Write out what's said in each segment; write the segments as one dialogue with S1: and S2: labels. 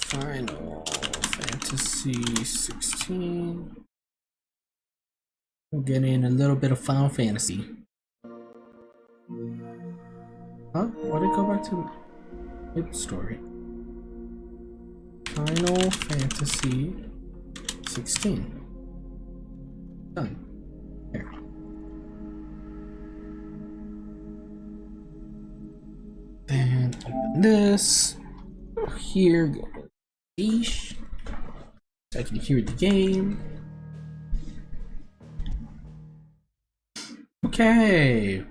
S1: Final Fantasy 16. We'll get in a little bit of Final Fantasy. Huh? Why did it go back to the story? Final Fantasy 16. Done. There. Then open this. Go here, go to Leash. So I can hear the game. Okay.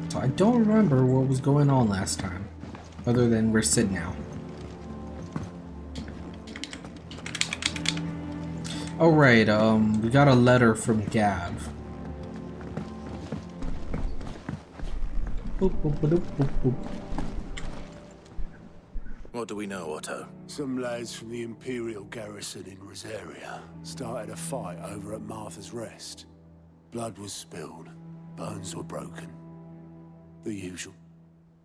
S1: So I don't remember what was going on last time, other than we're Sid now. Oh right, we got a letter from Gav. Boop, boop, boop, boop, boop.
S2: What do we know, Otto?
S3: Some lads from the Imperial garrison in Rosaria started a fight over at Martha's Rest. Blood was spilled, bones were broken. The usual.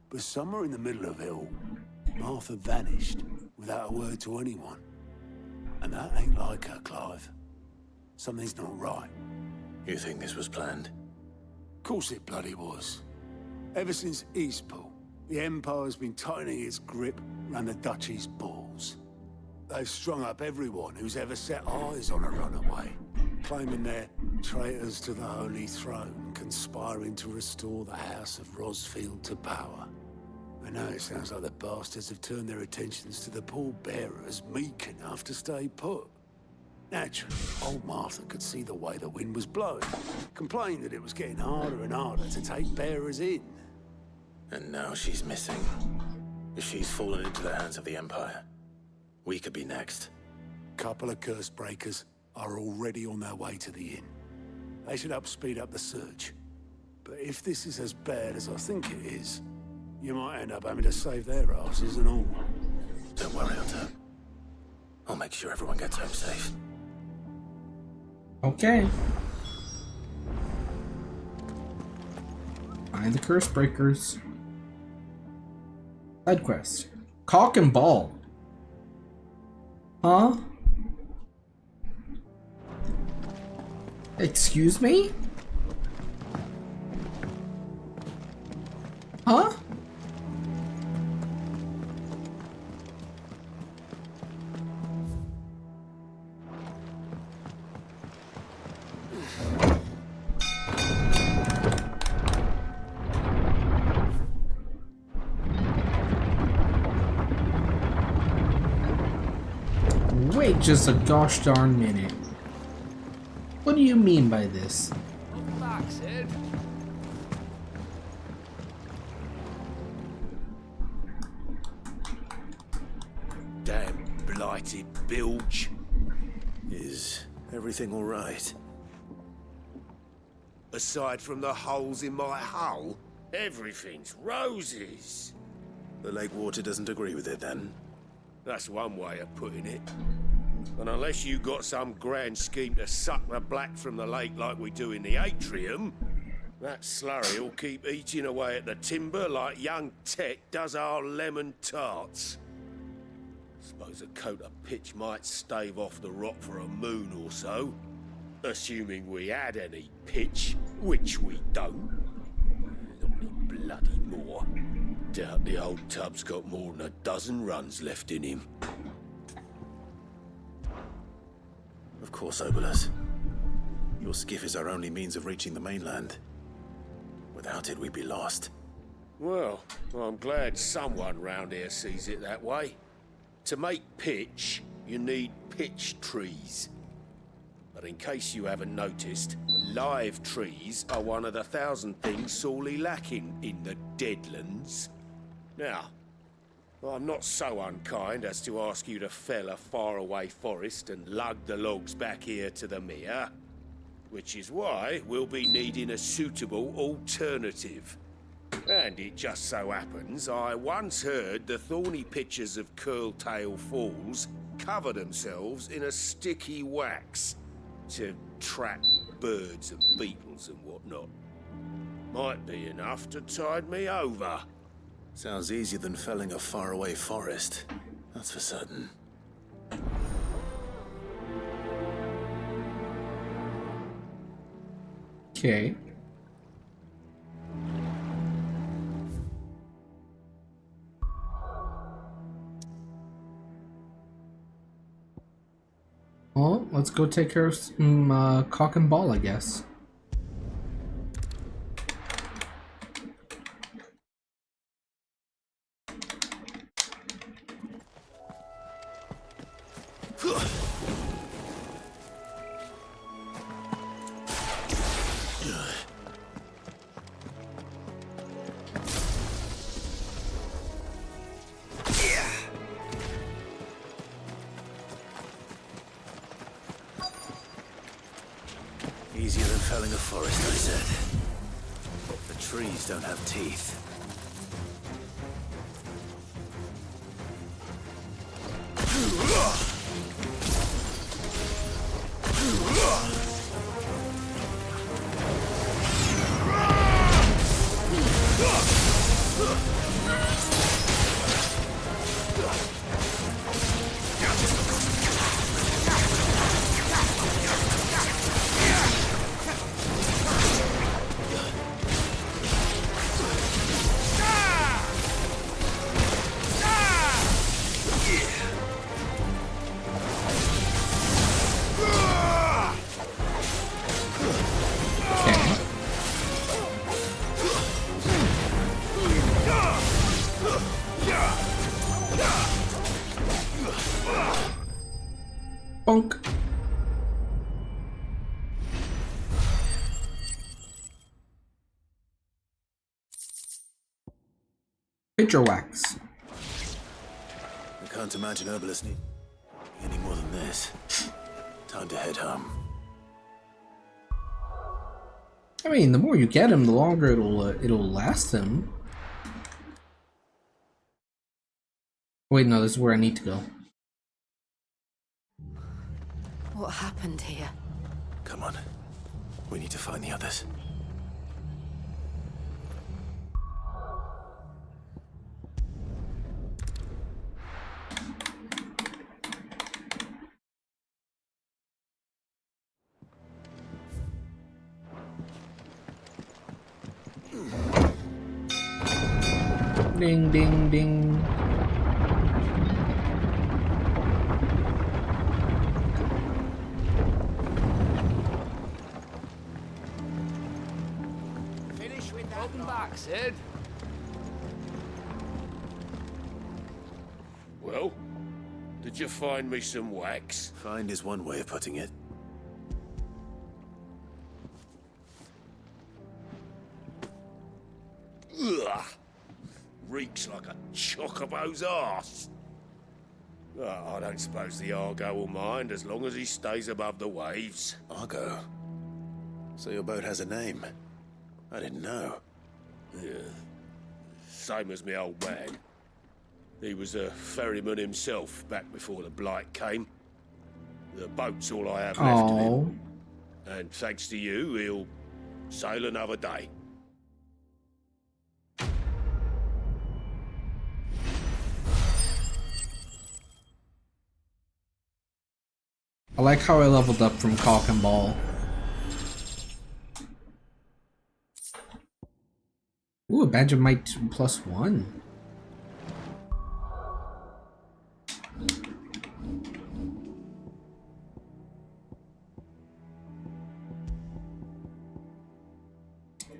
S3: But somewhere in the middle of it all, Martha vanished without a word to anyone. And that ain't like her, Clive. Something's not right.
S2: You think this was planned?
S3: Of course it bloody was. Ever since Eastpool, the Empire's been tightening its grip around the Duchy's balls. They've strung up everyone who's ever set eyes on a runaway, claiming they're traitors to the Holy Throne, conspiring to restore the House of Rosfield to power. And now it sounds like the bastards have turned their attentions to the pallbearers meek enough to stay put. Naturally, old Martha could see the way the wind was blowing, complained that it was getting harder and harder to take bearers in.
S2: And now she's missing. If she's fallen into the hands of the Empire, we could be next.
S3: Couple of curse breakers are already on their way to the inn. They should help speed up the search. But if this is as bad as I think it is, you might end up having to save their asses and all.
S2: Don't worry, Otto. I'll make sure everyone gets home safe.
S1: Okay. Find the curse breakers. Side quest. Cock and ball. Huh? Excuse me? Huh? Wait just a gosh darn minute. What do you mean by this?
S4: Back, Sid.
S2: Damn blighted bilge. Is everything all right?
S5: Aside from the holes in my hull, everything's roses.
S2: The lake water doesn't agree with it, then?
S5: That's one way of putting it. And unless you got some grand scheme to suck the black from the lake like we do in the atrium, that slurry will keep eating away at the timber like young Tech does our lemon tarts. Suppose a coat of pitch might stave off the rot for a moon or so. Assuming we had any pitch, which we don't. Not any bloody more. Doubt the old tub's got more than a dozen runs left in him.
S2: Of course, Obolus. Your skiff is our only means of reaching the mainland. Without it, we'd be lost.
S5: Well, I'm glad someone round here sees it that way. To make pitch, you need pitch trees. But in case you haven't noticed, live trees are one of the 1,000 things sorely lacking in the Deadlands. Now, I'm not so unkind as to ask you to fell a faraway forest and lug the logs back here to the mere, which is why we'll be needing a suitable alternative. And it just so happens I once heard the thorny pitchers of Curltail Falls cover themselves in a sticky wax to trap birds and beetles and whatnot. Might be enough to tide me over.
S2: Sounds easier than felling a faraway forest. That's for certain.
S1: Okay. Well, let's go take care of some cock and ball, I guess.
S2: Easier than felling a forest, I said. The trees don't have teeth. Bonk. Pitcher wax. I can't imagine Herbalist need any more than this. Time to head home.
S1: I mean, the more you get him, the longer it'll last him. Wait, no, this is where I need to go.
S4: What happened here?
S2: Come on. We need to find the others.
S1: Ding, ding, ding.
S6: Finish with that. Welcome back, Sid.
S5: Well, did you find me some wax?
S2: Find is one way of putting it.
S5: Ugh! Reeks like a chocobo's arse. Oh, I don't suppose the Argo will mind as long as he stays above the waves.
S2: Argo. So your boat has a name. I didn't know.
S5: Yeah. Same as me old man. He was a ferryman himself back before the Blight came. The boat's all I have left of
S1: Oh,
S5: him. And thanks to you, he'll sail another day.
S1: I like how I leveled up from cock and ball. Ooh, a badge of might +1.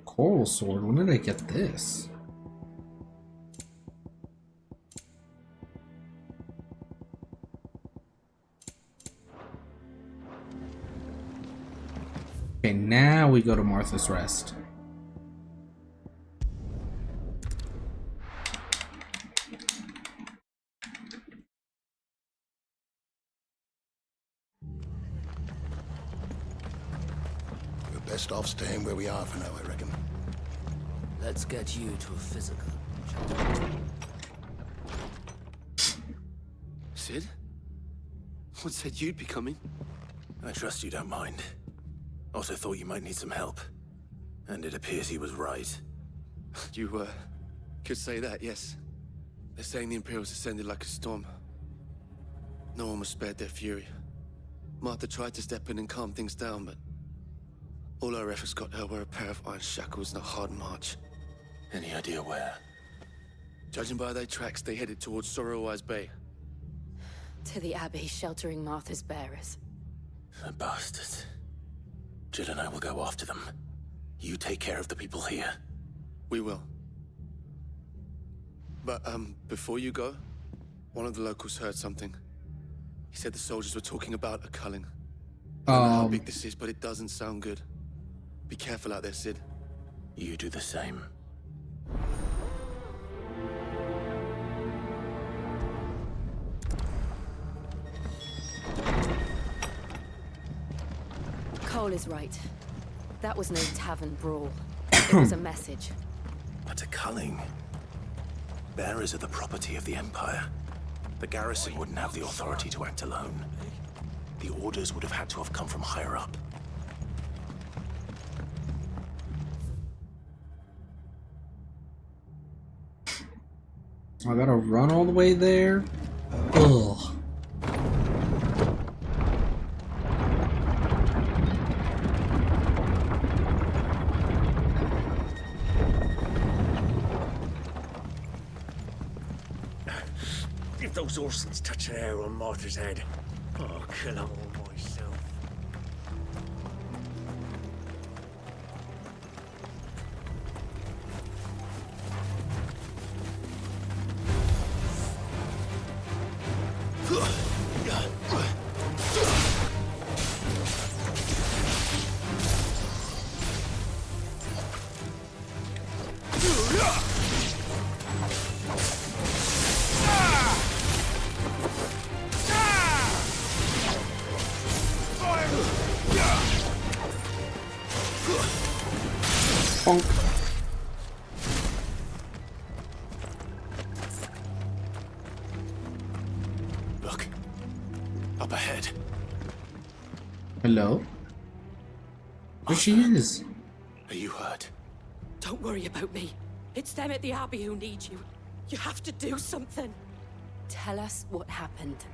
S1: Coral sword. When did I get this? Okay, now we go to Martha's Rest.
S3: We're best off staying where we are for now, I reckon.
S6: Let's get you to a physical.
S7: Sid? What said you'd be coming?
S2: I trust you don't mind. Also thought you might need some help. And it appears he was right.
S7: You, could say that, yes. They're saying the Imperials ascended like a storm. No one was spared their fury. Martha tried to step in and calm things down, but all our efforts got her were a pair of iron shackles and a hard march.
S2: Any idea where?
S7: Judging by their tracks, they headed towards Sorrowwise Bay.
S4: To the Abbey sheltering Martha's bearers.
S2: The bastards. Jill and I will go after them. You take care of the people here.
S7: We will. But, before you go, one of the locals heard something. He said the soldiers were talking about a culling. I don't know how big this is, but it doesn't sound good. Be careful out there, Sid.
S2: You do the same.
S4: Cole is right. That was no tavern brawl. It was a message.
S2: But a culling. Bearers are the property of the Empire. The garrison wouldn't have the authority to act alone. The orders would have had to have come from higher up.
S1: I gotta run all the way there? Ugh.
S8: If those Orsons touch an arrow on Martha's head, I'll kill them all myself.
S1: Bonk.
S2: Look. Up ahead.
S1: Hello? There she is.
S2: Are you hurt?
S9: Don't worry about me. It's them at the Abbey who need you. You have to do something.
S4: Tell us what happened.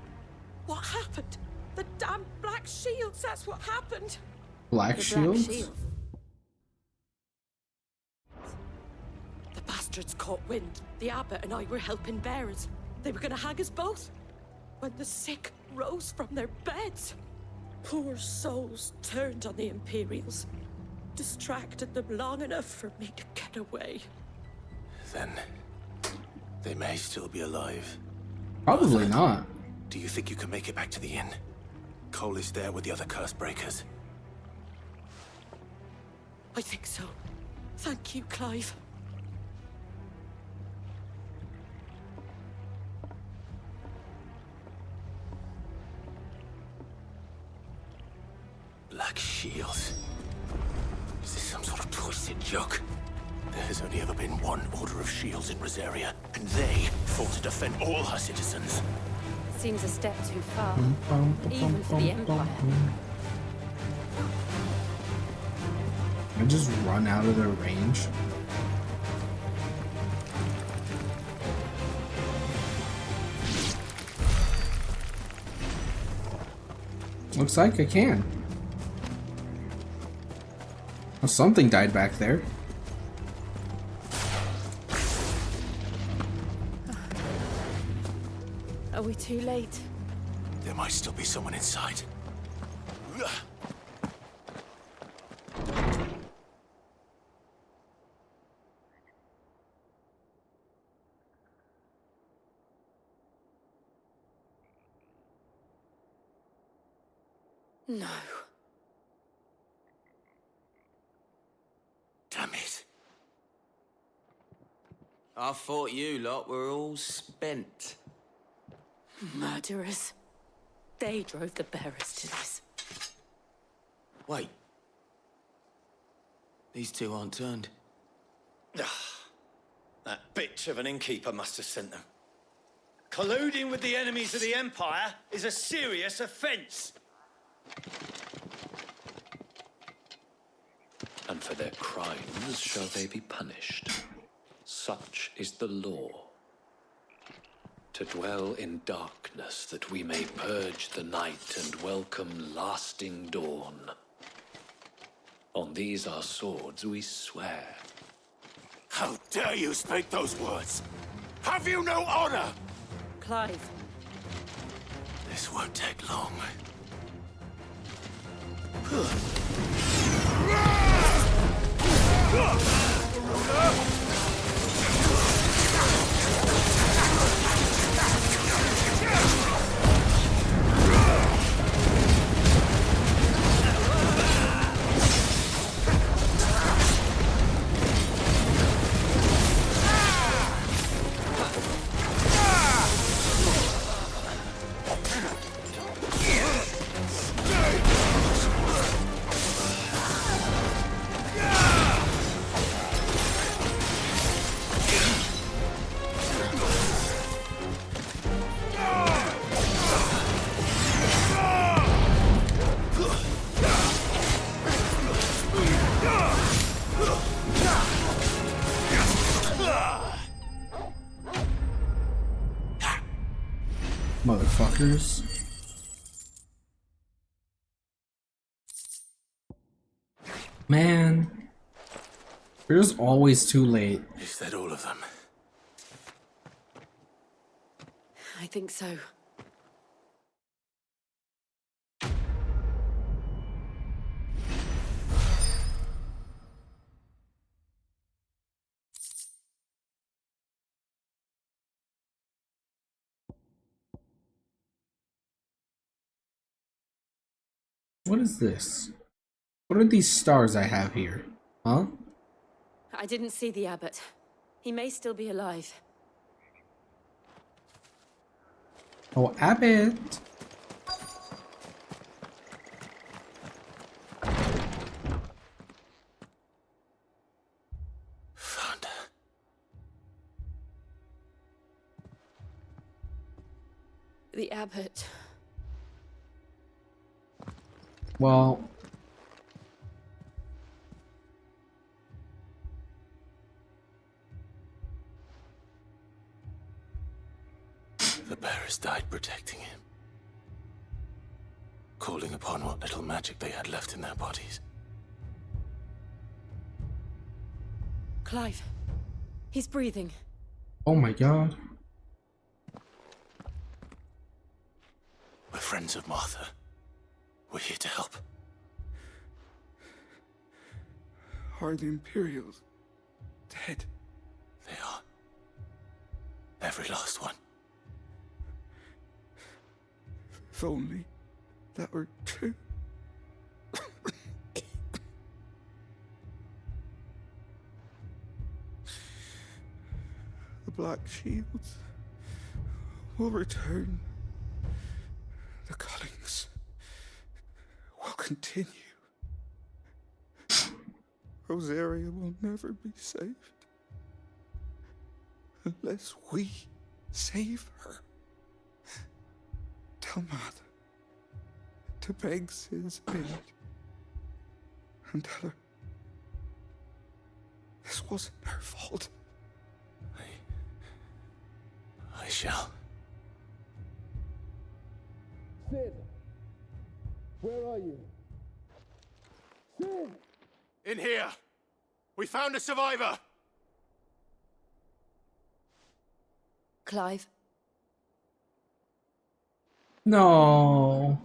S9: What happened? The damn Black Shields, that's what happened.
S1: Black
S4: The
S1: Shields?
S4: Black Shield.
S9: The bastards caught wind. The Abbot and I were helping bearers. They were gonna hang us both. When the sick rose from their beds, poor souls turned on the Imperials. Distracted them long enough for me to get away.
S2: Then they may still be alive.
S1: Probably not.
S2: Do you think you can make it back to the inn? Cole is there with the other curse breakers.
S9: I think so. Thank you, Clive.
S2: Black Shields. Is this some sort of twisted joke? There has only ever been one Order of Shields in Rosaria, and they fought to defend all her citizens.
S4: Seems a step too far, even for the Empire.
S1: I just run out of their range. Looks like I can. Well, something died back there.
S4: Are we too late?
S2: There might still be someone inside.
S9: No.
S2: Damn it.
S6: I thought you lot were all spent.
S9: Murderers. They drove the bearers to this.
S6: Wait. These two aren't turned.
S8: That bitch of an innkeeper must have sent them. Colluding with the enemies of the Empire is a serious offence.
S10: And for their crimes shall they be punished. Such is the law. To dwell in darkness that we may purge the night and welcome lasting dawn. On these our swords we swear.
S2: How dare you speak those words? Have you no honor?
S4: Clive.
S2: This won't take long.
S1: Motherfuckers. Man. You're just always too late.
S2: Is that all of them?
S4: I think so.
S1: What is this? What are these stars I have here? Huh?
S4: I didn't see the abbot. He may still be alive.
S1: Oh, Abbott!
S2: Found her.
S4: The abbot.
S1: Well...
S2: The bearers died protecting him. Calling upon what little magic they had left in their bodies.
S4: Clive. He's breathing.
S1: Oh my god.
S2: We're friends of Martha. We're here to help.
S3: Are the Imperials dead?
S2: They are. Every last one.
S3: If only that were true. The Black Shields will return. The cullings will continue. Rosaria will never be saved unless we save her. Tell Martha to beg Sid's aid and tell her this wasn't her fault.
S2: I shall.
S3: Sid, where are you? Sid!
S2: In here! We found a survivor!
S4: Clive.
S1: No.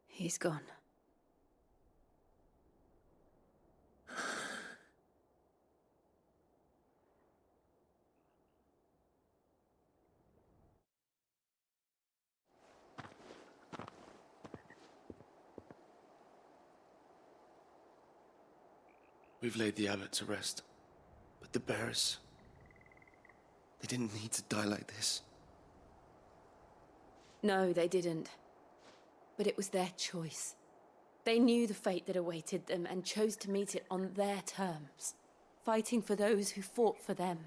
S4: He's gone.
S7: We've laid the abbot to rest. But the bearers... they didn't need to die like this.
S4: No, they didn't. But it was their choice. They knew the fate that awaited them and chose to meet it on their terms. fighting for those who fought for them.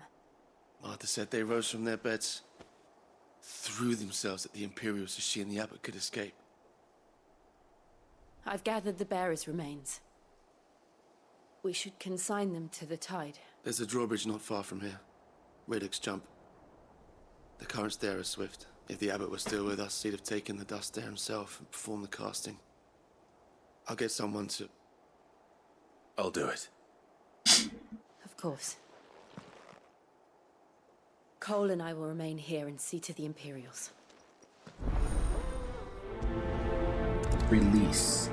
S7: Martha said they rose from their beds, threw themselves at the Imperials so she and the Abbot could escape.
S4: I've gathered the bearers' remains. We should consign them to the tide.
S7: There's a drawbridge not far from here. Radix jump. The currents there are swift. If the Abbot was still with us, he'd have taken the dust there himself and performed the casting. I'll get someone to...
S2: I'll do it.
S4: Of course. Cole and I will remain here and see to the Imperials.
S1: Release.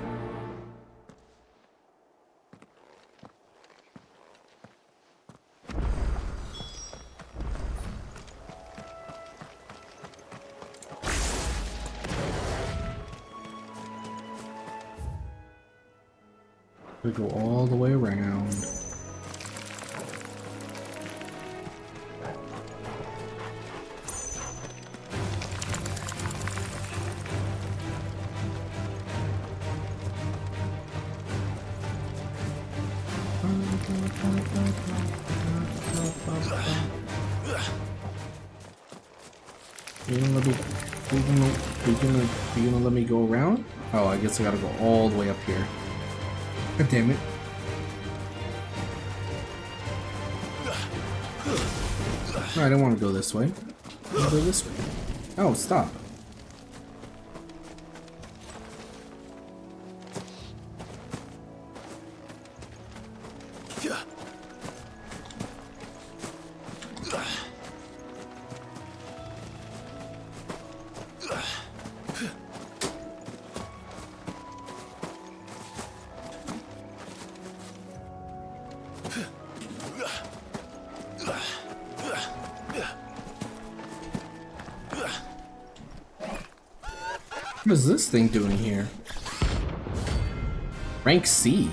S1: We go all the way around. You gonna let me go around? Oh, I guess I gotta go all the way up here. God damn it. No, I don't want to go this way. I want to go this way. Oh, stop. What is this thing doing here? Rank C.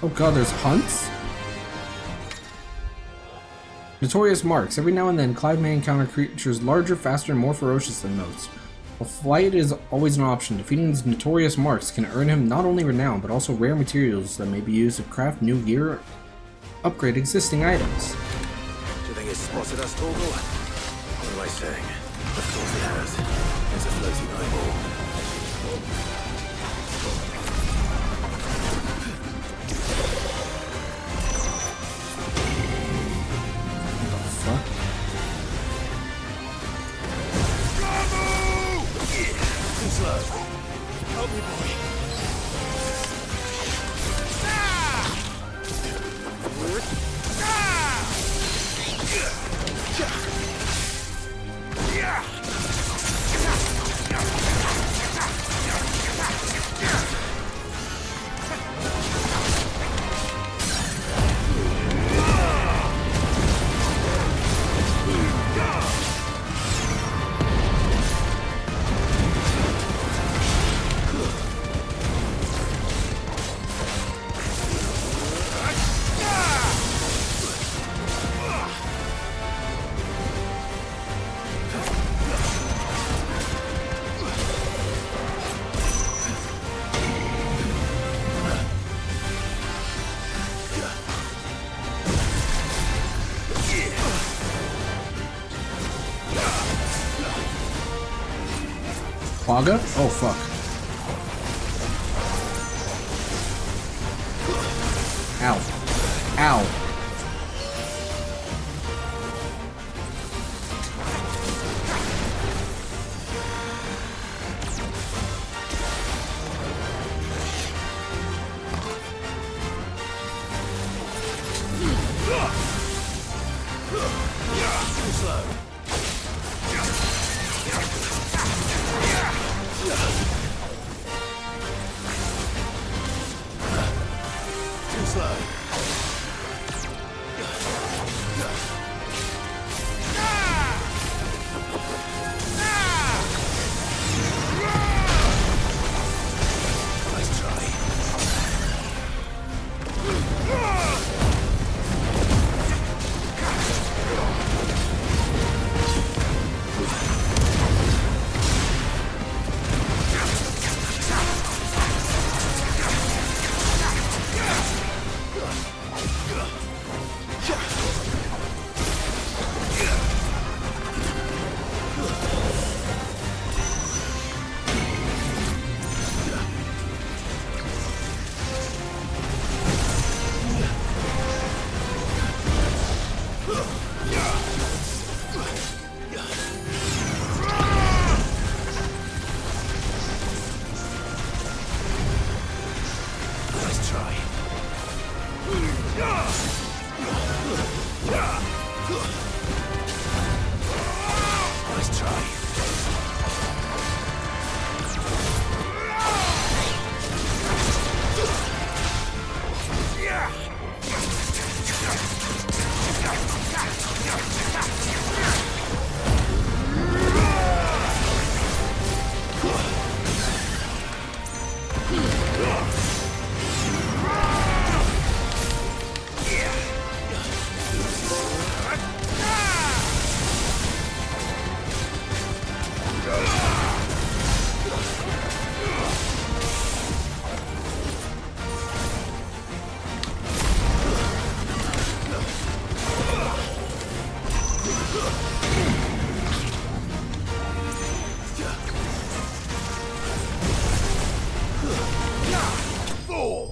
S1: Oh god, there's hunts? Notorious marks. Every now and then, Clive may encounter creatures larger, faster, and more ferocious than most. While flight is always an option, defeating these notorious marks can earn him not only renown, but also rare materials that may be used to craft new gear or upgrade existing items.
S2: Do you think it's spotted us, Torgal? What am I saying? Of course it has. It's a floating eyeball.
S1: What the fuck?
S2: Too slow. Help me, boy.
S1: Quagga? Oh fuck. Ow. Ow.
S2: Too slow. Too slow. Nice try.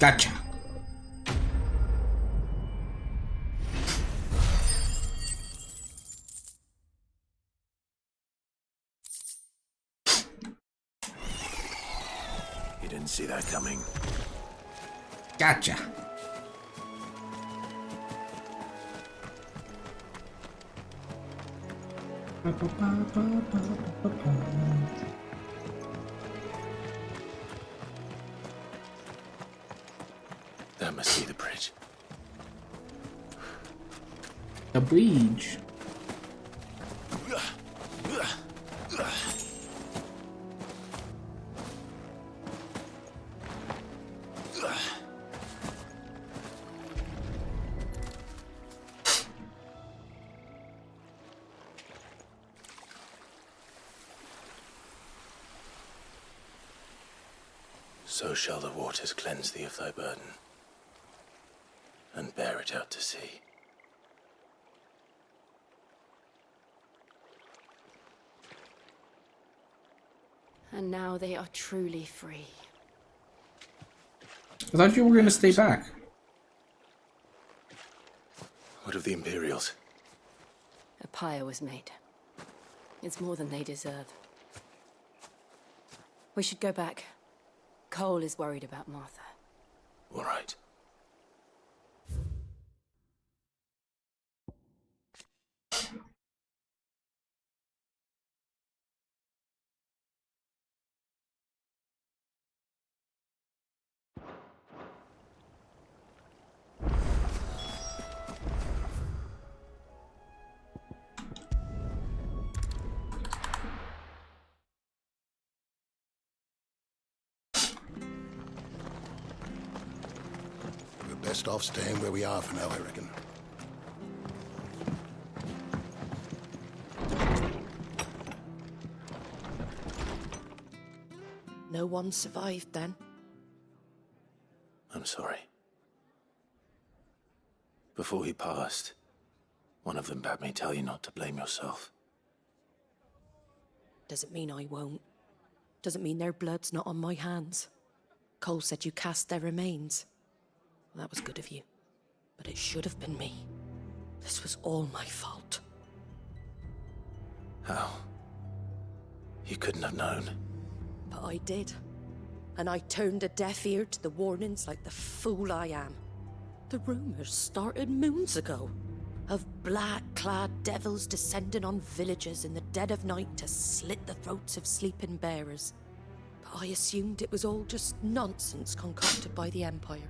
S1: Gotcha.
S2: You didn't see that coming.
S1: Gotcha.
S2: That must be the bridge.
S1: The bridge.
S2: So shall the waters cleanse thee of thy burden, and bear it out to sea.
S4: And now they are truly free.
S1: I thought you were going to stay back.
S2: What of the Imperials?
S4: A pyre was made. It's more than they deserve. We should go back. Cole is worried about Martha.
S2: All right.
S11: Best off staying where we are for now, I reckon.
S9: No one survived then?
S2: I'm sorry. Before he passed, one of them bade me tell you not to blame yourself.
S9: Doesn't mean I won't. Doesn't mean their blood's not on my hands. Cole said you cast their remains. That was good of you. But it should have been me. This was all my fault.
S2: How? You couldn't have known.
S9: But I did. And I turned a deaf ear to the warnings like the fool I am. The rumors started moons ago. Of black-clad devils descending on villages in the dead of night to slit the throats of sleeping bearers. But I assumed it was all just nonsense concocted by the Empire.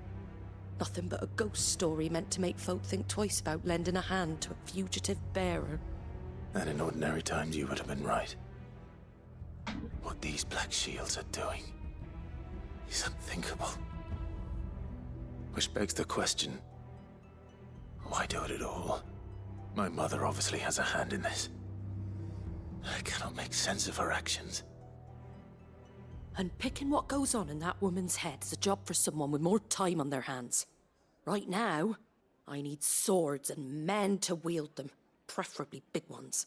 S9: Nothing but a ghost story meant to make folk think twice about lending a hand to a fugitive bearer.
S2: And in ordinary times you would have been right. What these Black Shields are doing is unthinkable. Which begs the question, why do it at all? My mother obviously has a hand in this. I cannot make sense of her actions.
S9: And picking what goes on in that woman's head is a job for someone with more time on their hands. Right now, I need swords and men to wield them, preferably big ones.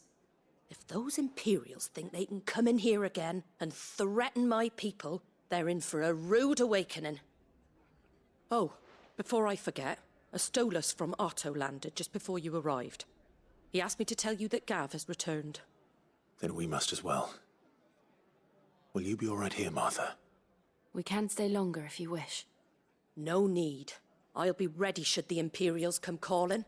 S9: If those Imperials think they can come in here again and threaten my people, they're in for a rude awakening. Oh, before I forget, a Stolas from Otto landed just before you arrived. He asked me to tell you that Gav has returned.
S2: Then we must as well. Will you be all right here, Martha?
S4: We can stay longer if you wish.
S9: No need. I'll be ready should the Imperials come calling.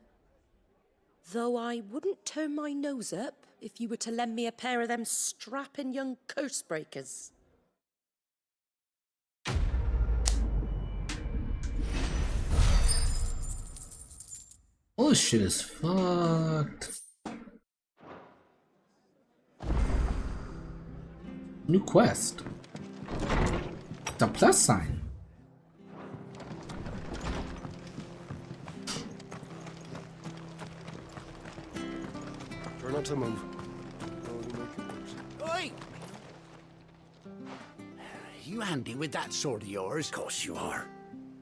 S9: Though I wouldn't turn my nose up if you were to lend me a pair of them strapping young curse breakers.
S1: All this shit is fucked. New quest. It's a plus sign.
S12: Try not to move.
S13: Oi! You handy with that sword of yours?
S14: Of course you are.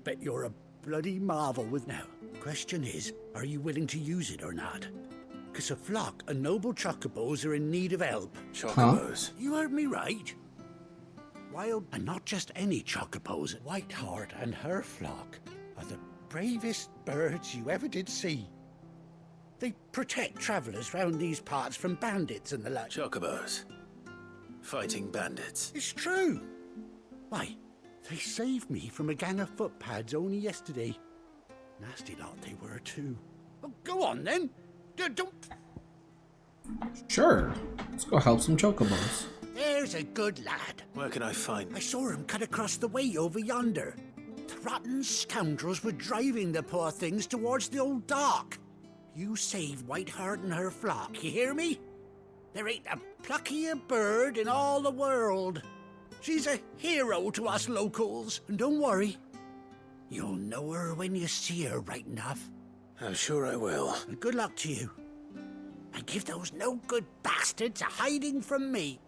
S14: Bet you're a bloody marvel with now. Question is, are you willing to use it or not? Because a flock of noble chocobos are in need of help.
S2: Chocobos?
S13: You heard me right.
S14: wild, and not just any chocobos. Whiteheart and her flock are the bravest birds you ever did see. They protect travellers round these parts from bandits and the like.
S2: Chocobos. Fighting bandits.
S14: It's true. Why, they saved me from a gang of footpads only yesterday. Nasty lot they were too. Oh, go on then. Don't...
S1: Sure. Let's go help some chocobos.
S14: There's a good lad.
S2: Where can I find?
S14: I saw him cut across the way over yonder. The rotten scoundrels were driving the poor things towards the old dock. You saved Whiteheart and her flock, you hear me? There ain't a pluckier bird in all the world. She's a hero to us locals. And don't worry, you'll know her when you see her right enough.
S2: I'm sure I will.
S14: And good luck to you. And give those no-good bastards a hiding from me.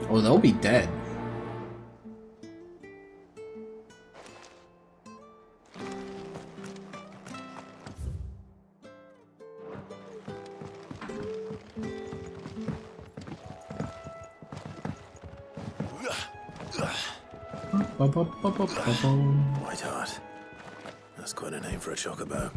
S1: Oh, they'll be dead.
S2: Whiteheart. That's quite a name for a chocobo.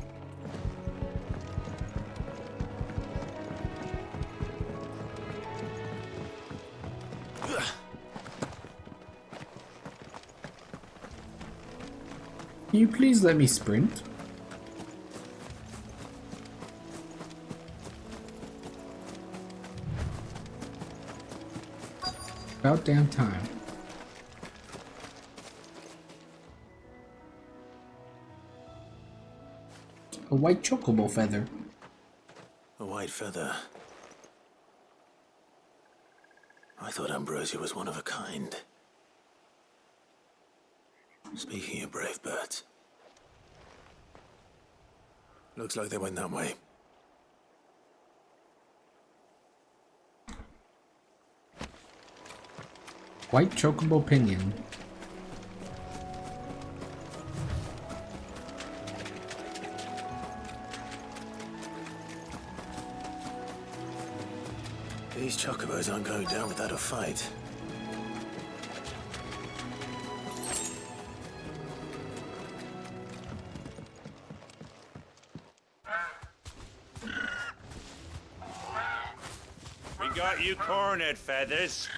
S1: Can you please let me sprint? About damn time. A white chocobo feather.
S2: A white feather. I thought Ambrosia was one of a kind. Speaking of brave birds. Looks like they went that way.
S1: White chocobo pinion.
S2: These chocobos aren't going down without a fight.
S15: We got you cornered, Feathers.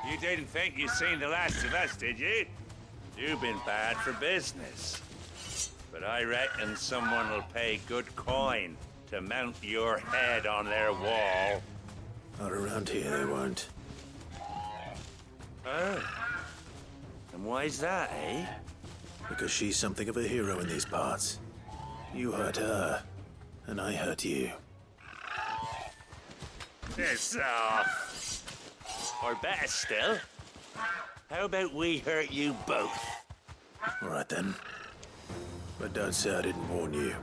S15: You didn't think you'd seen the last of us, did you? You've been bad for business. But I reckon someone will pay good coin to mount your head on their wall.
S2: Not around here, they won't.
S15: Oh. And why's that, eh?
S2: Because she's something of a hero in these parts. You hurt her, and I hurt you.
S15: Piss off. Or better still, how about we hurt you both?
S2: All right then. But don't say I didn't warn you.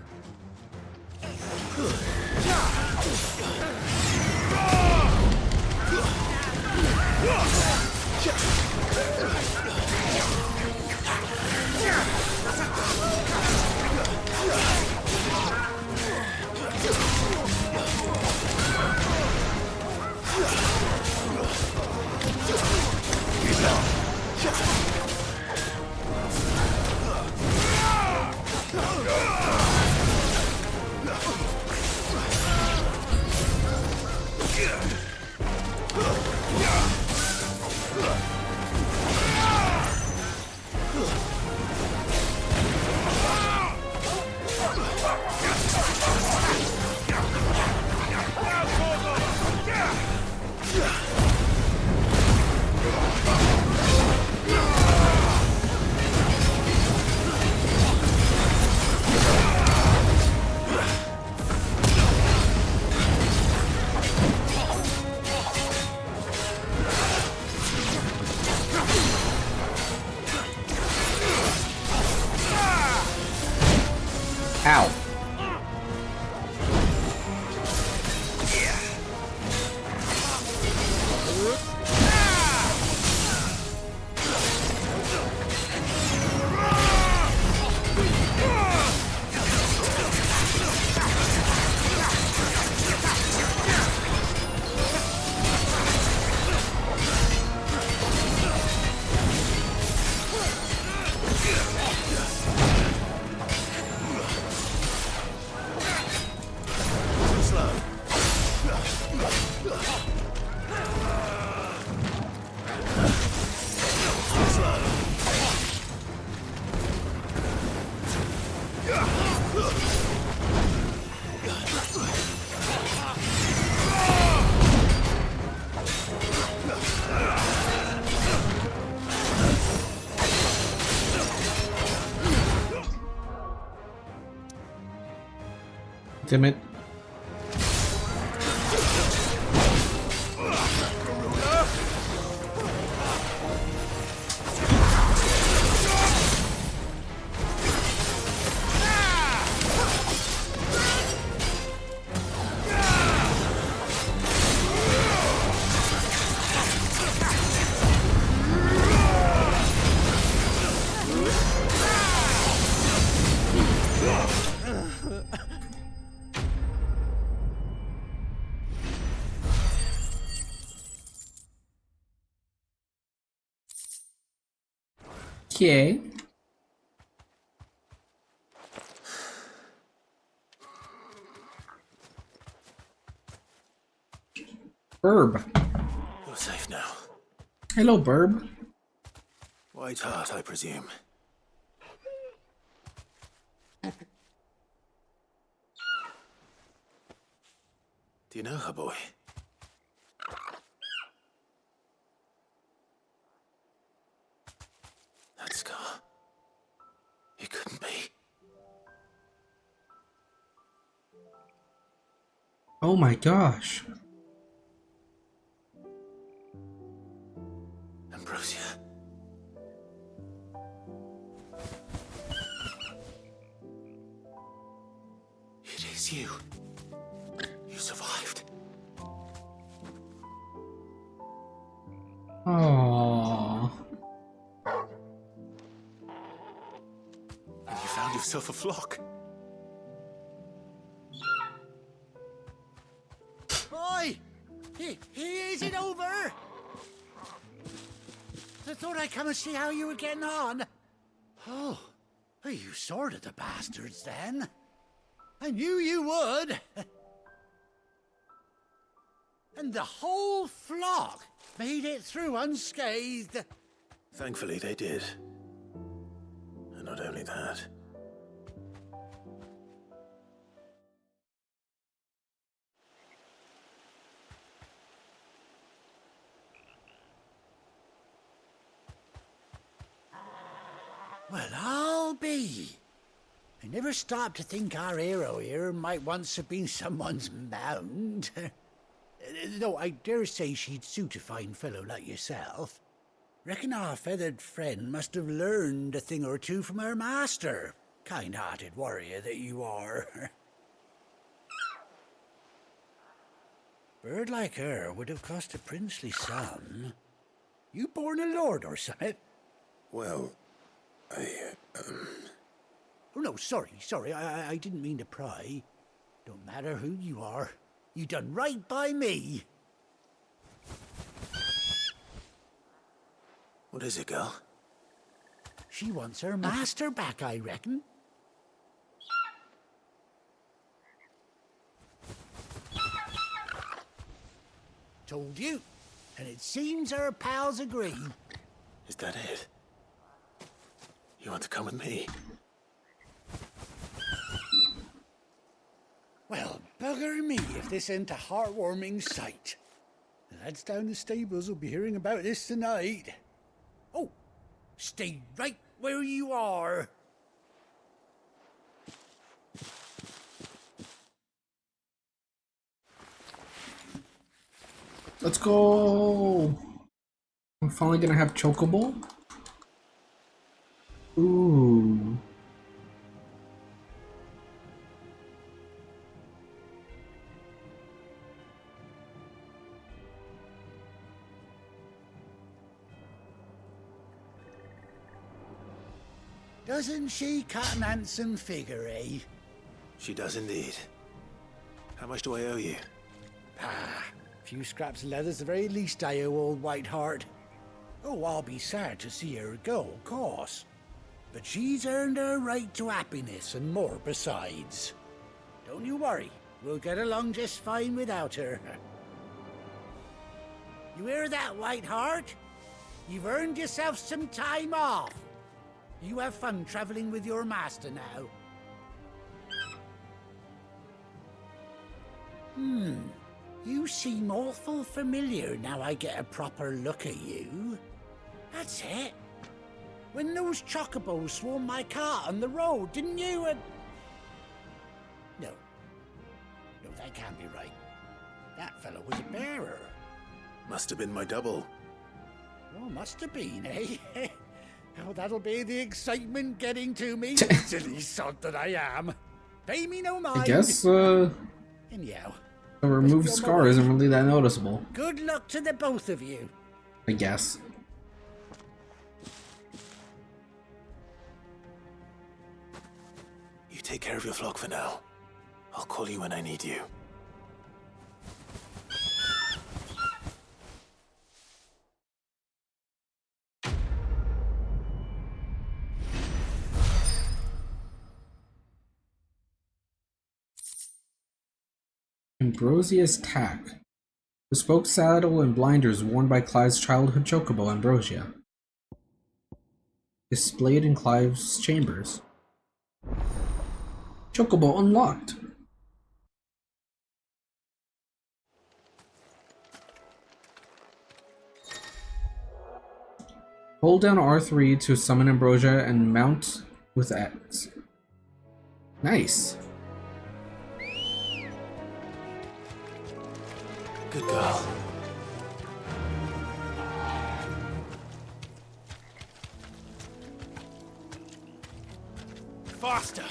S1: Damn it. Okay. Burb.
S2: You're safe now.
S1: Hello, Burb.
S2: White Hart, I presume. Do you know her, boy? That scar. It couldn't be.
S1: Oh my gosh.
S2: Ambrosia. It is you. You survived.
S1: Aww.
S2: And you found yourself a flock.
S14: Oi! Is it over? I thought I'd come and see how you were getting on. Oh, you sorted the bastards then. I knew you would. And the whole flock made it through unscathed.
S2: Thankfully, they did. And not only that.
S14: Well, I'll be. I never stopped to think our hero here might once have been someone's mount. Though I dare say she'd suit a fine fellow like yourself. Reckon our feathered friend must have learned a thing or two from her master. Kind-hearted warrior that you are. Bird like her would have cost a princely sum. You born a lord or something?
S2: Well,
S14: Oh, no, sorry, I didn't mean to pry. Don't matter who you are. You done right by me.
S2: what is it, girl?
S14: She wants her master back, I reckon. Told you. And it seems her pals agree.
S2: Is that it? You want to come with me?
S14: Well, bugger me if this ain't a heartwarming sight. The lads down the stables will be hearing about this tonight. Oh, stay right where you are.
S1: Let's go. I'm finally gonna have Chocobo. Ooh.
S14: Doesn't she cut an handsome figure, eh?
S2: She does indeed. How much do I owe you?
S14: Ah, a few scraps of leather's the very least I owe old Whiteheart. Oh, I'll be sad to see her go, of course. But she's earned her right to happiness and more besides. Don't you worry, we'll get along just fine without her. You hear that, Whiteheart? You've earned yourself some time off. You have fun traveling with your master now. You seem awful familiar now I get a proper look at you. That's it. When those chocobos swarmed my cart on the road, didn't you? No. that can't be right. That fellow was a bearer.
S2: Must have been my double.
S14: Oh, must have been, eh? Oh, that'll be the excitement getting to me. Silly sod that I am. Pay me no mind.
S1: I guess,
S14: Anyhow,
S1: the removed scar isn't really that noticeable.
S14: good luck to the both of you.
S1: I guess.
S2: You take care of your flock for now. I'll call you when I need you.
S1: Ambrosia's tack. Bespoke saddle and blinders worn by Clive's childhood chocobo, Ambrosia. Displayed in Clive's chambers. Chocobo unlocked. Hold down R3 to summon Ambrosia and mount with X. Nice.
S2: Good girl.
S8: Faster!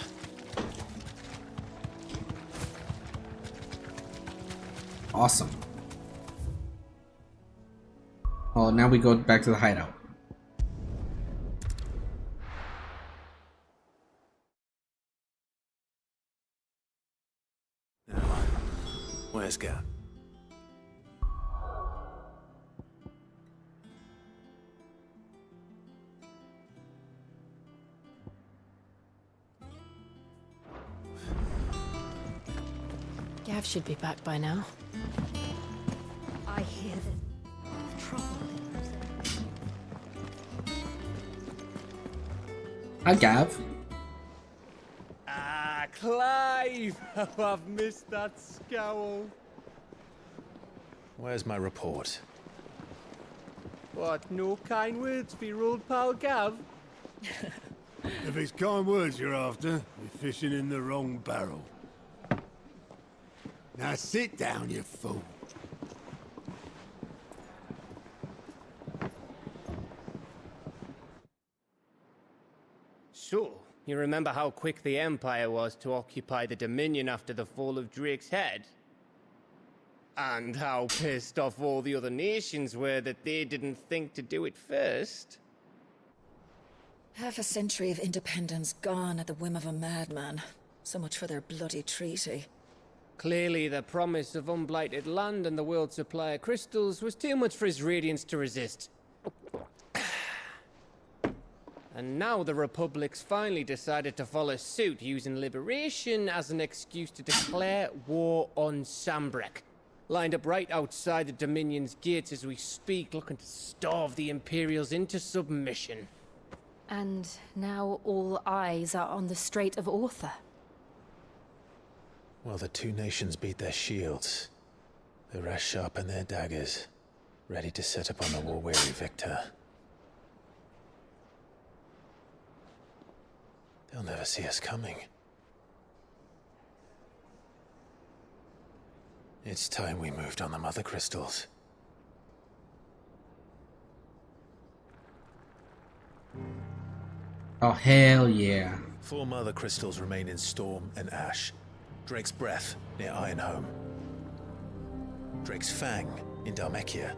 S1: Awesome. Well, now we go back to the hideout.
S2: Now, where's Gap?
S4: Gav should be back by now.
S9: I hear the trouble.
S1: Hi, Gav.
S16: Ah, Clive! How I've missed that scowl.
S2: Where's my report?
S16: What, no kind words for your old pal Gav?
S3: If it's kind words you're after, you're fishing in the wrong barrel. Now sit down, you fool.
S16: So, you remember how quick the Empire was to occupy the Dominion after the fall of Drake's head? And how pissed off all the other nations were that they didn't think to do it first?
S17: Half a century of independence gone at the whim of a madman. So much for their bloody treaty.
S16: Clearly, the promise of unblighted land and the world's supply of crystals was too much for his radiance to resist. And now the Republic's finally decided to follow suit, using liberation as an excuse to declare war on Sambrek. Lined up right outside the Dominion's gates as we speak, looking to starve the Imperials into submission.
S4: And now all eyes are on the Strait of Author.
S2: While the two nations beat their shields, the rest sharpen their daggers, ready to set upon the war-weary victor. They'll never see us coming. It's time we moved on the Mother Crystals.
S1: Oh, hell yeah.
S2: 4 Mother Crystals remain in Storm and Ash. Drake's Breath near Ironhome. Drake's Fang in Dhalmekia.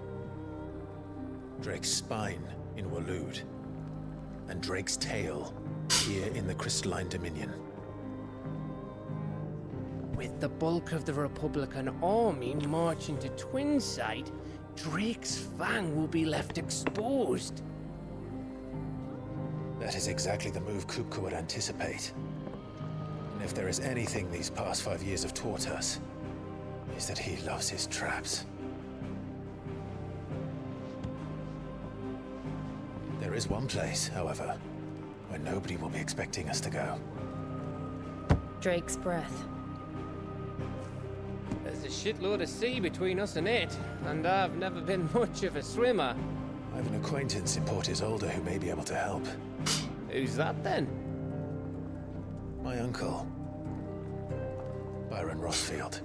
S2: Drake's Spine in Waloed. And Drake's Tail here in the Crystalline Dominion.
S16: With the bulk of the Republican army marching to Twinside, Drake's Fang will be left exposed.
S2: That is exactly the move Kupka would anticipate. And if there is anything these past 5 years have taught us, is that he loves his traps. There is one place, however, where nobody will be expecting us to go.
S4: Drake's Breath.
S16: There's a shitload of sea between us and it, and I've never been much of a swimmer.
S2: I have an acquaintance in Port Isolde who may be able to help.
S16: Who's that then?
S2: My uncle, Byron Rossfield.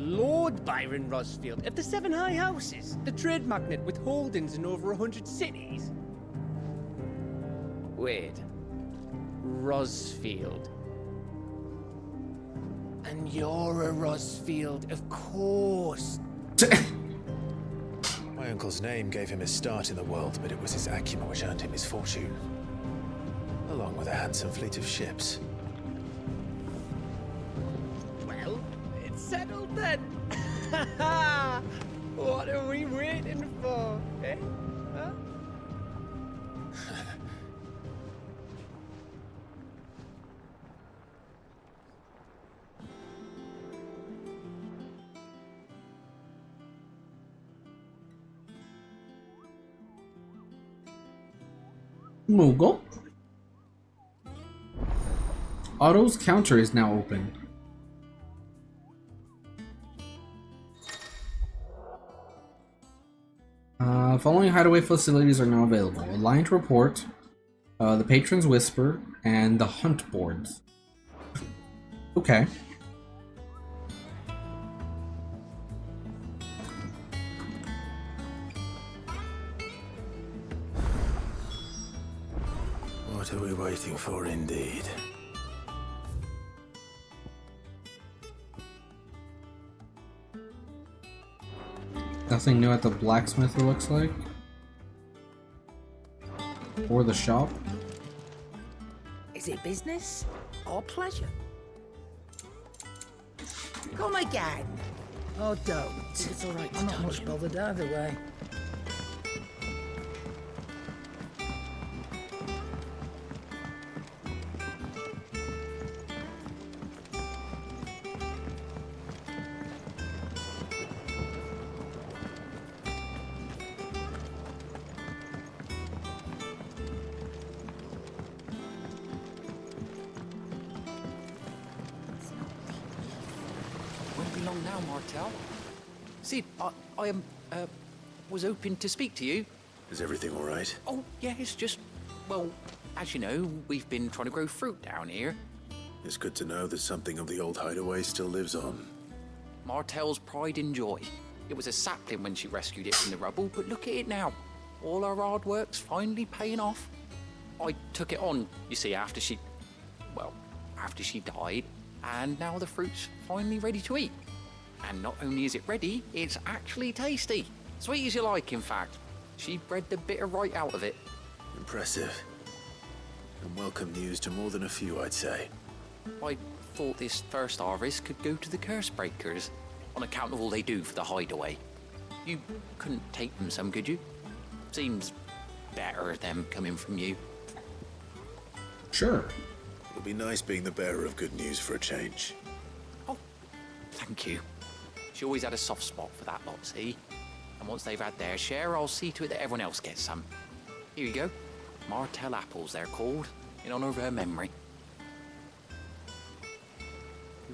S16: Lord Byron Rosfield of the Seven High Houses, the trade magnate with holdings in over 100 cities. Wait. Rosfield. And you're a Rosfield, of course.
S2: My uncle's name gave him his start in the world, but it was his acumen which earned him his fortune, along with a handsome fleet of ships.
S16: Well, it's settled then. What are we waiting for, eh? Huh?
S1: Moogle. Otto's counter is now open. Following hideaway facilities are now available. Alliant Report, the Patron's Whisper, and the Hunt Boards. Okay.
S2: What are we waiting for, indeed?
S1: Nothing new at the blacksmith, it looks like. Or the shop.
S18: Is it business or pleasure? Come again. Oh, don't.
S17: It's all right to
S18: I'm not
S17: touch.
S18: much bothered either way.
S19: Won't be long now, Martel. Sid, I was hoping to speak to you.
S2: Is everything all right?
S19: Oh, yeah, it's just, well, as you know, we've been trying to grow fruit down here.
S2: It's good to know that something of the old hideaway still lives on.
S19: Martel's pride and joy. It was a sapling when she rescued it from the rubble, but look at it now. All our hard work's finally paying off. I took it on, you see, after she died, and now the fruit's finally ready to eat. And not only is it ready, it's actually tasty. Sweet as you like, in fact. She bred the bitter right out of it.
S2: Impressive. And welcome news to more than a few, I'd say.
S19: I thought this first harvest could go to the curse breakers, on account of all they do for the hideaway. You couldn't take them some, could you? Seems better them coming from you.
S1: Sure.
S2: It'll be nice being the bearer of good news for a change.
S19: Oh, thank you. She always had a soft spot for that lot, see? And once they've had their share, I'll see to it that everyone else gets some. Here you go. Martel apples, they're called, in honor of her memory.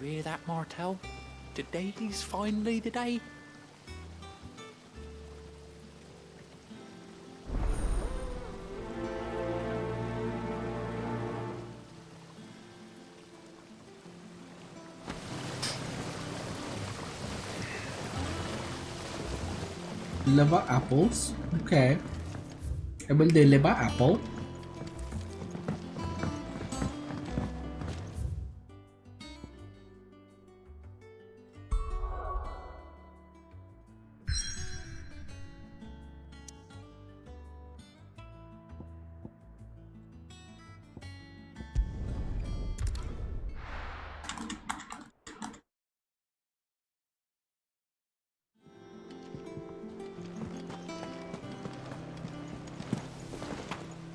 S19: You hear that, Martel? Today's finally the day.
S1: Liver apples. Okay. I will deliver apple.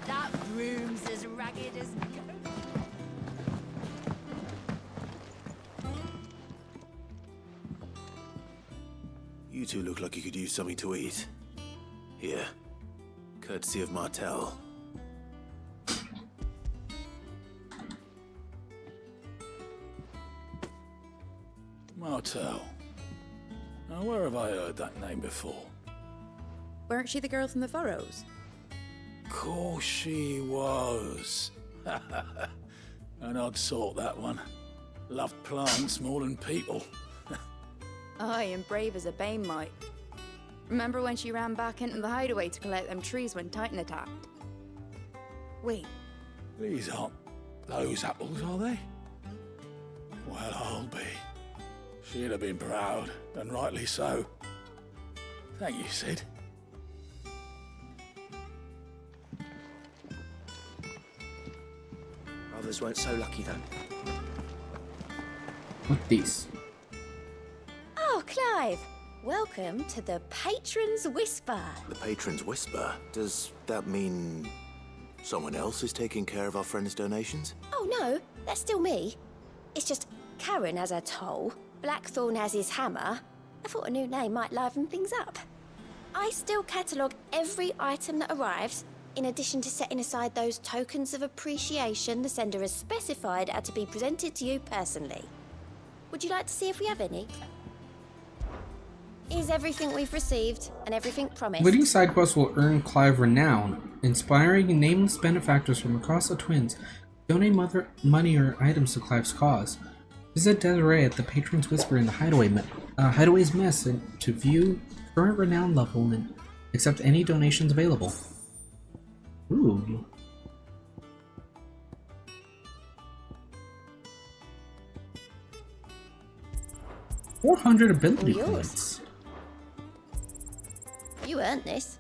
S20: That room's as ragged as...
S2: You two look like you could use something to eat. Here. Courtesy of Martel.
S3: Martel. Now, where have I heard that name before?
S20: Weren't she the girl from the Furrows?
S3: Course she was. An odd sort, that one. Loved plants more than people.
S20: Aye, and brave as a bane might. Remember when she ran back into the hideaway to collect them trees when Titan attacked? Wait,
S3: These aren't those apples, are they? Well, I'll be. She'd have been proud, and rightly so. Thank you, Sid.
S21: Others weren't so lucky, though.
S1: What these?
S22: Oh, Clive! Welcome to the Patron's Whisper.
S2: The Patron's Whisper? Does that mean someone else is taking care of our friend's donations?
S22: Oh, no, that's still me. It's just Karen has her toll, Blackthorn has his hammer. I thought a new name might liven things up. I still catalogue every item that arrives, in addition to setting aside those tokens of appreciation the sender has specified are to be presented to you personally. Would you like to see if we have any? Here's everything we've received and everything promised.
S1: Leading side quests will earn Clive renown, inspiring nameless benefactors from across the Twins. Donate money or items to Clive's cause. Visit Desiree at the Patron's Whisper in the Hideaway's Mess to view current renown level and accept any donations available. Ooh. $400 ability points.
S22: You earned this.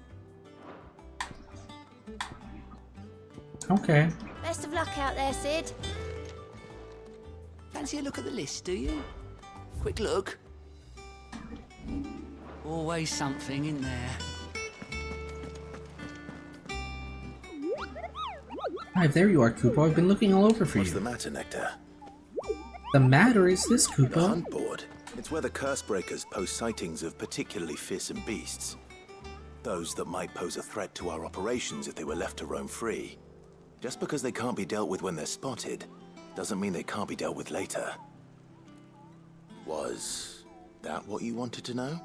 S1: Okay.
S22: Best of luck out there, Sid.
S13: Fancy a look at the list, do you? Quick look. Always something in there.
S1: Hi, there you are, Koopo. I've been looking all over for
S2: What's
S1: you.
S2: the matter, Nectar?
S1: The matter is this,
S2: The
S1: Koopo.
S2: hunt board. It's where the curse breakers post sightings of particularly fearsome beasts. Those that might pose a threat to our operations if they were left to roam free. Just because they can't be dealt with when they're spotted, doesn't mean they can't be dealt with later. Was that what you wanted to know?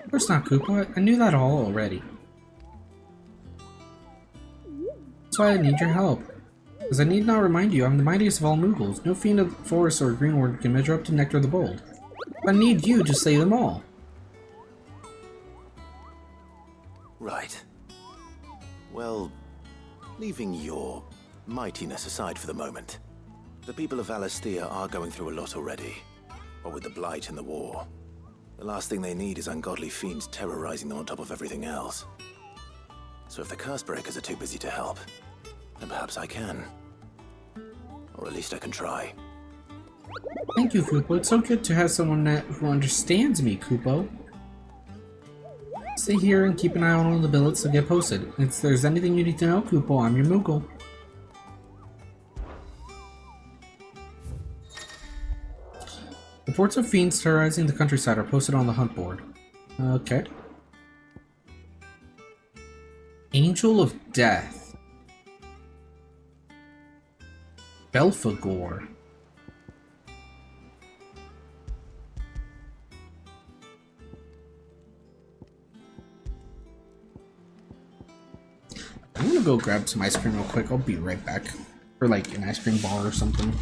S1: Of course not, Koopo. I knew that all already. That's why I need your help. As I need not remind you, I'm the mightiest of all Moogles. No fiend of the forest or greenwood can measure up to Nectar the Bold. I need you to slay them all.
S2: Right. Well, leaving your mightiness aside for the moment, the people of Alastia are going through a lot already. What with the Blight and the war. The last thing they need is ungodly fiends terrorizing them on top of everything else. So if the curse breakers are too busy to help, then perhaps I can. Or at least I can try.
S1: Thank you, Koopo. It's so good to have someone who understands me, Koopo. Stay here and keep an eye on all the billets that get posted. If there's anything you need to know, Koopo, I'm your Moogle. Reports of fiends terrorizing the countryside are posted on the hunt board. Okay. Angel of Death. Belphegor. I'm gonna go grab some ice cream real quick. I'll be right back. Or like an ice cream bar or something.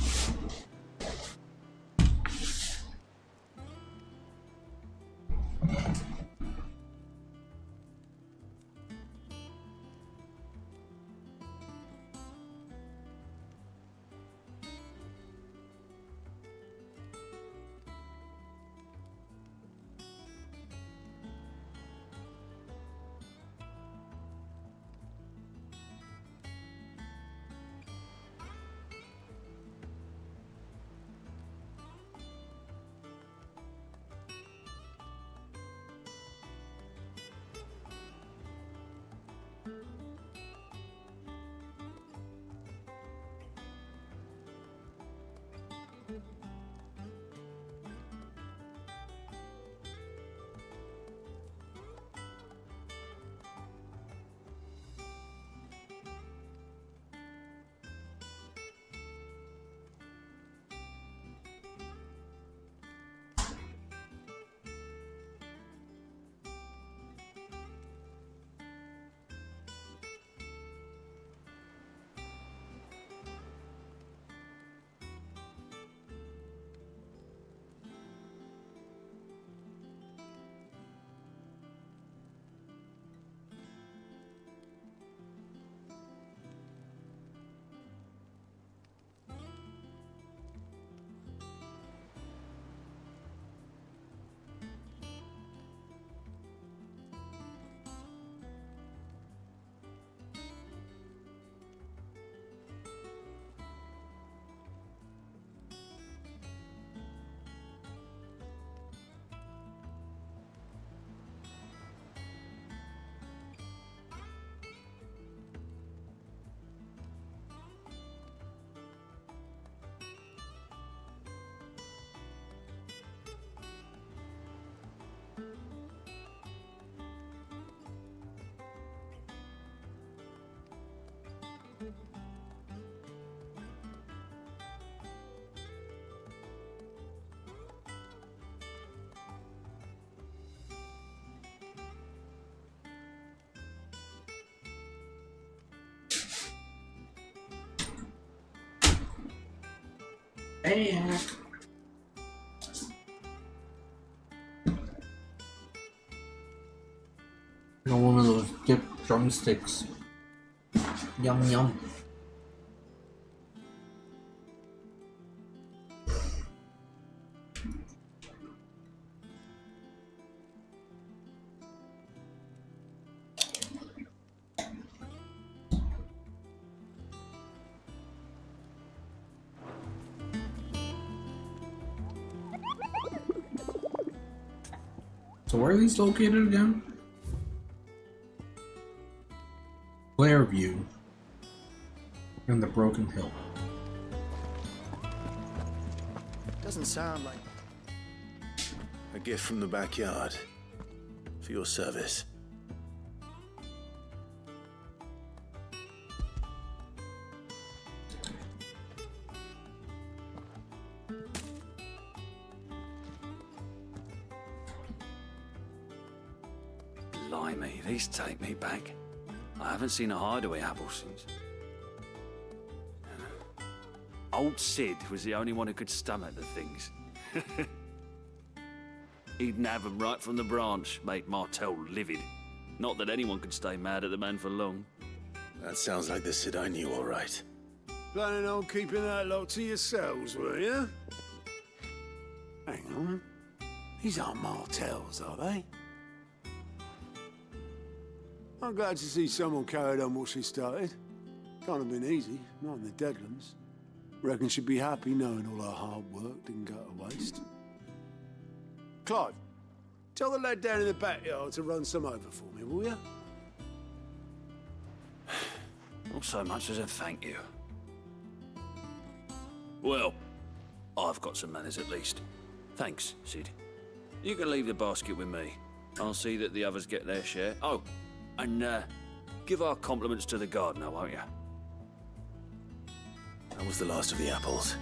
S1: Hey. Got one of those dipped drumsticks. Yum yum. So where are these located again? Clairview and the Broken Hill.
S2: Doesn't sound like a gift from the backyard for your service.
S5: Blimey, these take me back. I haven't seen a hideaway apple since. Old Sid was the only one who could stomach the things. He'd nab 'em right from the branch, made Martel livid. Not that anyone could stay mad at the man for long.
S2: That sounds like the Sid I knew, all right.
S3: Planning on keeping that lot to yourselves, were you? Hang on. These aren't Martels, are they? I'm glad to see someone carried on what she started. Can't have been easy, not in the Deadlands. Reckon she'd be happy knowing all her hard work didn't go to waste. Clive, tell the lad down in the backyard to run some over for me, will you?
S5: Not so much as a thank you. Well, I've got some manners at least. Thanks, Sid. You can leave the basket with me. I'll see that the others get their share. Oh, and give our compliments to the gardener, won't you?
S2: That was the last of the apples.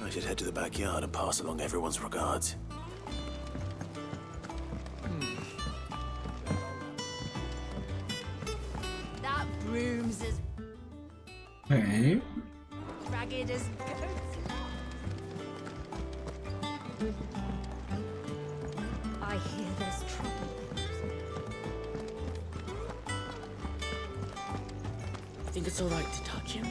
S2: I should head to the backyard and pass along everyone's regards.
S22: That broom's as
S1: Hey.
S22: ragged as goats. I hear there's trouble.
S18: I think it's all right to touch him.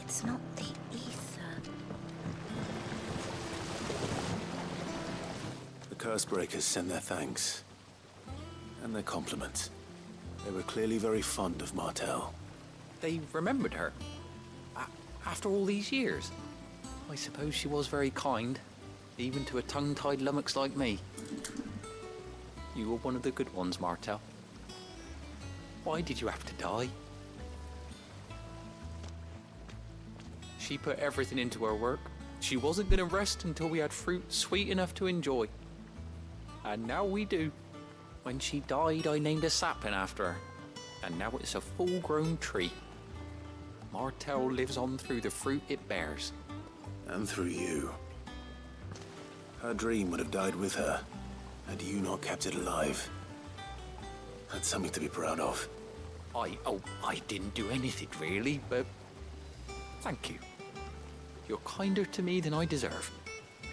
S22: It's not the ether.
S2: The Cursebreakers send their thanks. And their compliments. They were clearly very fond of Martel.
S19: They remembered her. After all these years. I suppose she was very kind, even to a tongue-tied lummox like me. You were one of the good ones, Martel. Why did you have to die? She put everything into her work. She wasn't going to rest until we had fruit sweet enough to enjoy. And now we do. When she died, I named a sapling after her. And now it's a full-grown tree. Martel lives on through the fruit it bears.
S2: And through you. Her dream would have died with her, had you not kept it alive. That's something to be proud of.
S19: I didn't do anything really, but thank you. You're kinder to me than I deserve.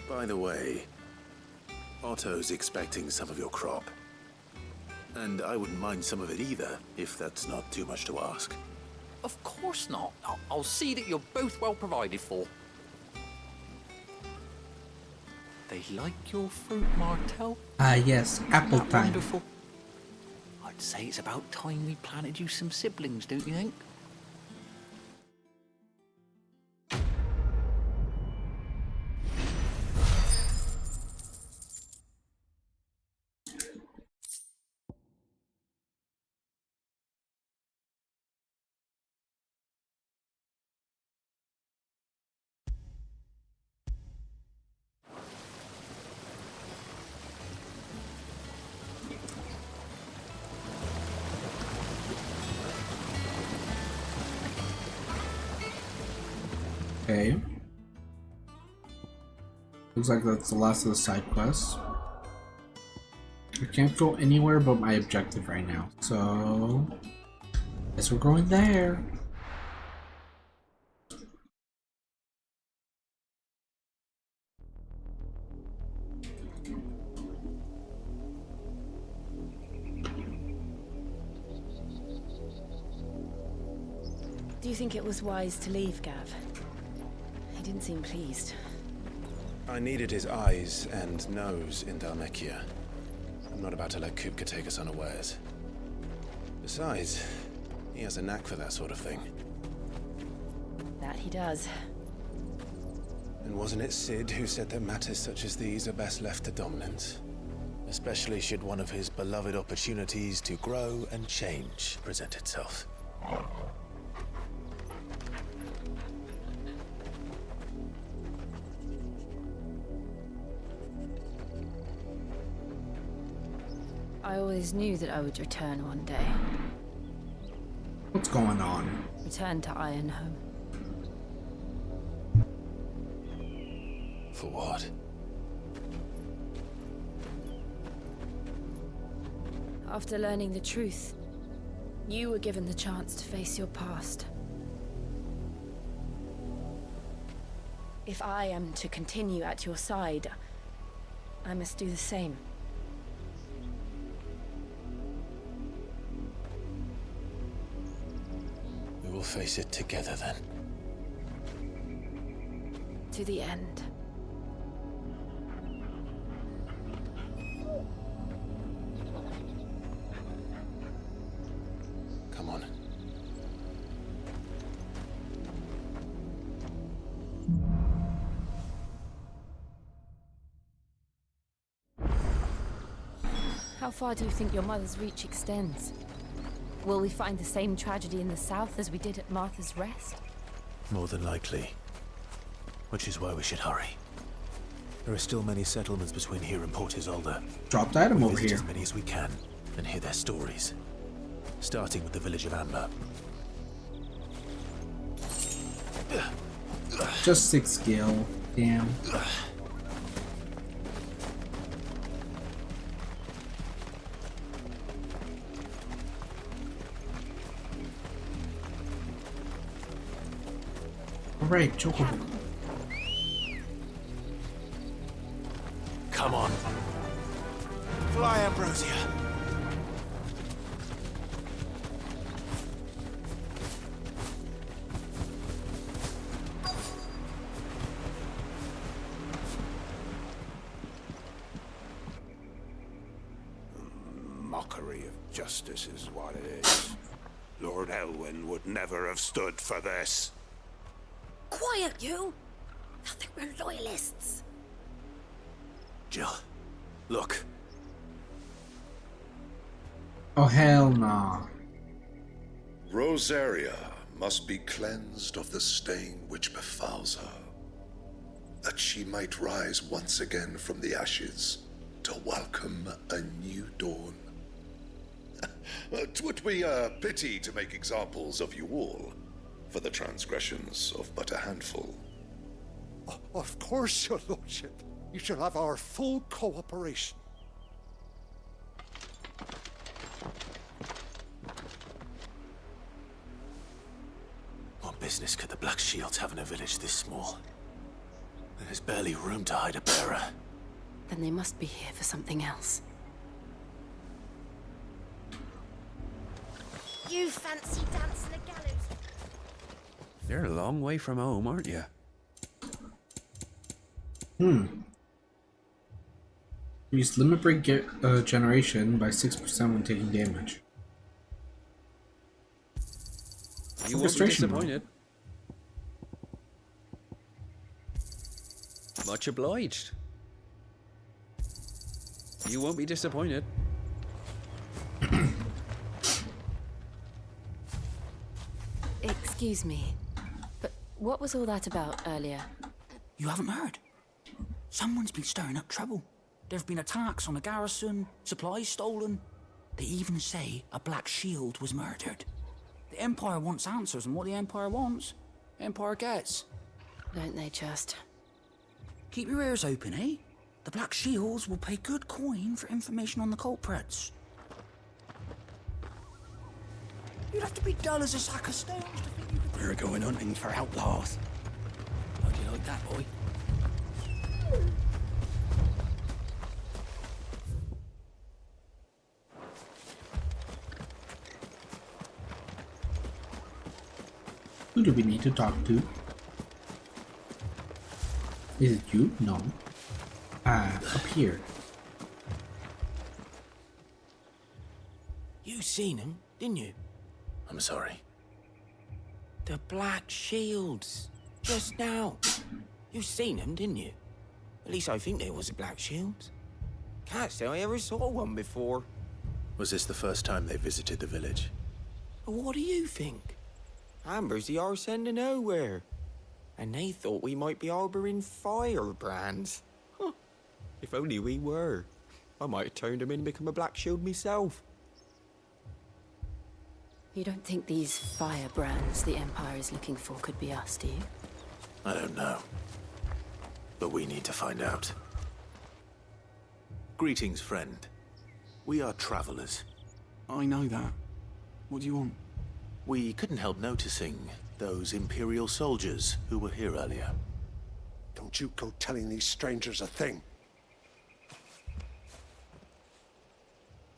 S2: By the way, Otto's expecting some of your crop. And I wouldn't mind some of it either, if that's not too much to ask.
S19: Of course not. I'll see that you're both well provided for. They like your fruit, Martel?
S1: Yes, apple
S19: Isn't that
S1: time.
S19: wonderful? I'd say it's about time we planted you some siblings, don't you think?
S1: Okay. Looks like that's the last of the side quests. I can't go anywhere but my objective right now, so guess we're going there.
S4: Do you think it was wise to leave, Gav? He didn't seem pleased.
S2: I needed his eyes and nose in Dhalmekia. I'm not about to let Kupka take us unawares. Besides, he has a knack for that sort of thing.
S4: That he does.
S2: And wasn't it Sid who said that matters such as these are best left to dominance? Especially should one of his beloved opportunities to grow and change present itself.
S4: I always knew that I would return one day.
S1: What's going on?
S4: Return to Ironhome.
S2: For what?
S4: After learning the truth, you were given the chance to face your past. If I am to continue at your side, I must do the same.
S2: We will face it together then.
S4: To the end.
S2: Come on.
S4: How far do you think your mother's reach extends? Will we find the same tragedy in the south as we did at Martha's Rest?
S2: More than likely. Which is why we should hurry. There are still many settlements between here and Port Isolde.
S1: Dropped item
S2: We'll
S1: over
S2: visit
S1: here.
S2: as many as we can and hear their stories. Starting with the village of Amber.
S1: Just 6 skill. Damn. Alright, Chocobo.
S2: Come on. Fly, Ambrosia.
S3: Mockery of justice is what it is. Lord Elwyn would never have stood for this.
S22: Quiet, you! Nothing, we're loyalists.
S2: Jill, look.
S1: Oh, hell nah.
S11: Rosaria must be cleansed of the stain which befouls her, that she might rise once again from the ashes to welcome a new dawn. 'Twould be a pity to make examples of you all, for the transgressions of but a handful.
S6: Of course, your lordship. You shall have our full cooperation.
S2: What business could the Black Shields have in a village this small? There's barely room to hide a bearer.
S4: Then they must be here for something else.
S22: You fancy dancing the gallows?
S5: You're a long way from home, aren't you?
S1: Use limit break generation by 6% when taking damage.
S5: You won't be disappointed. Much obliged. You won't be disappointed.
S4: Excuse me, but what was all that about earlier?
S13: You haven't heard? Someone's been stirring up trouble. There have been attacks on the garrison, supplies stolen. They even say a Black Shield was murdered. The Empire wants answers, and what the Empire wants, Empire gets.
S4: Don't they just?
S13: Keep your ears open, eh? The Black Shields will pay good coin for information on the culprits. You'd have to be dull as a sack of stones to think you could...
S21: We're going hunting for outlaws. How'd you like that, boy?
S1: Who do we need to talk to? Is it you? No. Up here.
S21: You seen him, didn't you?
S2: I'm sorry.
S21: The Black Shields. Just now. You seen them, didn't you? At least I think there was a Black Shields. Can't say I ever saw one before.
S2: Was this the first time they visited the village?
S21: What do you think? Amber's the arse end of nowhere. And they thought we might be harboring firebrands. Huh. If only we were. I might have turned them in and become a Black Shield myself.
S4: You don't think these firebrands the Empire is looking for could be us, do you?
S2: I don't know. But we need to find out. Greetings, friend. We are travelers.
S7: I know that. What do you want?
S2: We couldn't help noticing those Imperial soldiers who were here earlier.
S6: Don't you go telling these strangers a thing.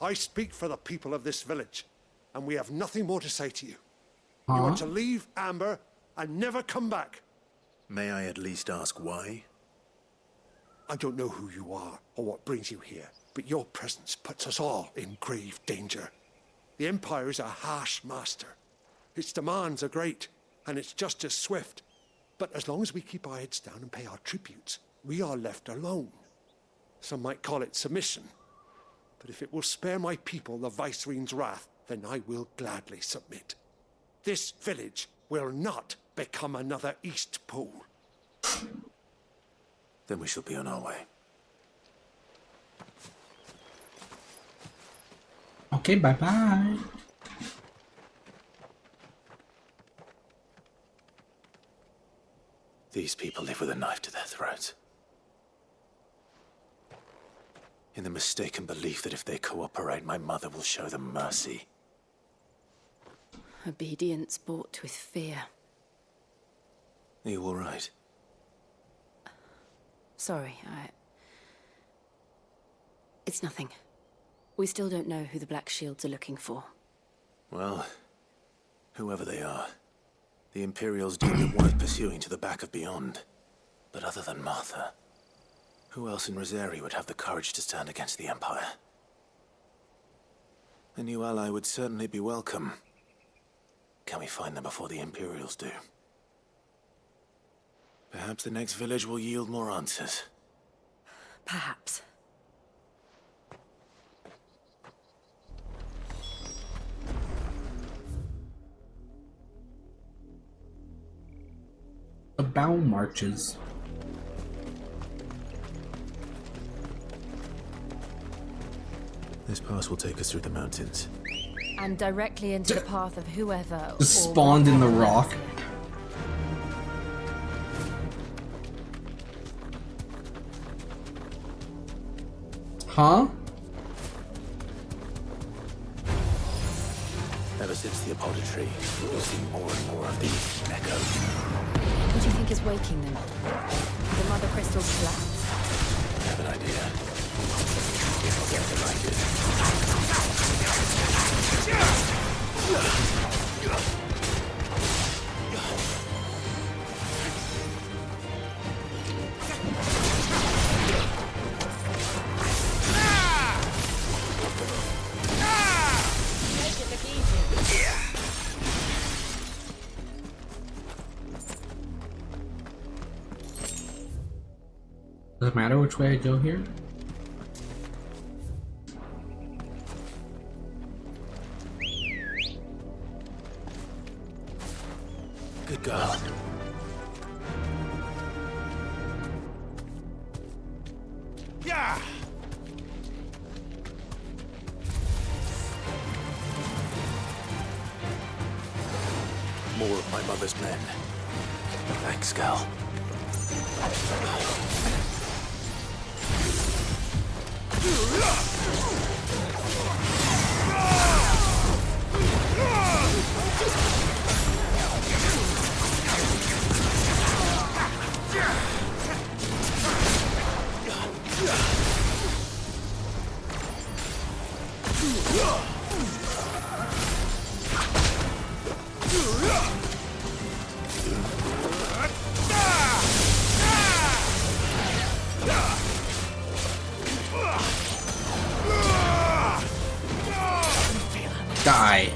S6: I speak for the people of this village, and we have nothing more to say to you. You are to leave Amber and never come back.
S2: May I at least ask why?
S6: I don't know who you are or what brings you here, but your presence puts us all in grave danger. The Empire is a harsh master. Its demands are great, and its justice swift. But as long as we keep our heads down and pay our tributes, we are left alone. Some might call it submission. But if it will spare my people the Viceroy's wrath, then I will gladly submit. This village will not become another East Pool.
S2: Then we shall be on our way.
S1: Okay, bye-bye.
S2: These people live with a knife to their throats. In the mistaken belief that if they cooperate, my mother will show them mercy.
S4: Obedience bought with fear.
S2: Are you all right?
S4: Sorry, It's nothing. We still don't know who the Black Shields are looking for.
S2: Well, whoever they are, the Imperials deem it worth pursuing to the back of beyond. But other than Martha, who else in Rosari would have the courage to stand against the Empire? A new ally would certainly be welcome. Can we find them before the Imperials do? Perhaps the next village will yield more answers.
S4: Perhaps.
S1: The bow marches.
S2: This pass will take us through the mountains.
S4: And directly into the path of whoever
S1: Just spawned in the rock. Huh?
S2: Ever since the apothecary, we've seen more and more of these echoes.
S4: What do you think is waking them? The mother crystal's collapse?
S2: I have an idea. If I get the right
S1: Does it matter which way I go here?
S2: Good girl.
S15: Yeah!
S2: More of my mother's men. Thanks, girl.
S1: Die.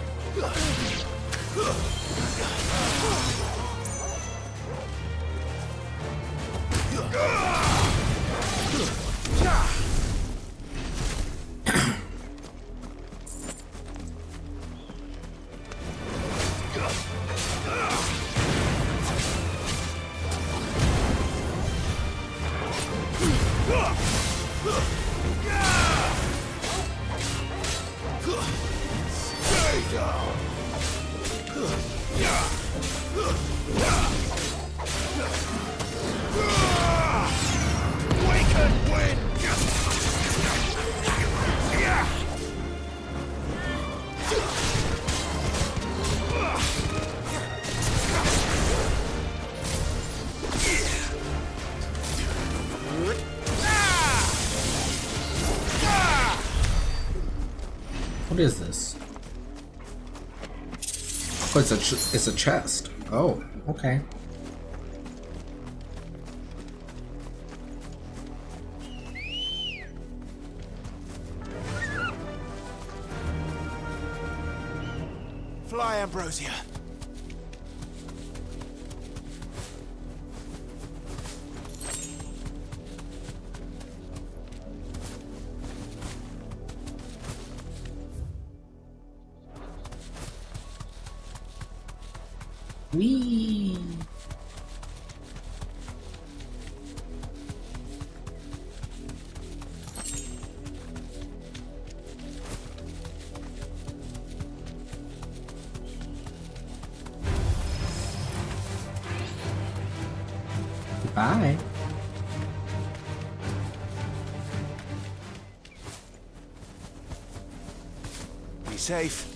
S1: What is this? Oh, it's a chest. Oh, okay.
S10: Fly, Ambrosia.
S1: Whee! Bye.
S10: Be safe.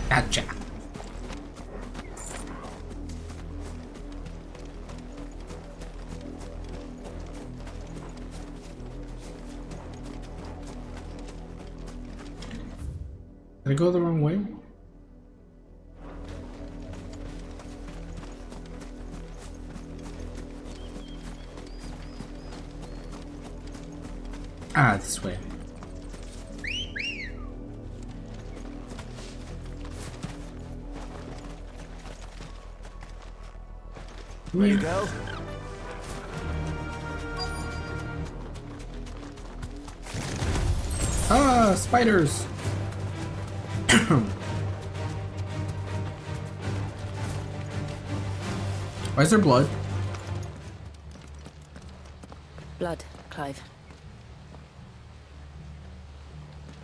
S1: Gotcha. Did I go the wrong way? Ah, this way.
S10: Ready to go?
S1: Ah, spiders! Why is there blood?
S4: Blood, Clive.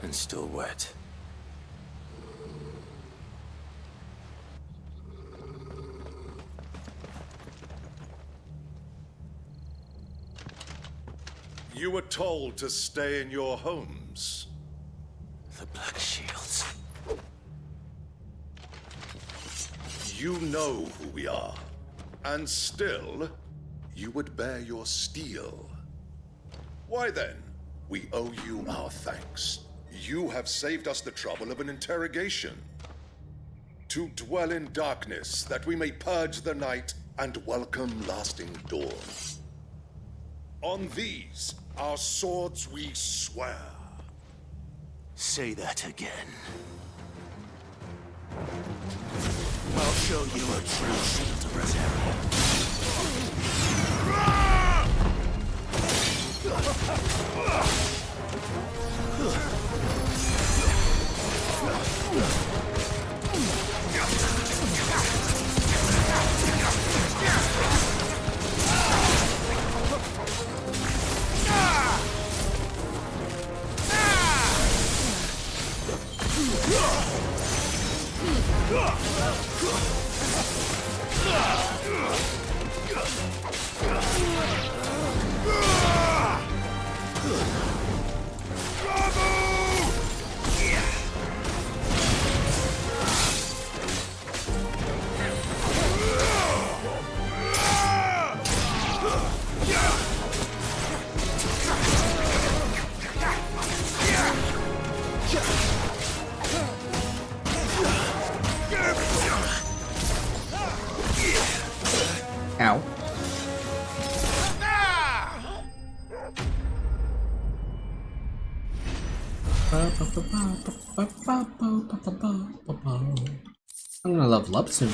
S2: And still wet.
S11: You were told to stay in your homes.
S2: The Black Shields.
S11: You know who we are. And still, you would bear your steel. Why then, we owe you our thanks. You have saved us the trouble of an interrogation. To dwell in darkness, that we may purge the night and welcome lasting dawn. On these, our swords we swear.
S10: Say that again. I'll show you a true shield of
S1: Ow. I'm gonna level up soon.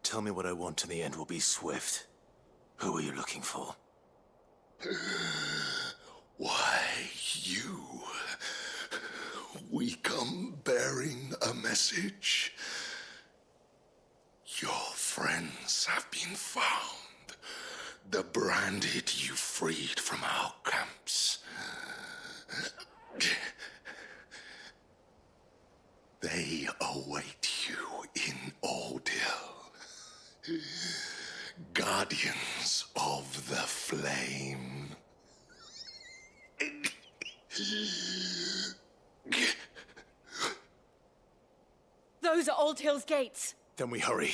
S2: Tell me what I want and the end will be swift. Who are you looking for?
S11: Why, you. We come bearing a message. Your friends have been found. The branded you freed from our camps. They await you in Ordil. Guardians of the Flame.
S9: Those are Old Hill's gates.
S2: Then we hurry.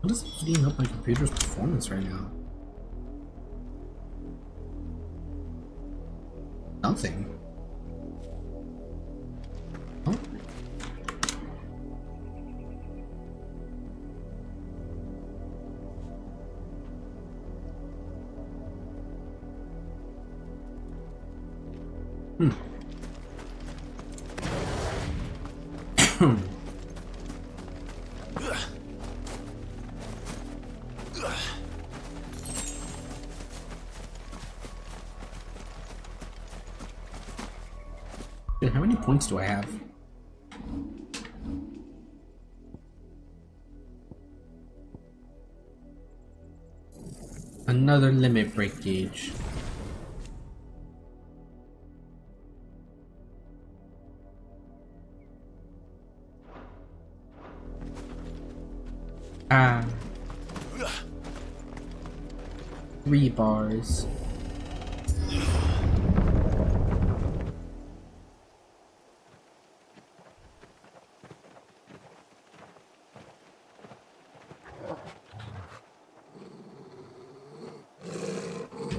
S1: What is eating up my computer's performance right now? Nothing. Oh. Dude, how many points do I have? Another limit break gauge. Ah. 3 bars.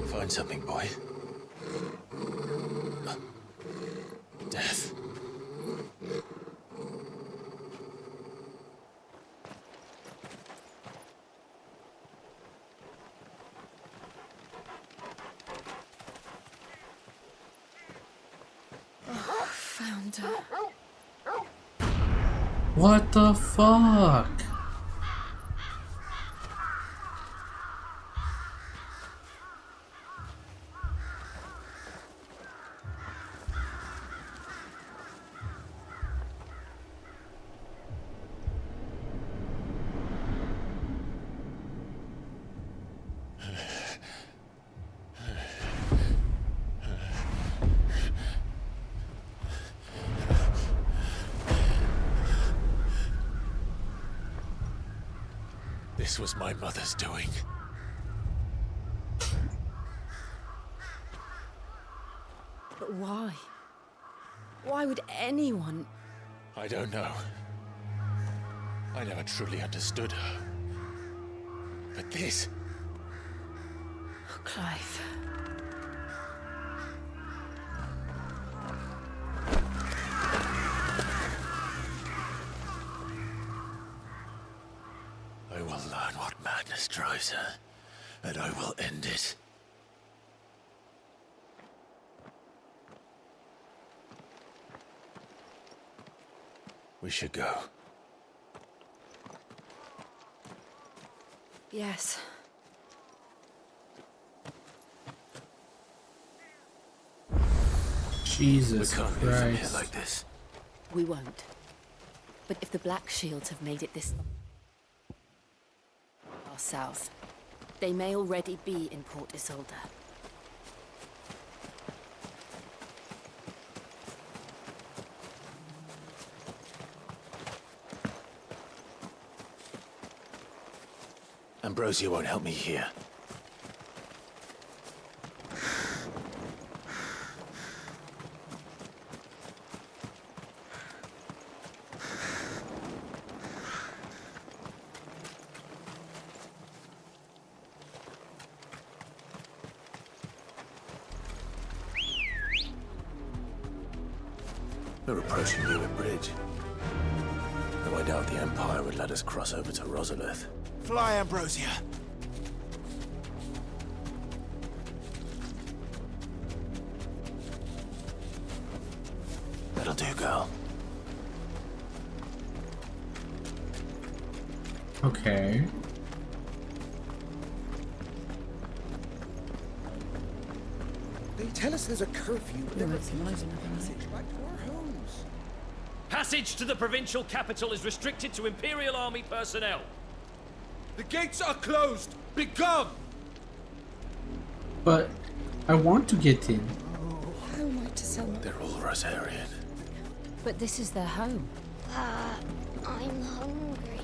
S2: Find something, boy. Death.
S4: Found her.
S1: What the fuck?
S2: This was my mother's doing.
S9: But why? Why would anyone
S2: I don't know. I never truly understood her. But this...
S4: Oh, Clive.
S2: I will learn what madness drives her, and I will end it. We should go.
S4: Yes.
S1: Jesus
S2: we can't leave them here
S1: Christ.
S2: like this.
S4: We won't. But if the Black Shields have made it this far south, they may already be in Port Isolde.
S2: Ambrosia won't help me here. We're approaching Newark Bridge. Though I doubt the Empire would let us cross over to Rosalith.
S10: Fly, Ambrosia.
S2: That'll do, girl.
S1: Okay.
S10: They tell us there's a curfew, but then it's passage back to our homes.
S12: Passage to the provincial capital is restricted to Imperial Army personnel.
S10: The gates are closed! Begone!
S1: But I want to get in.
S22: How am I to sell my...
S2: They're all Rosarian.
S4: But this is their home.
S22: I'm hungry.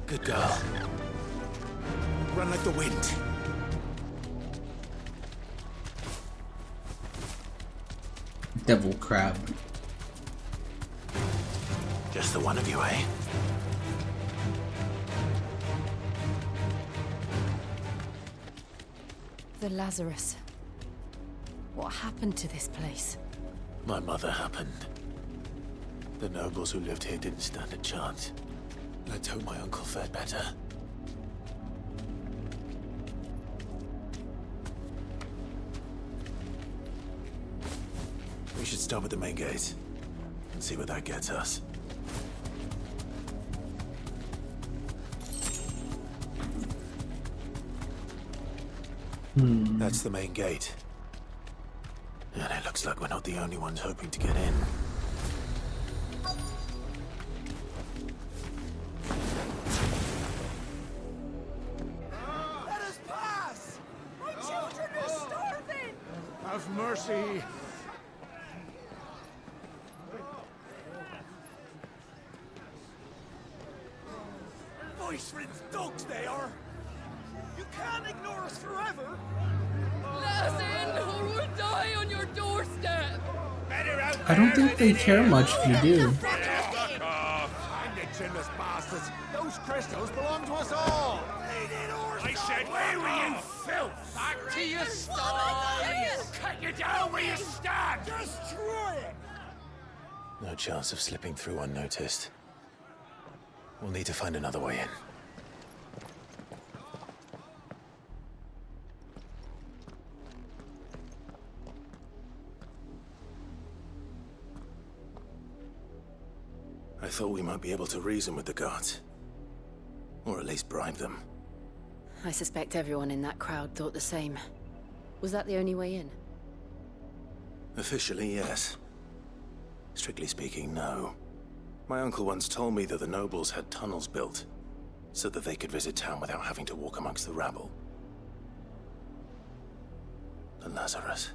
S2: Good girl.
S10: Run like the wind.
S1: Devil crab.
S2: Just the one of you, eh?
S4: The Lazarus. What happened to this place?
S2: My mother happened. The nobles who lived here didn't stand a chance. Let's hope my uncle fared better. We should stop at the main gate and see where that gets us. That's the main gate. And it looks like we're not the only ones hoping to get in.
S10: Let us pass! My children are starving! Have mercy! Voice-ridden dogs they are! You can't ignore us forever!
S9: Let us in, or we'll die on your doorstep!
S1: I don't think they care much if you do.
S10: Fuck off! And the chinless bastards! Those crystals belong to us all! I said, where were you, filth? Back to your sties! Cut you down where you stand! Destroy it!
S2: No chance of slipping through unnoticed. We'll need to find another way in. I thought we might be able to reason with the guards. Or at least bribe them.
S4: I suspect everyone in that crowd thought the same. Was that the only way in?
S2: Officially, yes. Strictly speaking, no. My uncle once told me that the nobles had tunnels built, so that they could visit town without having to walk amongst the rabble. The Lazarus.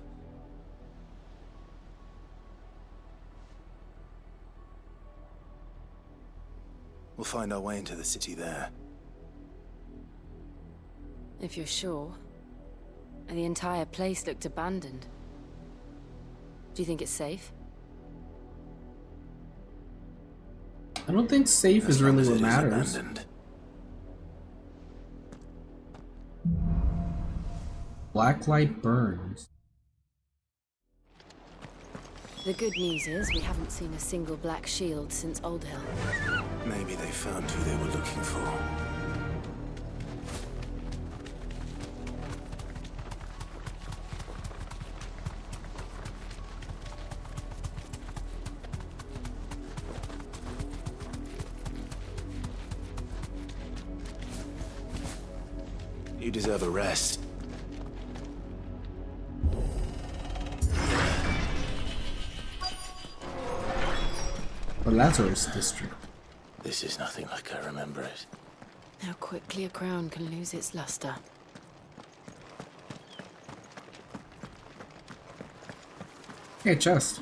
S2: We'll find our way into the city there.
S4: If you're sure. The entire place looked abandoned. Do you think it's safe?
S1: I don't think safe is really what matters.
S2: Abandoned.
S1: Blacklight burns.
S4: The good news is we haven't seen a single black shield since Old Hill.
S2: Maybe they found who they were looking for. You deserve a rest.
S1: The Lazarus District.
S2: This is nothing like I remember it.
S4: How quickly a crown can lose its luster.
S1: Hey, chest.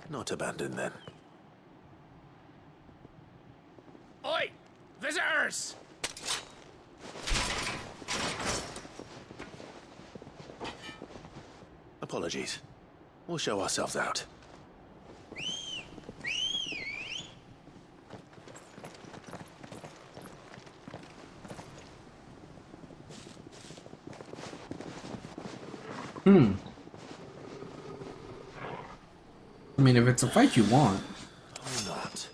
S2: Not abandoned then.
S12: Oi! Visitors!
S2: Apologies. We'll show ourselves out.
S1: I mean, if it's a fight you want.
S2: Or not.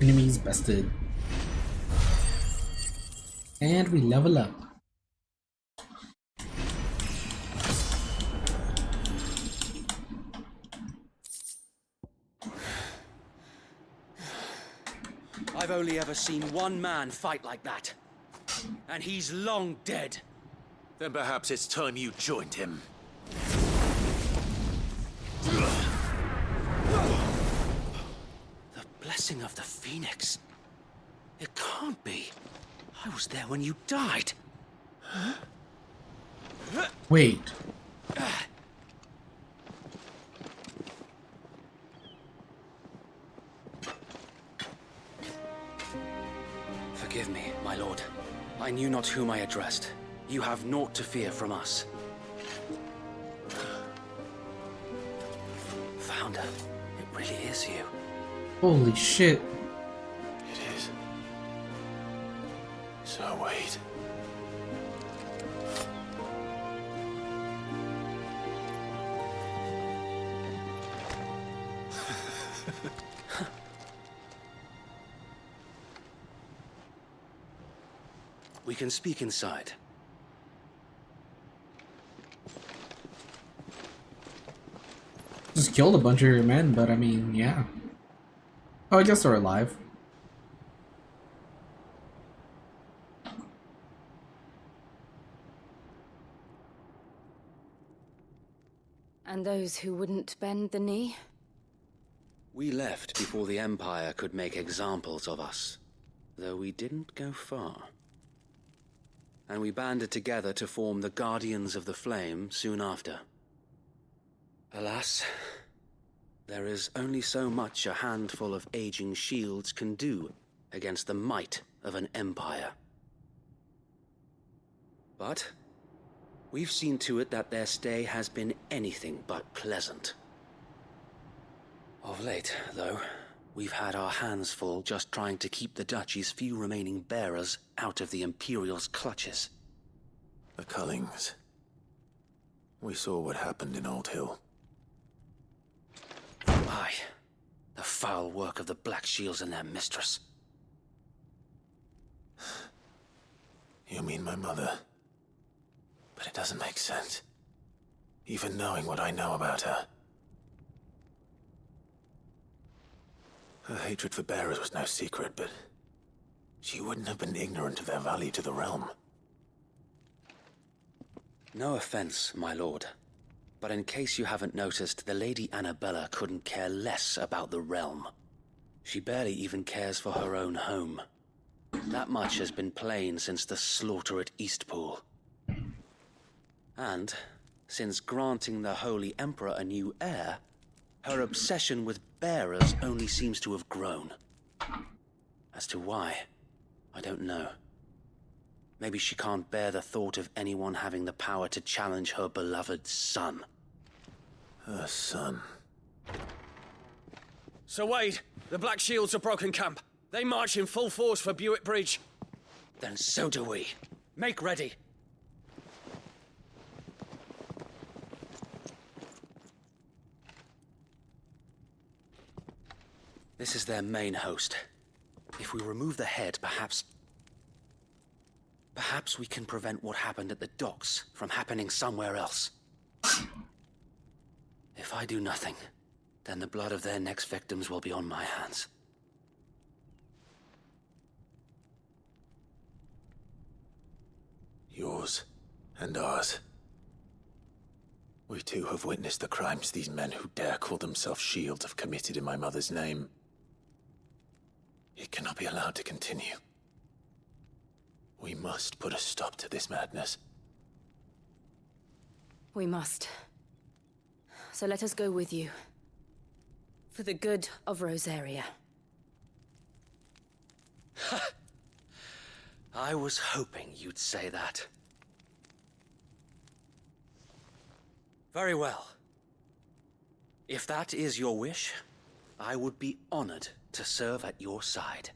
S1: Enemies bested. And we level up.
S8: I've only ever seen one man fight like that. And he's long dead.
S2: Then perhaps it's time you joined him.
S8: The blessing of the Phoenix. It can't be. I was there when you died.
S1: Wait.
S8: Forgive me, my lord. I knew not whom I addressed. You have naught to fear from us. Founder, it really is you.
S1: Holy shit.
S2: It is. So wait.
S8: We can speak inside.
S1: Just killed a bunch of your men, but I mean, yeah. Oh, I guess they're alive.
S4: And those who wouldn't bend the knee?
S8: We left before the Empire could make examples of us, though we didn't go far. And we banded together to form the Guardians of the Flame soon after. Alas, there is only so much a handful of aging shields can do against the might of an empire. But We've seen to it that their stay has been anything but pleasant. Of late, though, we've had our hands full just trying to keep the Duchy's few remaining bearers out of the Imperial's clutches.
S2: The Cullings. We saw what happened in Old Hill.
S8: Aye. The foul work of the Black Shields and their mistress.
S2: You mean my mother? But it doesn't make sense. Even knowing what I know about her. Her hatred for bearers was no secret, but she wouldn't have been ignorant of their value to the realm.
S8: No offense, my lord. But in case you haven't noticed, the Lady Annabella couldn't care less about the realm. She barely even cares for her own home. That much has been plain since the slaughter at Eastpool. And, since granting the Holy Emperor a new heir, her obsession with bearers only seems to have grown. As to why, I don't know. Maybe she can't bear the thought of anyone having the power to challenge her beloved son.
S2: Her son?
S12: Sir Wade, the Black Shields have broken camp. They march in full force for Buick Bridge.
S8: Then so do we.
S12: Make ready.
S8: This is their main host. If we remove the head, perhaps we can prevent what happened at the docks from happening somewhere else. If I do nothing, then the blood of their next victims will be on my hands.
S2: Yours and ours. We too have witnessed the crimes these men who dare call themselves shields have committed in my mother's name. It cannot be allowed to continue. We must put a stop to this madness.
S4: We must. So let us go with you. For the good of Rosaria.
S8: I was hoping you'd say that. Very well. If that is your wish, I would be honored to serve at your side.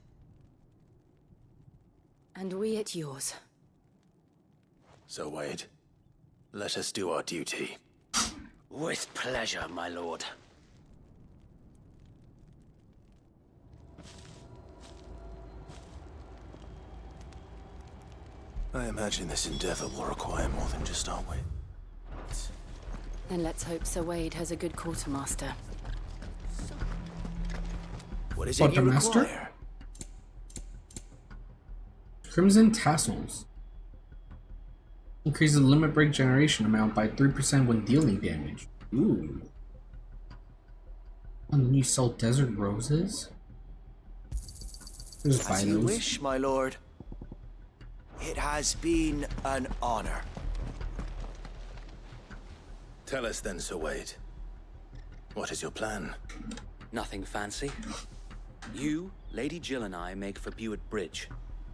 S4: And we at yours.
S2: So, Wade, let us do our duty.
S8: With pleasure, my lord.
S2: I imagine this endeavor will require more than just our wits.
S4: Then let's hope Sir Wade has a good quartermaster.
S2: What is it you
S1: Quartermaster?
S2: require?
S1: Crimson Tassels. Increases the limit break generation amount by 3% when dealing damage. Ooh. And then you sell desert roses? Just buy
S14: As you
S1: those.
S14: wish, my lord. It has been an honor.
S2: Tell us then, Sir Wade. What is your plan?
S8: Nothing fancy. You, Lady Jill and I make for Buick Bridge,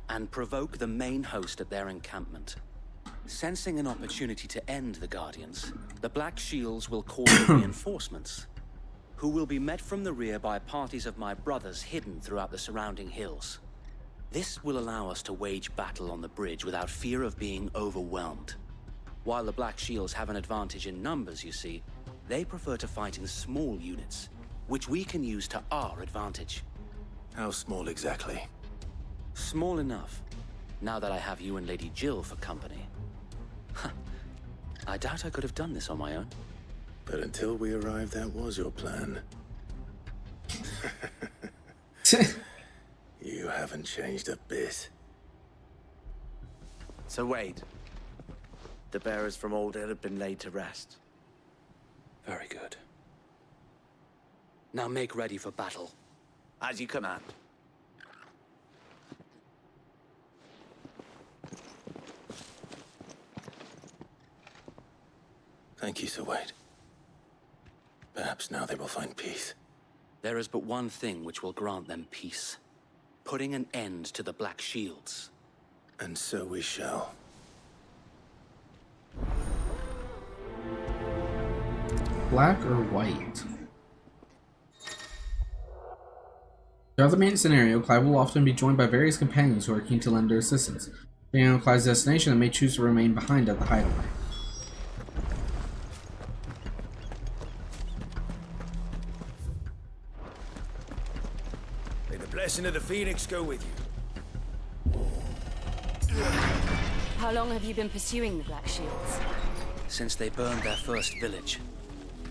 S8: and provoke the main host at their encampment. Sensing an opportunity to end the Guardians, the Black Shields will call in reinforcements, who will be met from the rear by parties of my brothers hidden throughout the surrounding hills. This will allow us to wage battle on the bridge without fear of being overwhelmed. While the Black Shields have an advantage in numbers, you see, they prefer to fight in small units, which we can use to our advantage.
S2: How small exactly?
S8: Small enough, now that I have you and Lady Jill for company. I doubt I could have done this on my own.
S2: But until we arrived, that was your plan. You haven't changed a bit.
S14: So Wade, the bearers from Old Hill have been laid to rest.
S8: Very good. Now make ready for battle.
S14: As you command.
S2: Thank you, Sir Wade. Perhaps now they will find peace.
S8: There is but one thing which will grant them peace. Putting an end to the Black Shields.
S2: And so we shall.
S1: black or white? Throughout the main scenario, Clive will often be joined by various companions who are keen to lend their assistance. Depending on Clive's destination, they may choose to remain behind at the hideaway.
S10: May the blessing of the Phoenix go with you.
S4: How long have you been pursuing the Black Shields?
S8: Since they burned their first village.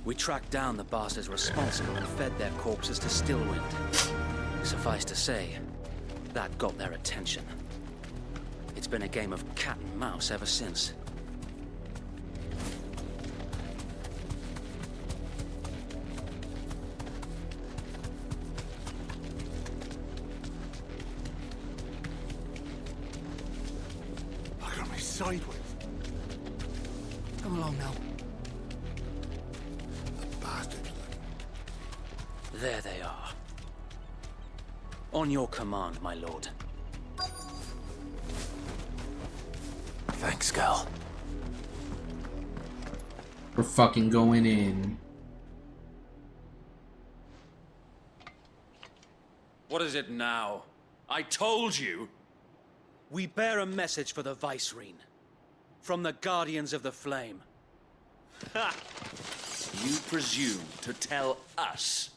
S8: We tracked down the bastards responsible and fed their corpses to Stillwind. Suffice to say, that got their attention. It's been a game of cat and mouse ever since.
S6: Look at me sideways.
S13: Come along now.
S6: The bastards.
S8: There they are. On your command, my lord.
S2: Thanks, Gal.
S1: We're fucking going in.
S8: What is it now? I told you! We bear a message for the Vicereine. From the Guardians of the Flame.
S5: Ha! You presume to tell us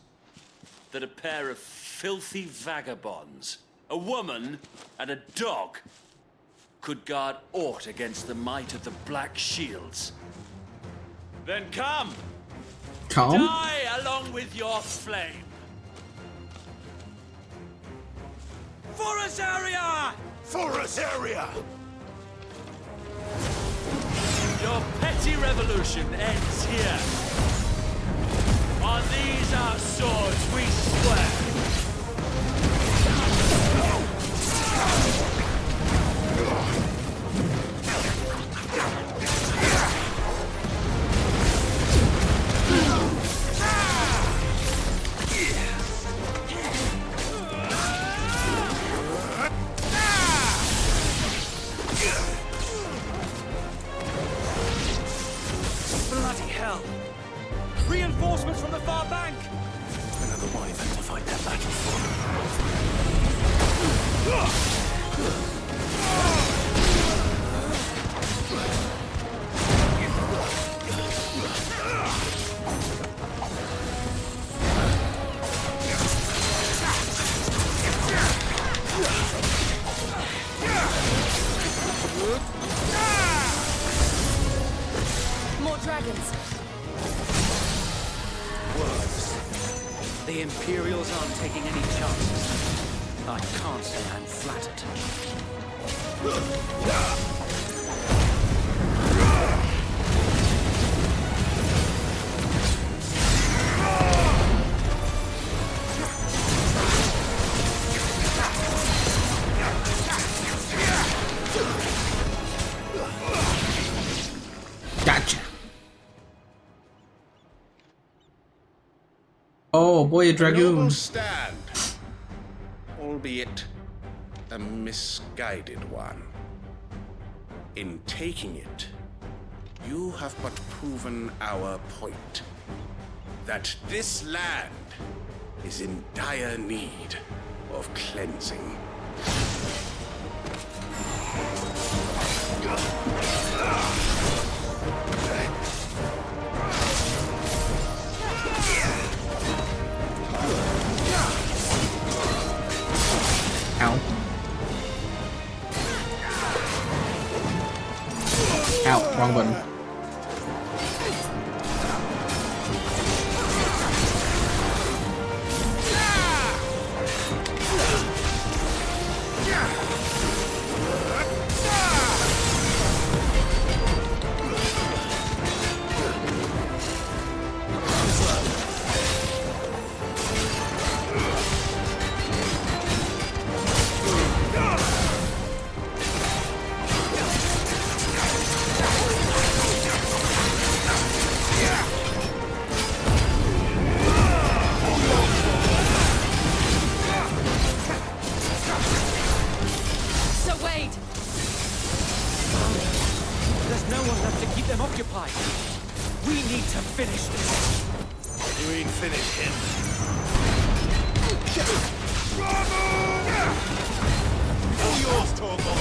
S5: that a pair of filthy vagabonds, a woman and a dog, could guard aught against the might of the Black Shields? Then come!
S1: Come?
S5: Die along with your flame! For us area!
S10: For us area!
S5: Your petty revolution ends here. On these our swords we swear.
S8: Bloody hell! Reinforcements from the far bank!
S2: Another wyvern to fight that battle for.
S4: More dragons.
S8: Words. The Imperials aren't taking any chances. I can't say I'm flattered.
S1: Gotcha. Oh boy, a dragoon.
S11: Noble stand, albeit a misguided one. In taking it, you have but proven our point. That this land is in dire need of cleansing.
S1: Ow. Ow, wrong button.
S13: There's no one left to keep them occupied.
S19: We need to finish this.
S10: You ain't finished him. All yours, Torgal.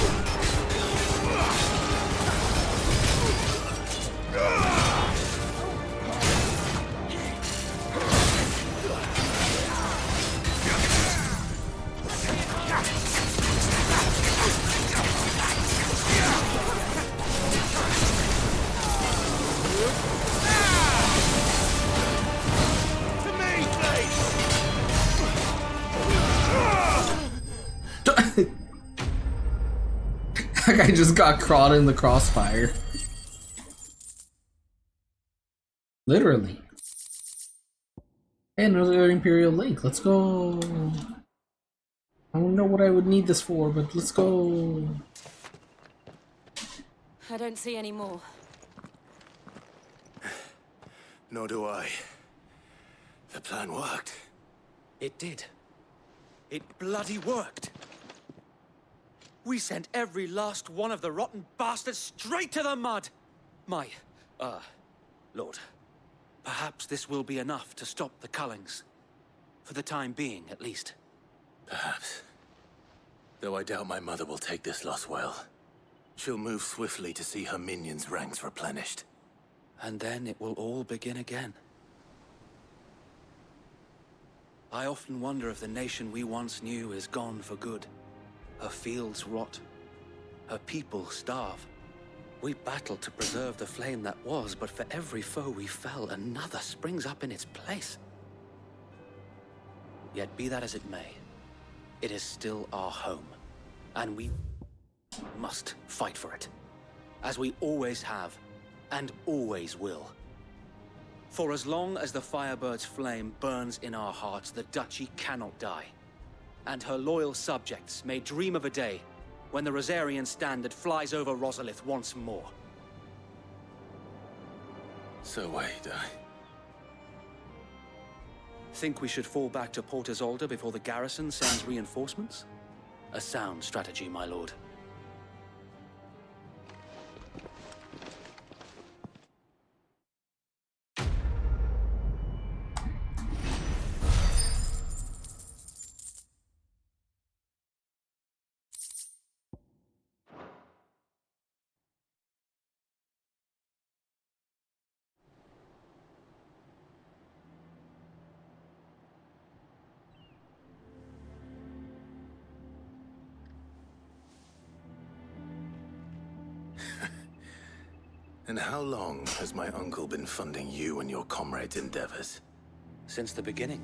S1: That guy just got caught in the crossfire. Literally. And another Imperial Link. Let's go. I don't know what I would need this for, but let's go.
S4: I don't see any more.
S2: Nor do I. The plan worked.
S19: It did. It bloody worked. We sent every last one of the rotten bastards straight to the mud. Lord, perhaps this will be enough to stop the Cullings. For the time being, at least.
S2: Perhaps. Though I doubt my mother will take this loss well. She'll move swiftly to see her minions' ranks replenished.
S19: And then it will all begin again. I often wonder if the nation we once knew is gone for good. Her fields rot. Her people starve. We battled to preserve the flame that was, but for every foe we fell, another springs up in its place. Yet be that as it may, it is still our home, and we must fight for it, as we always have, and always will. For as long as the Firebird's flame burns in our hearts, the Duchy cannot die. And her loyal subjects may dream of a day when the Rosarian standard flies over Rosalith once more.
S2: So wait,
S19: Think we should fall back to Port Isolde before the garrison sends reinforcements? A sound strategy, my lord.
S2: And how long has my uncle been funding you and your comrades' endeavors?
S19: Since the beginning.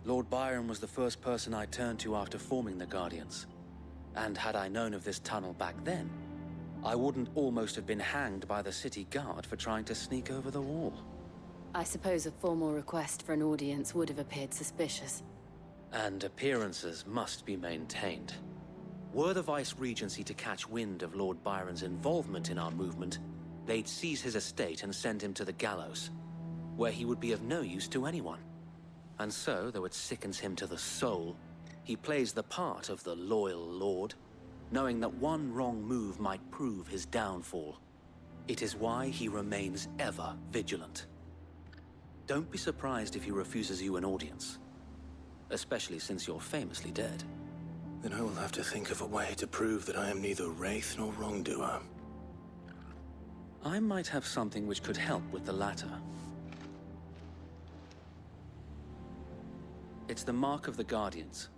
S19: Lord Byron was the first person I turned to after forming the Guardians. And had I known of this tunnel back then, I wouldn't almost have been hanged by the city guard for trying to sneak over the wall.
S4: I suppose a formal request for an audience would have appeared suspicious.
S19: And appearances must be maintained. Were the Vice-Regency to catch wind of Lord Byron's involvement in our movement, they'd seize his estate and send him to the gallows, where he would be of no use to anyone. And so, though it sickens him to the soul, he plays the part of the loyal lord, knowing that one wrong move might prove his downfall. It is why he remains ever vigilant. Don't be surprised if he refuses you an audience, especially since you're famously dead.
S2: Then I will have to think of a way to prove that I am neither wraith nor wrongdoer.
S19: I might have something which could help with the latter. It's the mark of the Guardians.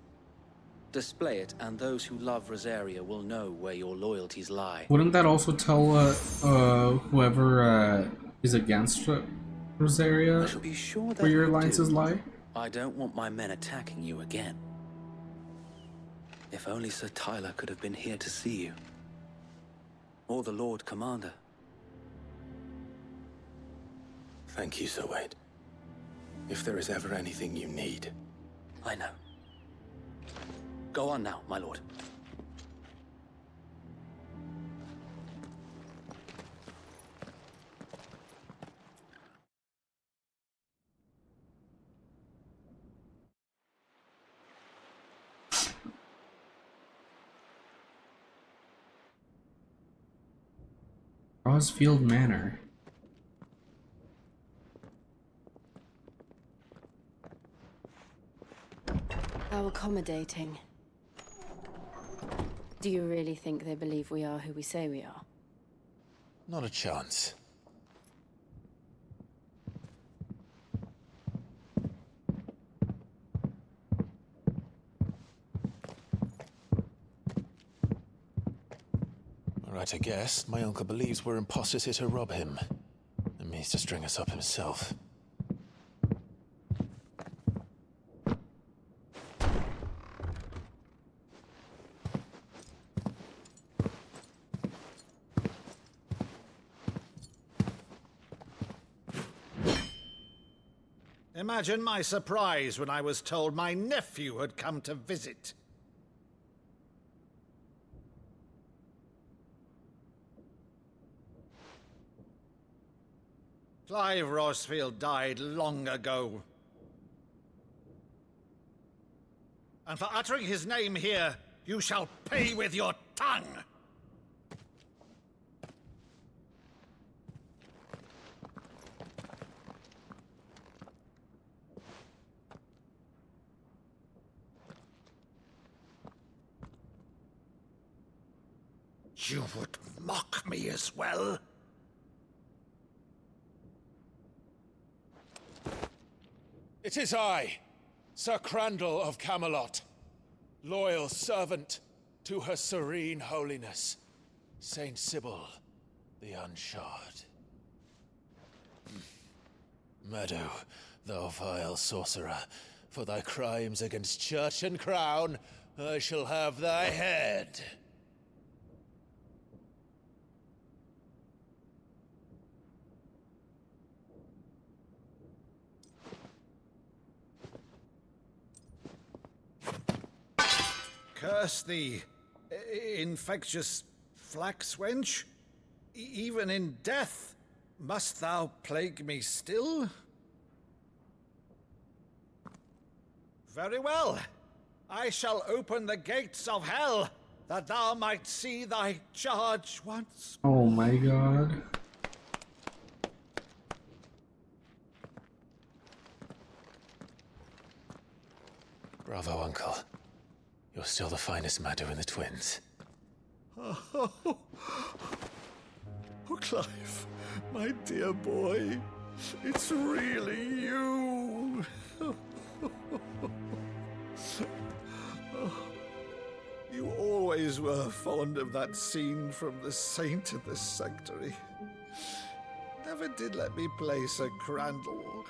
S19: Display it, and those who love Rosaria will know where your loyalties lie.
S1: Wouldn't that also tell whoever is against Rosaria
S19: Be sure that
S1: where your
S19: you
S1: alliances
S19: do.
S1: lie?
S19: I don't want my men attacking you again. If only Sir Tyler could have been here to see you. Or the Lord Commander.
S2: Thank you, Sir Wade. If there is ever anything you need.
S19: I know. Go on now, my lord.
S1: Rosfield Manor.
S4: How accommodating. Do you really think they believe we are who we say we are?
S2: Not a chance. Alright, I guess. My uncle believes we're imposters here to rob him. And means to string us up himself.
S10: Imagine my surprise when I was told my nephew had come to visit. Clive Rosefield died long ago. And for uttering his name here, you shall pay with your tongue! You would mock me as well?
S11: It is I, Sir Crandall of Camelot, loyal servant to Her Serene Holiness, Saint Sybil the Unshod. Meadow, thou vile sorcerer, for thy crimes against church and crown, I shall have thy head.
S10: Curse thee, infectious flax wench. Even in death, must thou plague me still? Very well. I shall open the gates of hell, that thou might see thy charge once.
S1: Oh my god.
S2: Bravo, Uncle. You're still the finest Maddo in the twins.
S10: Oh, Clive, my dear boy, it's really you. You always were fond of that scene from The Saint in the Sanctuary. Never did let me play Sir Crandall.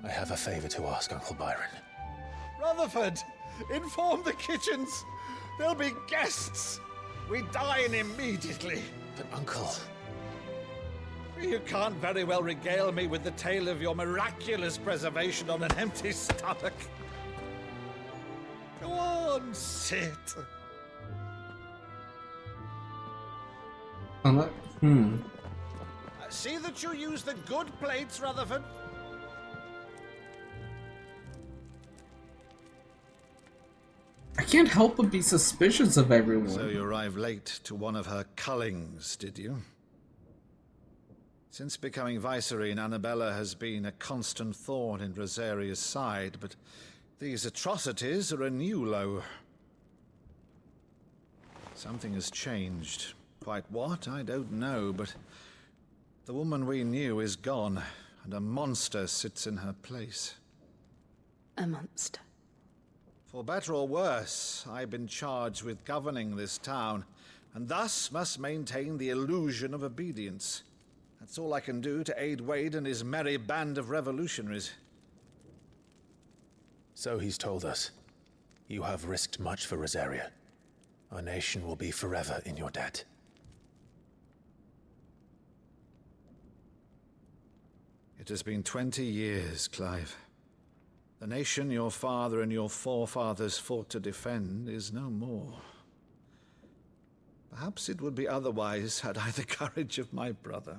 S2: I have a favor to ask, Uncle Byron.
S10: Rutherford, inform the kitchens. There'll be guests. We dine immediately.
S2: But, Uncle...
S10: You can't very well regale me with the tale of your miraculous preservation on an empty stomach. Go on, sit. See that you use the good plates, Rutherford.
S1: I can't help but be suspicious of everyone.
S10: So you arrived late to one of her cullings, did you? Since becoming Vicereine, Annabella has been a constant thorn in Rosaria's side, but these atrocities are a new low. Something has changed. Quite what, I don't know, but the woman we knew is gone, and a monster sits in her place.
S4: A monster?
S10: For better or worse, I've been charged with governing this town, and thus must maintain the illusion of obedience. That's all I can do to aid Wade and his merry band of revolutionaries.
S2: So he's told us. You have risked much for Rosaria. Our nation will be forever in your debt.
S10: It has been 20 years, Clive. The nation your father and your forefathers fought to defend is no more. Perhaps it would be otherwise had I the courage of my brother.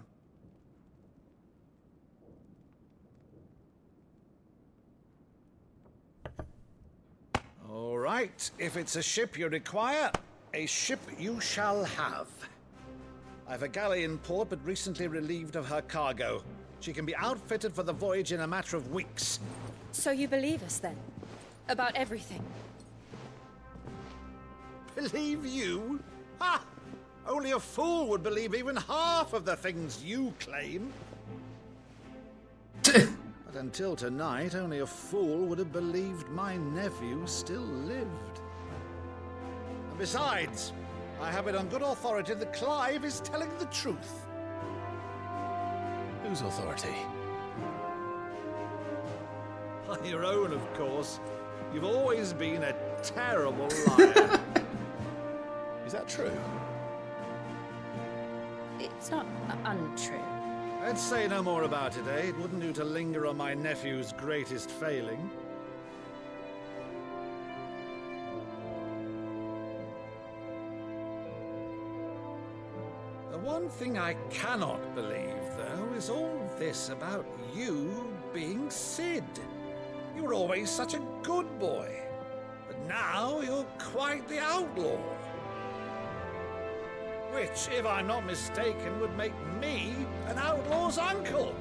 S10: All right, if it's a ship you require, a ship you shall have. I've a galley in port, but recently relieved of her cargo. She can be outfitted for the voyage in a matter of weeks.
S4: So you believe us then? About everything?
S10: Believe you? Ha! Only a fool would believe even half of the things you claim. But until tonight, only a fool would have believed my nephew still lived. And besides, I have it on good authority that Clive is telling the truth.
S2: Whose authority?
S10: On your own, of course. You've always been a terrible liar.
S2: Is that true?
S4: It's not untrue.
S10: Let's say no more about it, eh? It wouldn't do to linger on my nephew's greatest failing. The one thing I cannot believe, though, is all this about you being Sid. You were always such a good boy, but now you're quite the outlaw. Which, if I'm not mistaken, would make me an outlaw's uncle.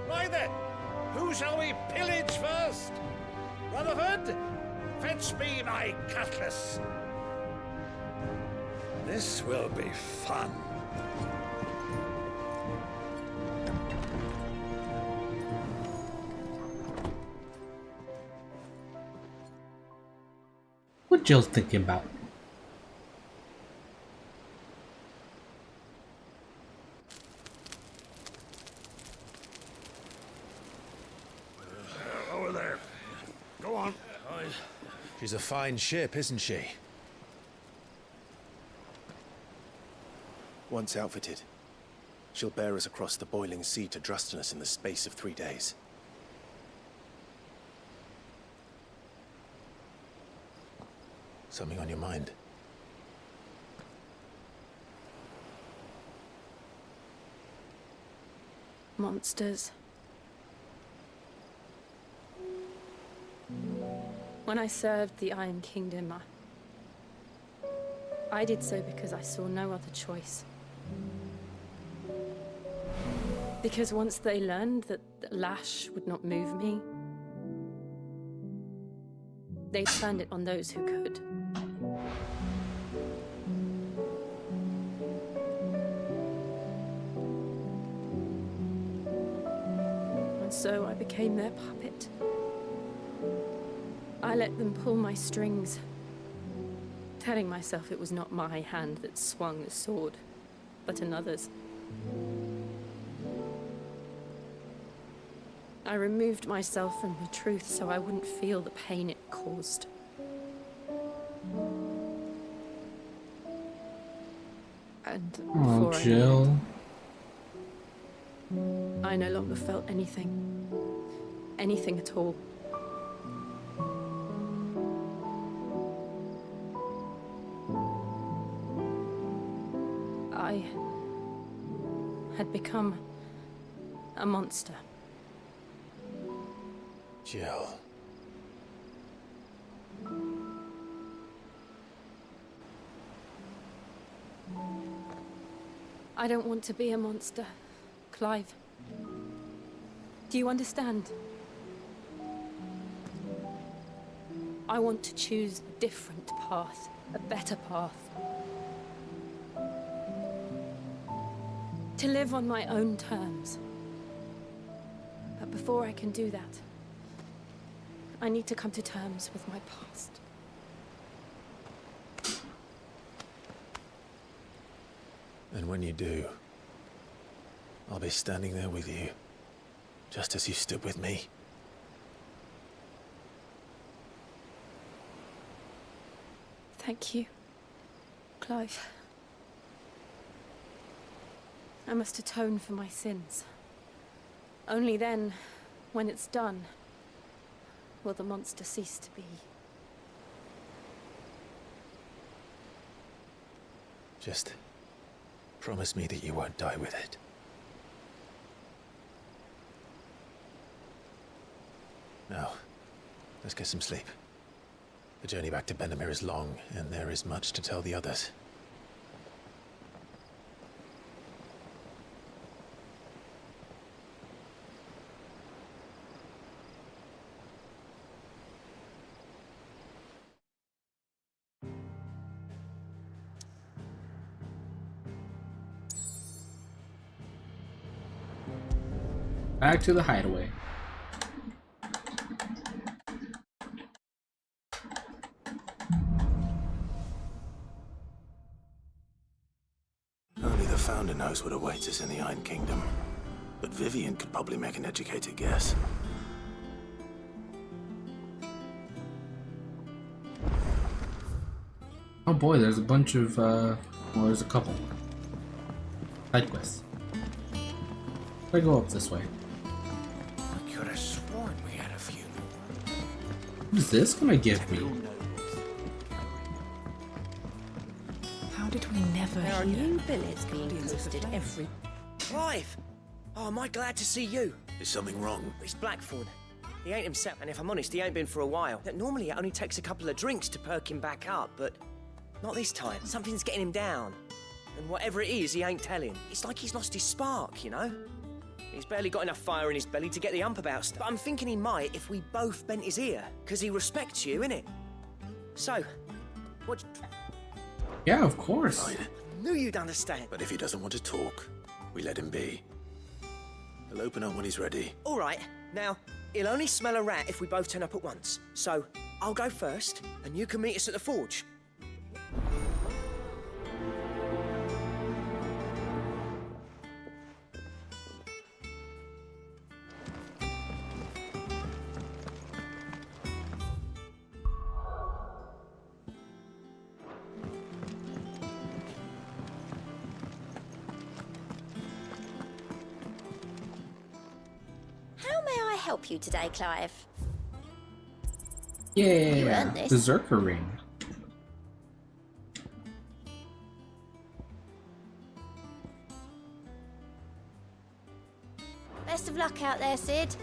S10: Right then, who shall we pillage first? Rutherford, fetch me my cutlass. This will be fun.
S1: What Jill's thinking about?
S10: Over there. Go on.
S2: She's a fine ship, isn't she?
S16: Once outfitted, she'll bear us across the boiling sea to Drustinus in the space of 3 days. Something on your mind?
S4: Monsters. When I served the Iron Kingdom, I did so because I saw no other choice. Because once they learned that the lash would not move me, they turned it on those who could. And so I became their puppet. I let them pull my strings, telling myself it was not my hand that swung the sword, but another's. I removed myself from the truth so I wouldn't feel the pain it caused. And before
S1: Jill.
S4: I no longer felt anything. Anything at all. I had become a monster.
S16: Jill.
S4: I don't want to be a monster, Clive. Do you understand? I want to choose a different path, a better path. To live on my own terms. But before I can do that, I need to come to terms with my past.
S16: And when you do, I'll be standing there with you, just as you stood with me.
S4: Thank you, Clive. I must atone for my sins. Only then, when it's done, will the monster cease to be.
S16: Just promise me that you won't die with it. Now, let's get some sleep. The journey back to Benamir is long, and there is much to tell the others.
S1: Back to the hideaway.
S2: Only the Founder knows what awaits us in the Iron Kingdom. But Vivian could probably make an educated guess.
S1: Oh boy, there's a bunch of, well, there's a couple. Side quests. I go up this way.
S14: I could have sworn we had a few more.
S1: What is this gonna give me?
S18: How did we never
S22: There are
S18: hear?
S22: new billets being posted every...
S17: Clive! Oh, am I glad to see you?
S2: Is something wrong?
S17: It's Blackthorn. He ain't himself, and if I'm honest, he ain't been for a while. Normally, it only takes a couple of drinks to perk him back up, but not this time. Something's getting him down. And whatever it is, he ain't telling. It's like he's lost his spark, you know? He's barely got enough fire in his belly to get the ump about stuff. But I'm thinking he might if we both bent his ear, because he respects you, innit? So, what...
S1: Yeah, of course.
S2: Fine.
S17: Knew you'd understand.
S2: But if he doesn't want to talk, we let him be. He'll open up when he's ready.
S17: All right. Now, he'll only smell a rat if we both turn up at once. So, I'll go first, and you can meet us at the forge.
S22: How may I help you today, Clive? You
S1: Yeah,
S22: earned this.
S1: Berserker ring.
S22: Best of luck out there, Sid.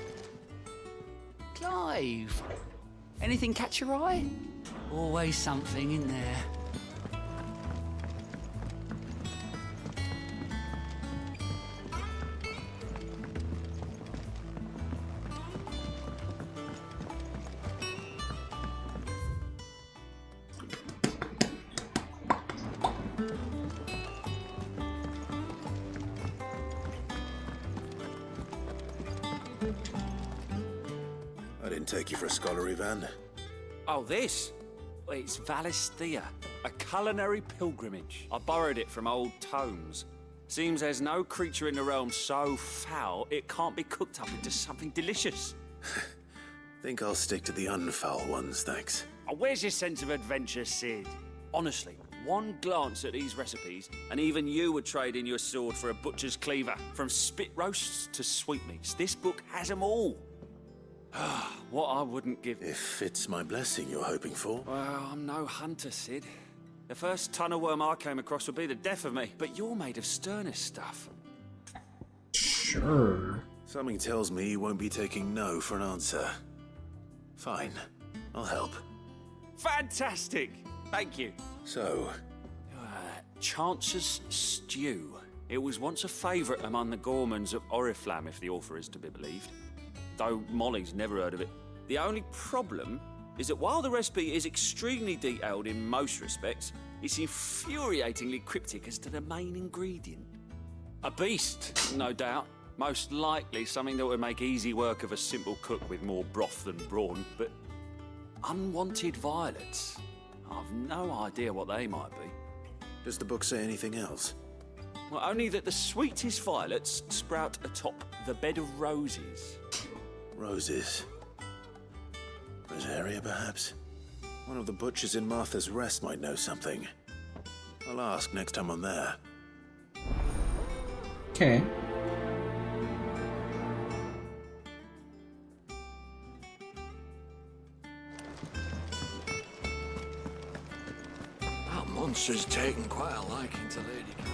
S13: Clive, anything catch your eye? Always something in there.
S2: I didn't take you for a scholar, Ivan.
S5: Oh, this? It's Valisthea, a culinary pilgrimage. I borrowed it from old tomes. Seems there's no creature in the realm so foul it can't be cooked up into something delicious.
S2: Think I'll stick to the unfoul ones, thanks.
S5: Oh, where's your sense of adventure, Sid? Honestly, one glance at these recipes, and even you would trade in your sword for a butcher's cleaver. From spit roasts to sweetmeats, this book has them all. What I wouldn't give...
S2: If it's my blessing you're hoping for.
S5: Well, I'm no hunter, Sid. The first tunnel worm I came across would be the death of me. But you're made of sterner stuff.
S1: Sure.
S2: Something tells me you won't be taking no for an answer. Fine. I'll help.
S5: Fantastic! Thank you.
S2: So?
S5: Chance's Stew. It was once a favourite among the Gormans of Oriflamme, if the author is to be believed. Though Molly's never heard of it. The only problem is that while the recipe is extremely detailed in most respects, it's infuriatingly cryptic as to the main ingredient. A beast, no doubt. Most likely something that would make easy work of a simple cook with more broth than brawn, but unwanted violets. I've no idea what they might be.
S2: Does the book say anything else?
S5: Well, only that the sweetest violets sprout atop the bed of roses.
S2: Roses. Rosaria, perhaps? One of the butchers in Martha's Rest might know something. I'll ask next time I'm there.
S1: Okay.
S10: That monster's taken quite a liking to Lady Catherine.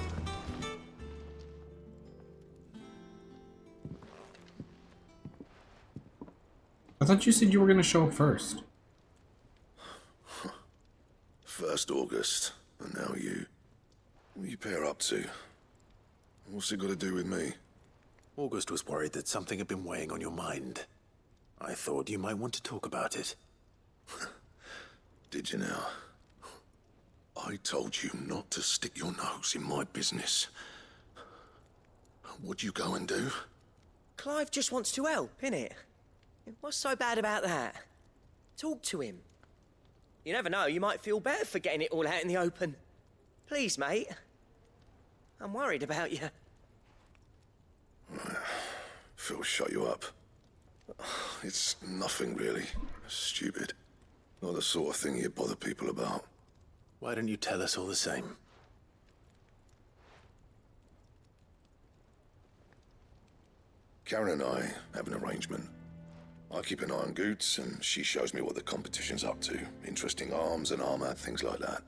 S1: I thought you said you were going to show up first.
S11: First August, and now you. What are you pair up to? What's it got to do with me?
S2: August was worried that something had been weighing on your mind. I thought you might want to talk about it.
S11: Did you now? I told you not to stick your nose in my business. What'd you go and do?
S17: Clive just wants to help, innit? What's so bad about that? Talk to him. You never know, you might feel better for getting it all out in the open. Please, mate. I'm worried about you.
S11: Phil shut you up. It's nothing really. Stupid. Not the sort of thing you bother people about.
S16: Why don't you tell us all the same?
S11: Karen and I have an arrangement. I keep an eye on Goots, and she shows me what the competition's up to. Interesting arms and armor, things like that.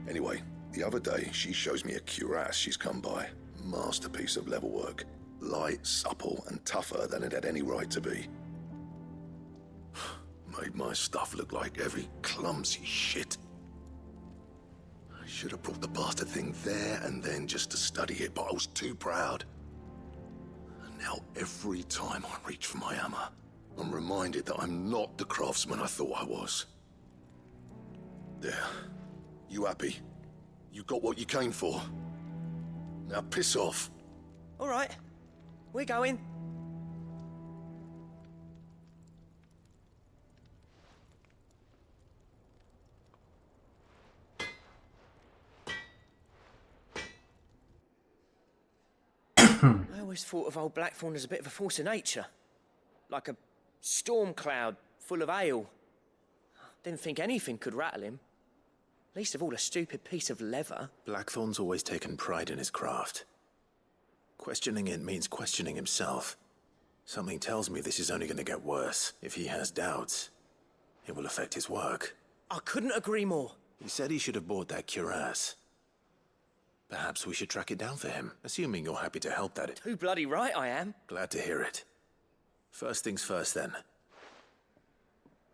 S11: Anyway, the other day, she shows me a cuirass she's come by. Masterpiece of level work. Light, supple, and tougher than it had any right to be. Made my stuff look like heavy, clumsy shit. I should have brought the bastard thing there and then just to study it, but I was too proud. And now every time I reach for my hammer, I'm reminded that I'm not the craftsman I thought I was. There. You happy? You got what you came for? Now piss off.
S17: All right. We're going. I always thought of old Blackthorn as a bit of a force of nature. Like a storm cloud full of ale. Didn't think anything could rattle him. Least of all a stupid piece of leather.
S16: Blackthorn's always taken pride in his craft. Questioning it means questioning himself. Something tells me this is only going to get worse. If he has doubts, it will affect his work.
S17: I couldn't agree more.
S16: He said he should have bought that cuirass. Perhaps we should track it down for him, assuming you're happy to help that.
S17: Too bloody right I am.
S16: Glad to hear it. First things first, then.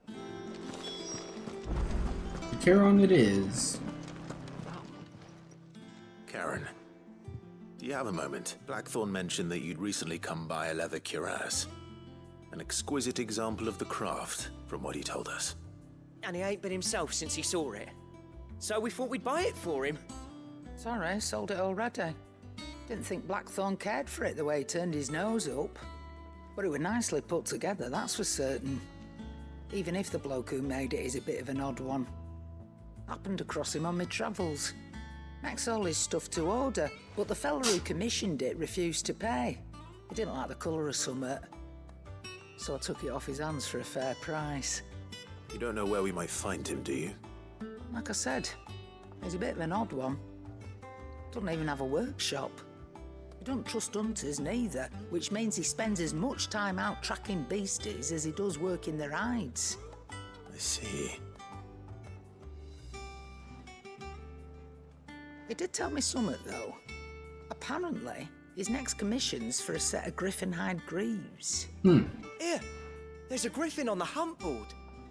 S1: The Charon it is.
S16: Karen, do you have a moment? Blackthorn mentioned that you'd recently come by a leather cuirass. An exquisite example of the craft, from what he told us.
S17: And he ain't been himself since he saw it. So we thought we'd buy it for him.
S13: Sorry, sold it already. Didn't think Blackthorn cared for it the way he turned his nose up. But it was nicely put together, that's for certain. Even if the bloke who made it is a bit of an odd one. Happened across him on my travels. Makes all his stuff to order, but the fella who commissioned it refused to pay. He didn't like the colour of summit. So I took it off his hands for a fair price.
S16: You don't know where we might find him, do you?
S13: Like I said, he's a bit of an odd one. Doesn't even have a workshop. He don't trust hunters neither, which means he spends as much time out tracking beasties as he does working their hides.
S16: I see.
S13: He did tell me something, though. Apparently, his next commission's for a set of griffin hide greaves.
S17: Here, there's a griffin on the hunt board.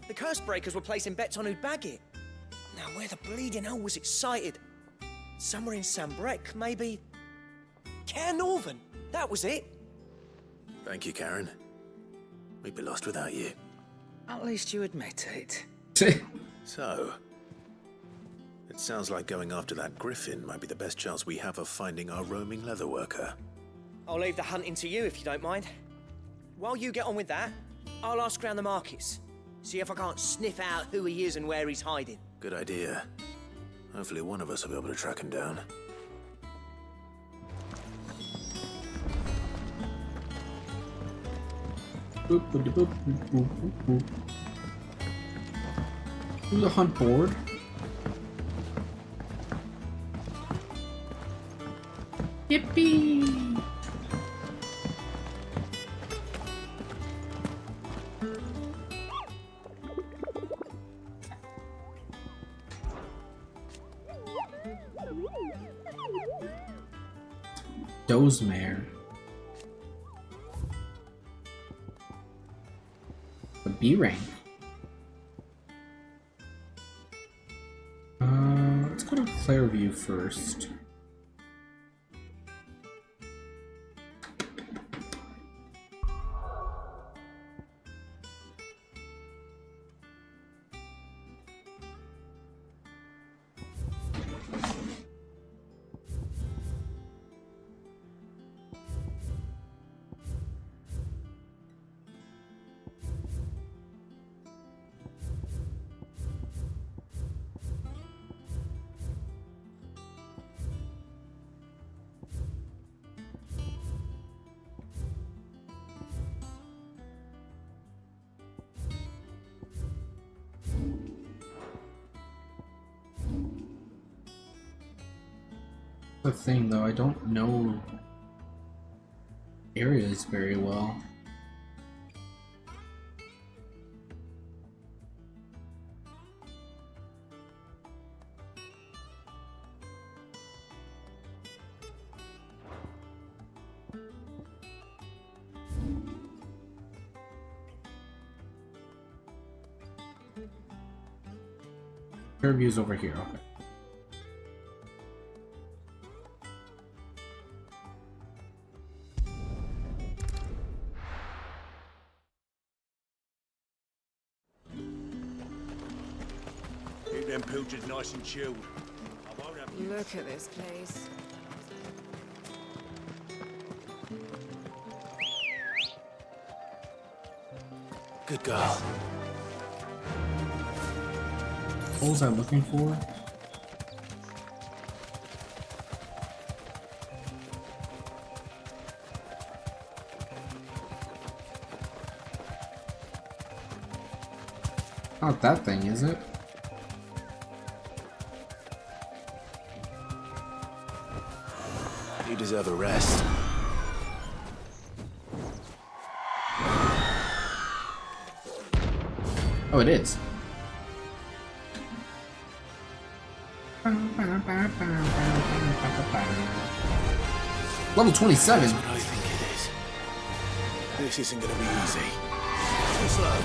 S17: The curse breakers were placing bets on who'd bag it. Now, where the bleeding hell was it sighted? Somewhere in Sambrec, maybe... Cairnorvin, that was it.
S16: Thank you, Karen. We'd be lost without you.
S13: At least you admit it.
S16: So, it sounds like going after that griffin might be the best chance we have of finding our roaming leatherworker.
S17: I'll leave the hunting to you if you don't mind. While you get on with that, I'll ask around the markets. See if I can't sniff out who he is and where he's hiding.
S16: Good idea. Hopefully one of us will be able to track him down.
S1: There's a hunt board. Yippee! Dozemare. A B rank. Let's go to Clairview first. The thing though, I don't know areas very well. View's over here. Okay.
S10: Keep them pilchards nice and chilled. I won't have you.
S18: Look at this place.
S16: Good girl.
S1: What was I looking for? Not that thing, is it?
S16: You deserve a rest.
S1: Oh, it is. Level 27.
S16: That's what I think it is. This isn't gonna be easy. Too slow.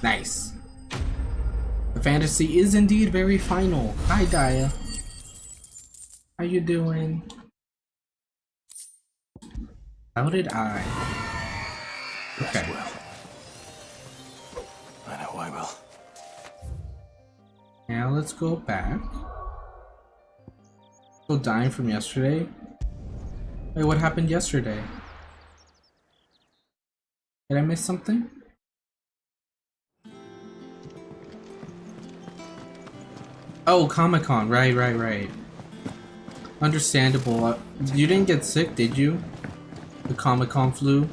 S1: Nice. The fantasy is indeed very final. Hi, Gaia. How you doing? How did I? Okay.
S16: I know I will.
S1: Now let's go back. Still dying from yesterday. Wait, what happened yesterday? Did I miss something? Oh, Comic-Con, right. Understandable. You didn't get sick, did you? The Comic-Con flu?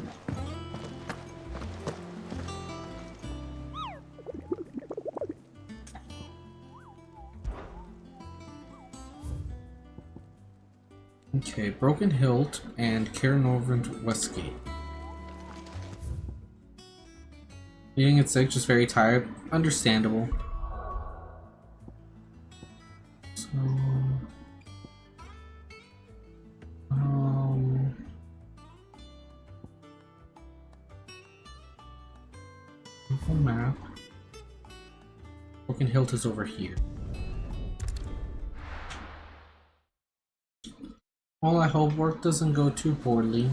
S1: Okay, Broken Hilt and Cairnorvent Westgate. Eating it sick, just very tired. Understandable. So... Google map. Broken Hilt is over here. Well, I hope work doesn't go too poorly.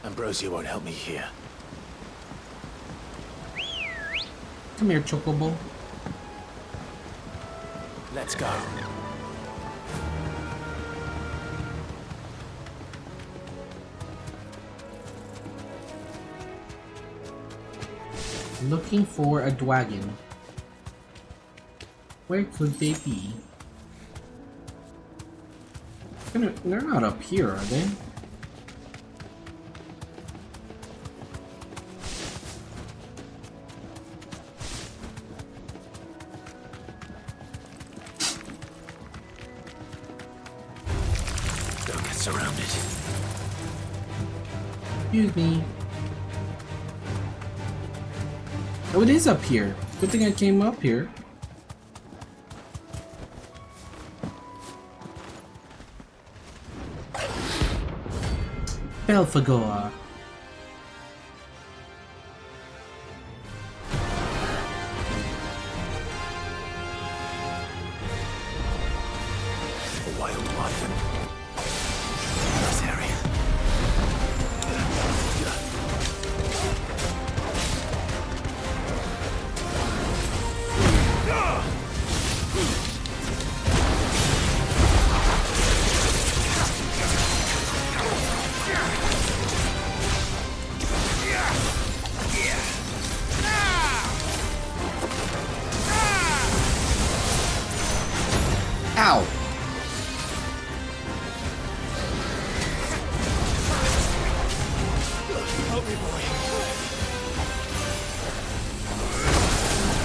S16: Ambrosia won't help me here.
S1: Come here, Chocobo.
S16: Let's go.
S1: Looking for a dragon. Where could they be? They're not up here, are they?
S16: Don't get surrounded.
S1: Excuse me. Oh, it is up here. Good thing I came up here. Belphegor.
S16: A wild wyvern. This area.
S1: Ow!
S10: Help me, boy.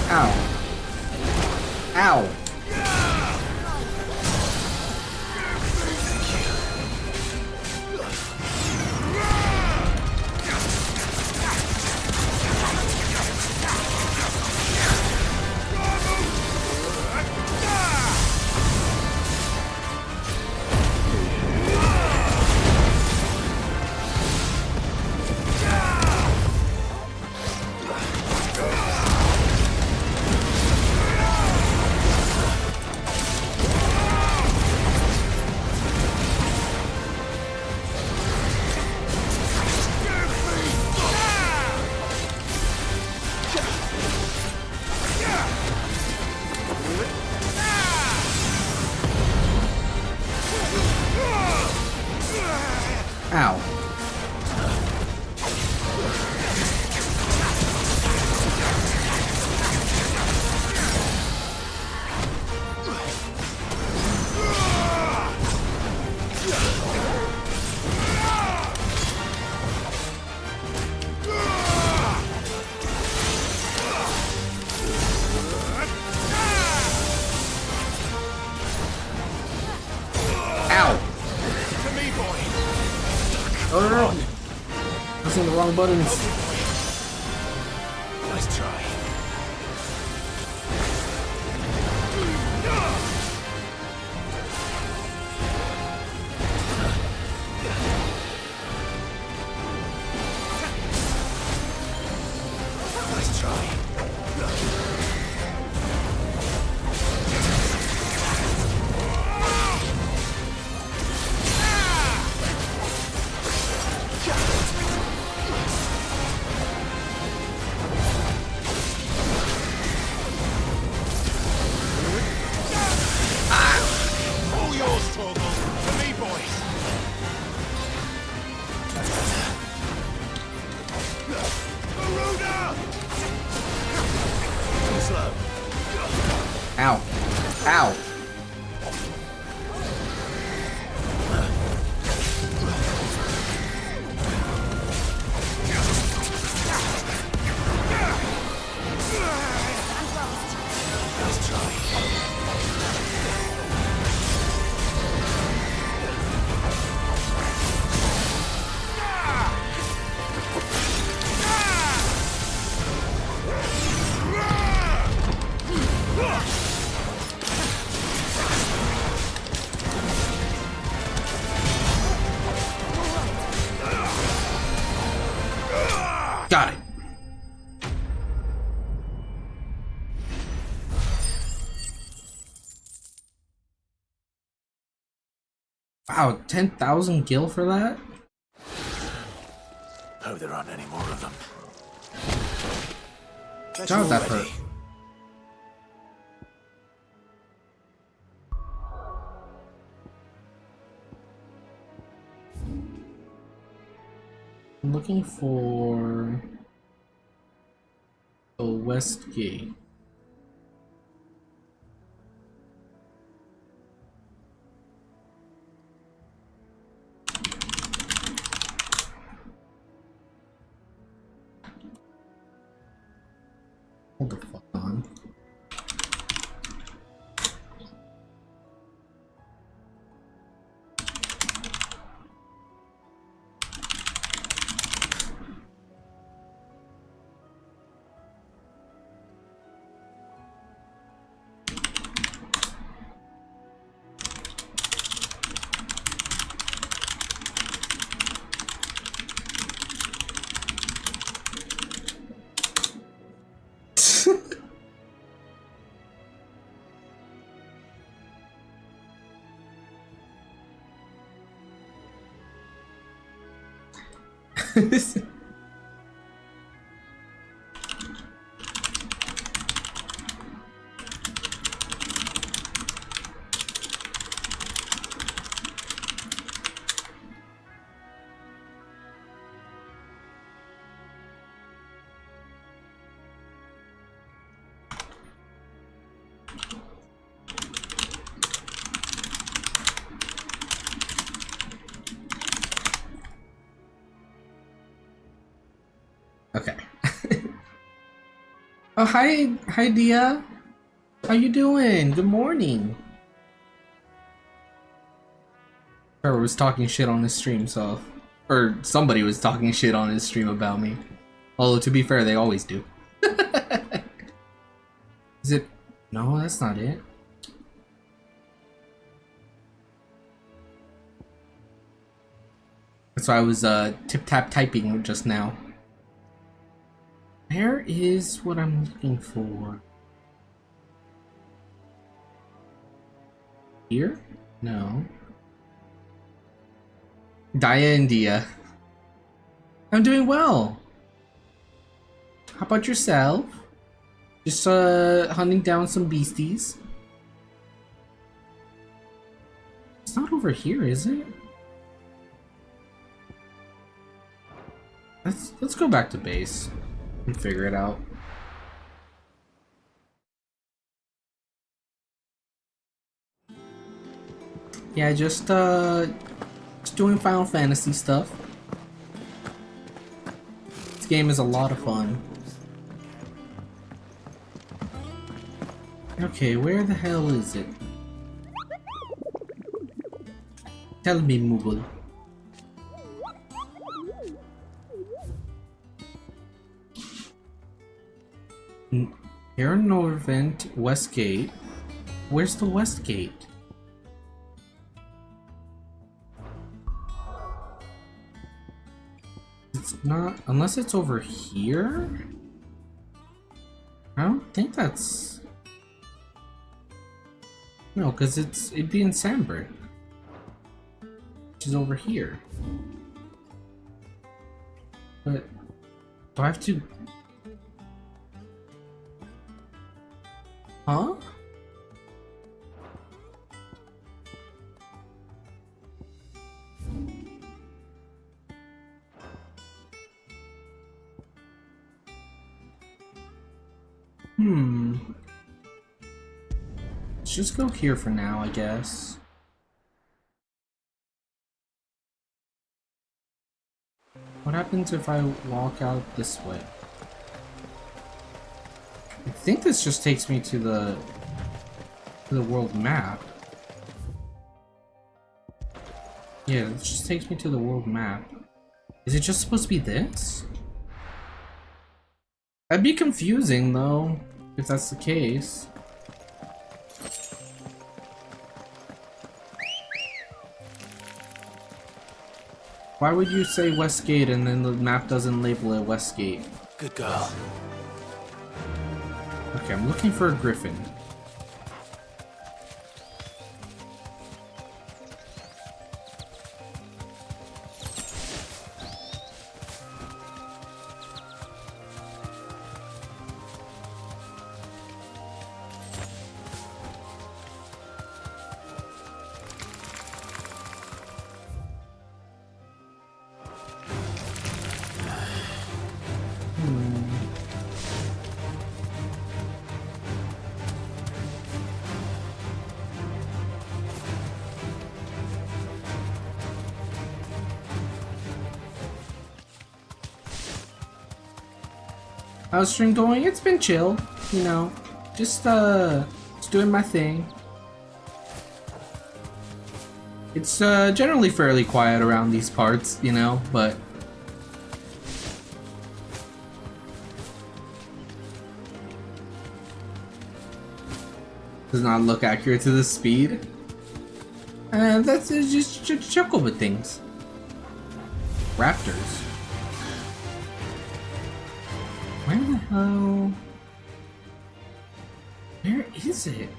S1: Ow. Ow. Ow.
S10: To me, boy.
S1: Oh no! Pressing the wrong buttons.
S16: Nice try. Nice try.
S10: All yours, Torgal. To me, boys. Garuda!
S16: Slow.
S1: Ow. Ow.
S16: Nice try.
S1: Wow, 10,000 gil for that?
S16: Hope there aren't any more of them.
S1: How did that hurt? I'm looking for the West Gate. Hold the fuck on. Okay. Oh, hi Dia. How you doing? Good morning. Trevor was talking shit on his stream, so... Or somebody was talking shit on his stream about me. Although, to be fair, they always do. Is it... No, that's not it. That's why I was, tip-tap typing just now. Where is what I'm looking for? Here? No. Daya and Dia. I'm doing well. How about yourself? Just hunting down some beasties. It's not over here, is it? Let's go back to base and figure it out. Yeah, just doing Final Fantasy stuff. This game is a lot of fun. Okay, where the hell is it? Tell me, Moogle. Air Norvent, West Gate. Where's the West Gate? It's not, unless it's over here? I don't think that's... No, because it'd be in Sandburg, which is over here. But do I have to... Huh? Let's just go here for now, I guess. What happens if I walk out this way? I think this just takes me to the world map. Yeah, it just takes me to the world map. Is it just supposed to be this? That'd be confusing though, if that's the case. Why would you say Westgate and then the map doesn't label it Westgate?
S16: Good girl.
S1: Okay, I'm looking for a griffin. How's stream going? It's been chill, you know. Just doing my thing. It's generally fairly quiet around these parts, you know, but does not look accurate to the speed. And that's just chuckle with things. Raptors. Where the hell? Where is it?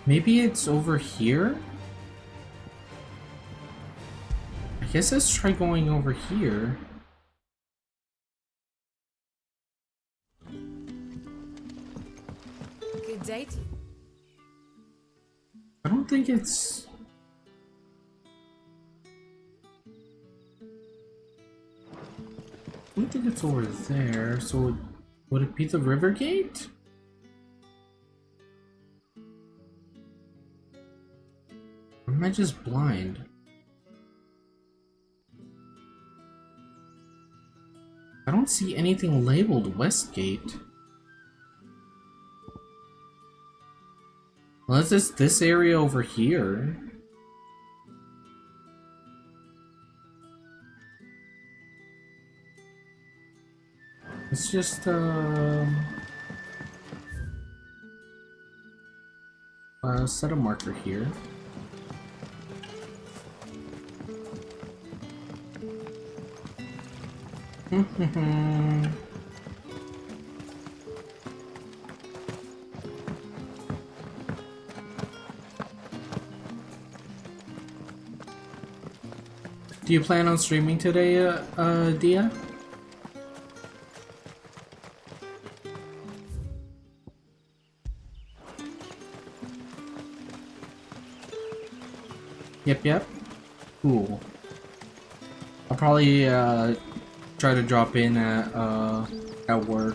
S1: Maybe it's over here? I guess let's try going over here.
S18: Good date.
S1: I don't think it's... I don't think it's over there, so would it be the river gate? Or am I just blind? I don't see anything labeled Westgate. Unless it's this area over here. Let's just set a marker here. Do you plan on streaming today, Dia? Yep. Cool. I'll probably try to drop in at work.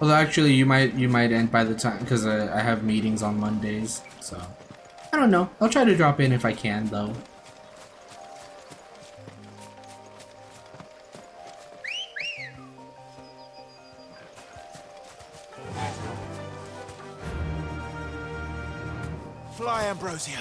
S1: Although actually you might end by the time, because I have meetings on Mondays, so I don't know. I'll try to drop in if I can though.
S10: Fly, Ambrosia.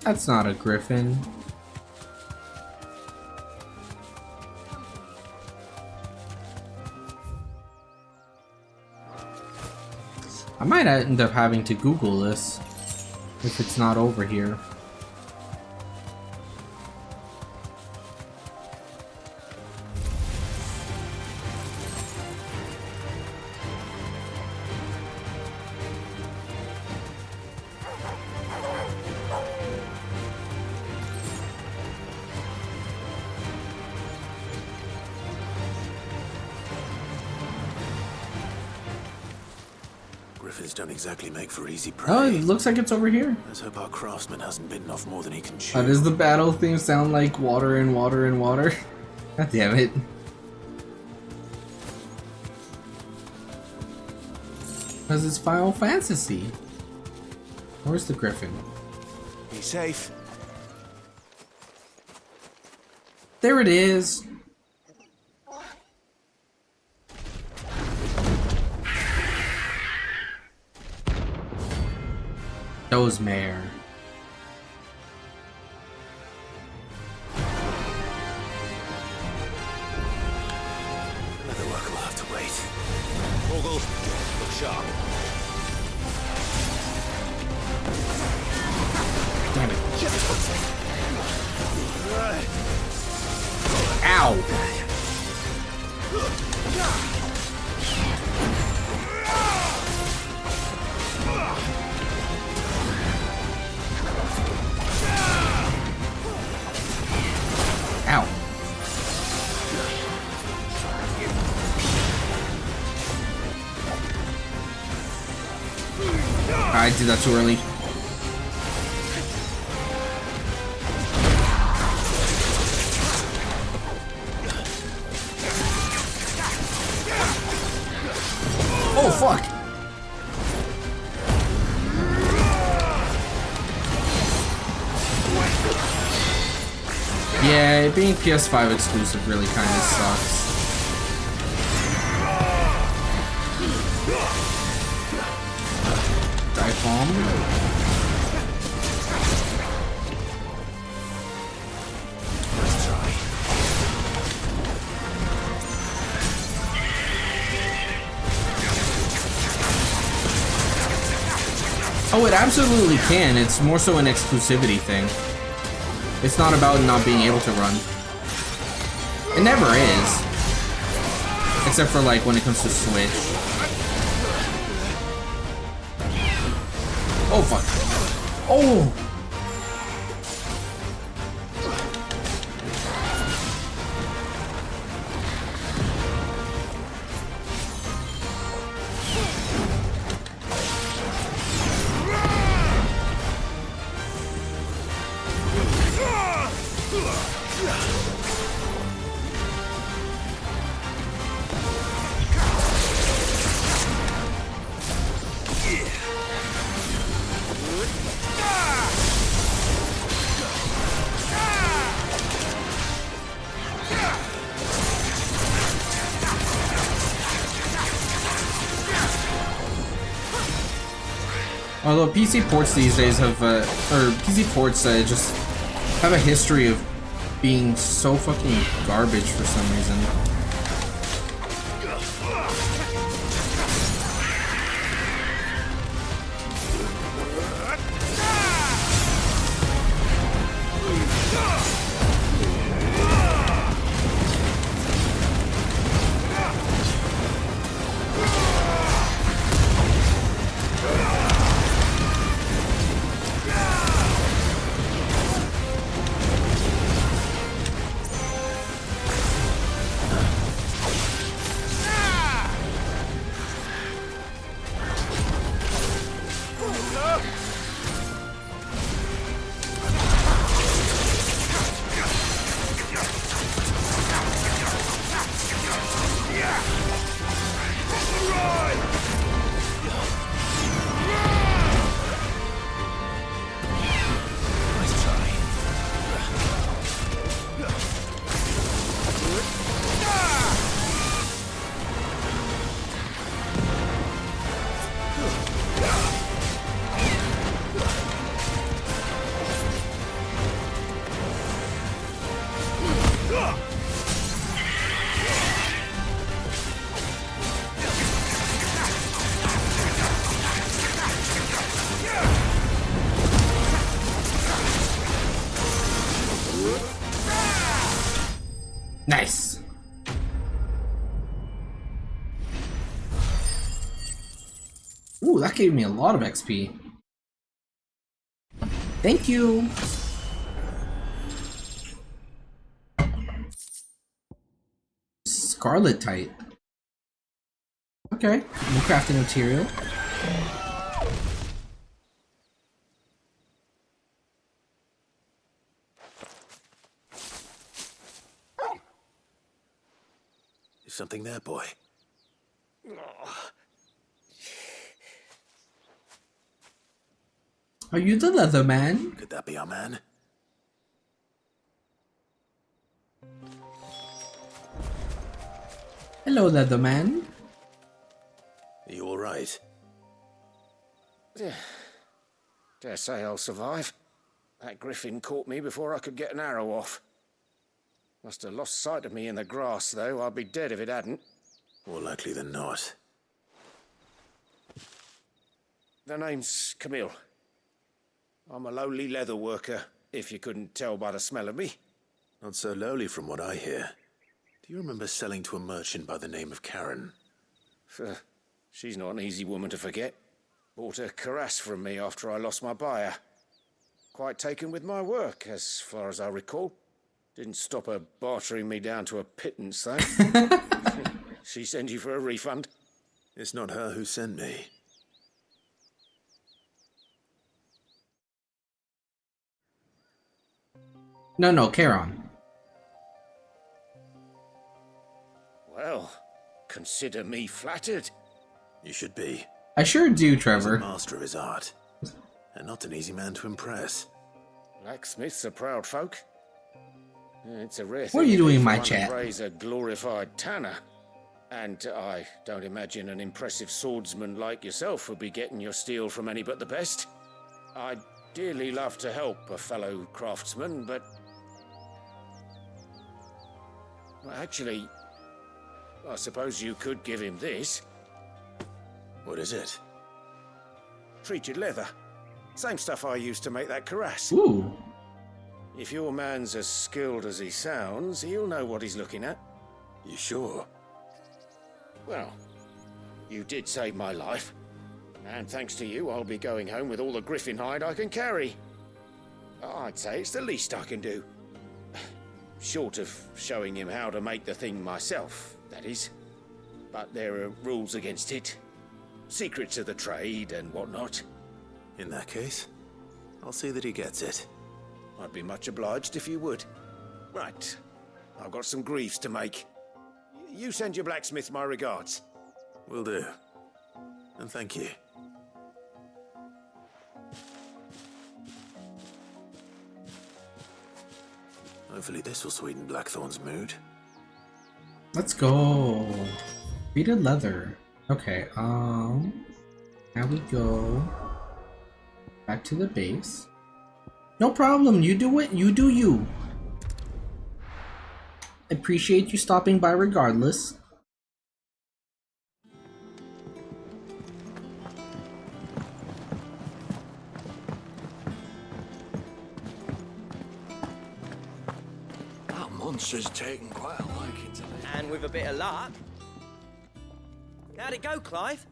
S1: That's not a griffin. I might end up having to Google this if it's not over here.
S16: Griffins don't exactly make for easy prey.
S1: Oh, it looks like it's over here.
S16: Let's hope our craftsman hasn't bitten off more than he can chew.
S1: How does the battle theme sound like water and water and water? God damn it. Because it's Final Fantasy. Where's the griffin?
S10: Be safe.
S1: There it is. Those mare.
S16: Another work will have to wait.
S10: Mogul, look sharp.
S1: Damn it. Ow! Ow. I did that too early. Oh, fuck! Yeah, being PS5 exclusive really kind of sucks. Dive bomb. Oh, it absolutely can. It's more so an exclusivity thing. It's not about not being able to run. It never is. Except for like when it comes to Switch. Oh fuck. Oh! Although PC ports these days have, or PC ports just have a history of being so fucking garbage for some reason. Nice. Ooh, that gave me a lot of XP. Thank you. Scarlet Tite. Okay, new crafting material.
S16: Is something there, boy?
S1: Are you the leather man?
S16: Could that be our man?
S1: Hello, leather man.
S16: Are you alright?
S3: Dare say I'll survive. That griffin caught me before I could get an arrow off. Must have lost sight of me in the grass, though. I'd be dead if it hadn't.
S16: More likely than not.
S3: The name's Camille. I'm a lowly leather worker, if you couldn't tell by the smell of me.
S16: Not so lowly from what I hear. Do you remember selling to a merchant by the name of Karen?
S3: She's not an easy woman to forget. Bought a cuirass from me after I lost my buyer. Quite taken with my work, as far as I recall. Didn't stop her bartering me down to a pittance, though. She sent you for a refund?
S16: It's not her who sent me.
S1: No, Charon.
S3: Well, consider me flattered.
S16: You should be.
S1: I sure do,
S16: He's a
S1: Trevor.
S16: master of his art, and not an easy man to impress.
S3: Blacksmiths are proud folk. It's a rare thing.
S1: What are you doing in my
S3: for one to
S1: chat?
S3: praise a glorified tanner. And I don't imagine an impressive swordsman like yourself would be getting your steel from any but the best. I'd dearly love to help a fellow craftsman, but... Well, actually, I suppose you could give him this.
S16: What is it?
S3: Treated leather. Same stuff I used to make that cuirass.
S1: Ooh.
S3: If your man's as skilled as he sounds, he'll know what he's looking at.
S16: You sure?
S3: Well, you did save my life. And thanks to you, I'll be going home with all the griffin hide I can carry. I'd say it's the least I can do. Short of showing him how to make the thing myself, that is. But there are rules against it. Secrets of the trade and whatnot.
S16: In that case, I'll see that he gets it.
S3: I'd be much obliged if you would. Right. I've got some greaves to make. You send your blacksmith my regards.
S16: Will do. And thank you. Hopefully this will sweeten Blackthorn's mood.
S1: Let's go. Beaded leather. Okay, now we go back to the base. No problem, you do it, you do you. Appreciate you stopping by regardless.
S6: That monster's taken quite a liking to me.
S17: And with a bit of luck. How'd it go, Clive?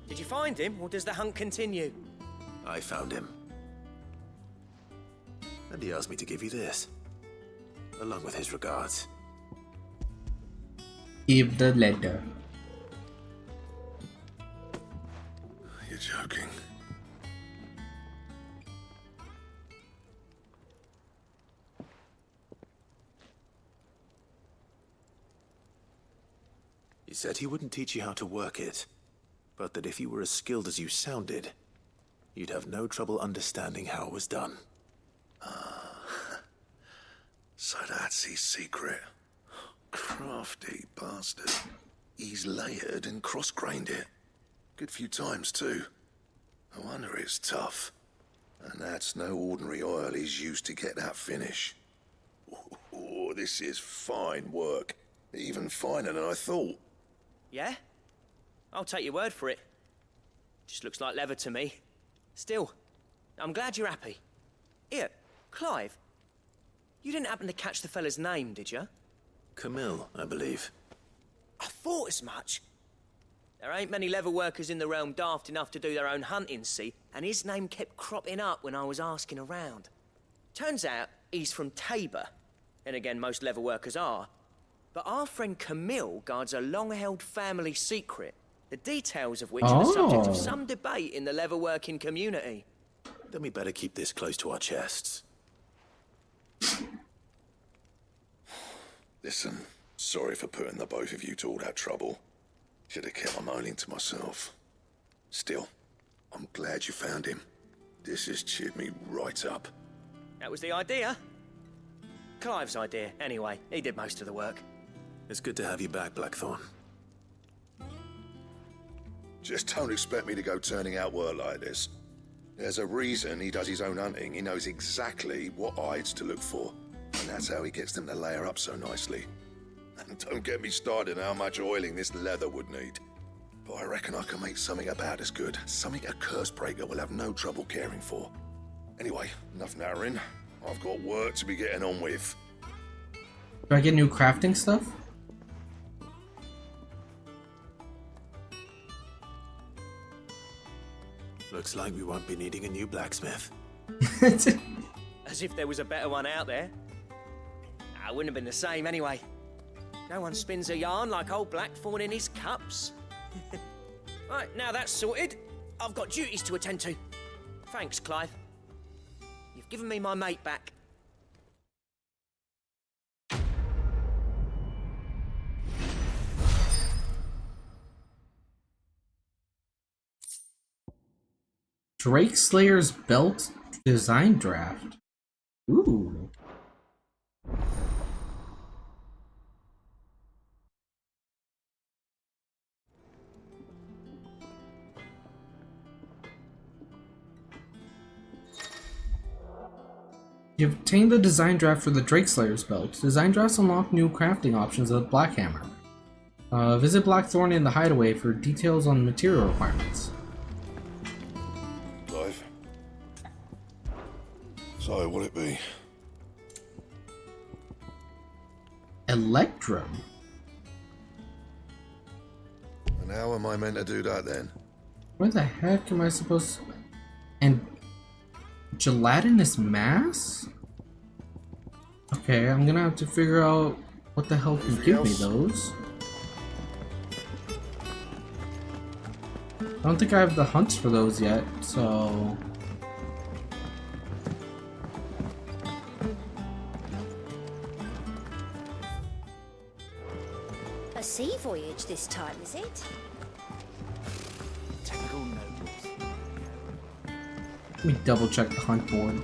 S17: Did you find him, or does the hunt continue?
S16: I found him. And he asked me to give you this, along with his regards.
S1: Give the letter.
S11: You're joking.
S16: He said he wouldn't teach you how to work it, but that if you were as skilled as you sounded, you'd have no trouble understanding how it was done.
S11: So that's his secret. Crafty bastard. He's layered and cross-grained it. Good few times, too. No wonder it's tough. And that's no ordinary oil he's used to get that finish. Oh, this is fine work. Even finer than I thought.
S17: Yeah? I'll take your word for it. Just looks like leather to me. Still, I'm glad you're happy. Here, Clive. You didn't happen to catch the fella's name, did you?
S16: Camille, I believe.
S17: I thought as much. There ain't many leather workers in the realm daft enough to do their own hunting, see? And his name kept cropping up when I was asking around. Turns out he's from Tabor. And again, most leather workers are. But our friend Camille guards a long-held family secret, the details of which are the subject of some debate in the leather-working community.
S16: Then we better keep this close to our chests.
S11: Listen, sorry for putting the both of you to all that trouble. Should have kept my moaning to myself. Still, I'm glad you found him. This has cheered me right up.
S17: That was the idea. Clive's idea, anyway. He did most of the work.
S16: It's good to have you back, Blackthorn.
S11: Just don't expect me to go turning out work like this. There's a reason he does his own hunting. He knows exactly what hides to look for. And that's how he gets them to layer up so nicely. And don't get me started on how much oiling this leather would need. But I reckon I can make something about as good. Something a Cursebreaker will have no trouble caring for. Anyway, enough narrowing. I've got work to be getting on with.
S1: Do I get new crafting stuff?
S16: Looks like we won't be needing a new blacksmith.
S17: As if there was a better one out there. It wouldn't have been the same anyway. No one spins a yarn like old Blackthorn in his cups. Right, now that's sorted, I've got duties to attend to. Thanks, Clive. You've given me my mate back.
S1: Drake Slayer's belt design draft. Ooh. You've obtained the design draft for the Drake Slayer's belt. Design drafts unlock new crafting options with Blackhammer. Visit Blackthorn in the Hideaway for details on material requirements.
S11: Clive. So, what'll it be?
S1: Electrum?
S11: And how am I meant to do that then?
S1: Where the heck am I supposed to... And... gelatinous mass? Okay, I'm gonna have to figure out what the hell can give me those. I don't think I have the hunts for those yet, so...
S22: A sea voyage this time, is it?
S19: Typical nobles.
S1: Let me double check the hunt board.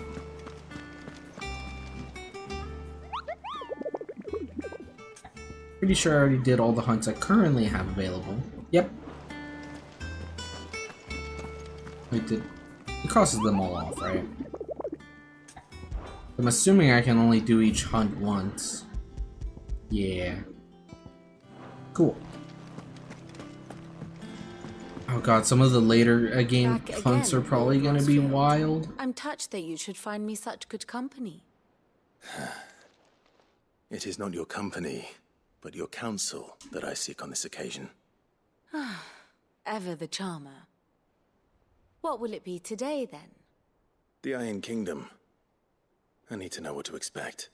S1: Pretty sure I already did all the hunts I currently have available. Yep. It did. It crosses them all off, right? I'm assuming I can only do each hunt once. Yeah. Cool. Oh god, some of the later game hunts are probably gonna be wild.
S18: I'm touched that you should find me such good company.
S16: It is not your company, but your counsel that I seek on this occasion.
S18: Ever the charmer. What will it be today, then?
S16: The Iron Kingdom. I need to know what to expect.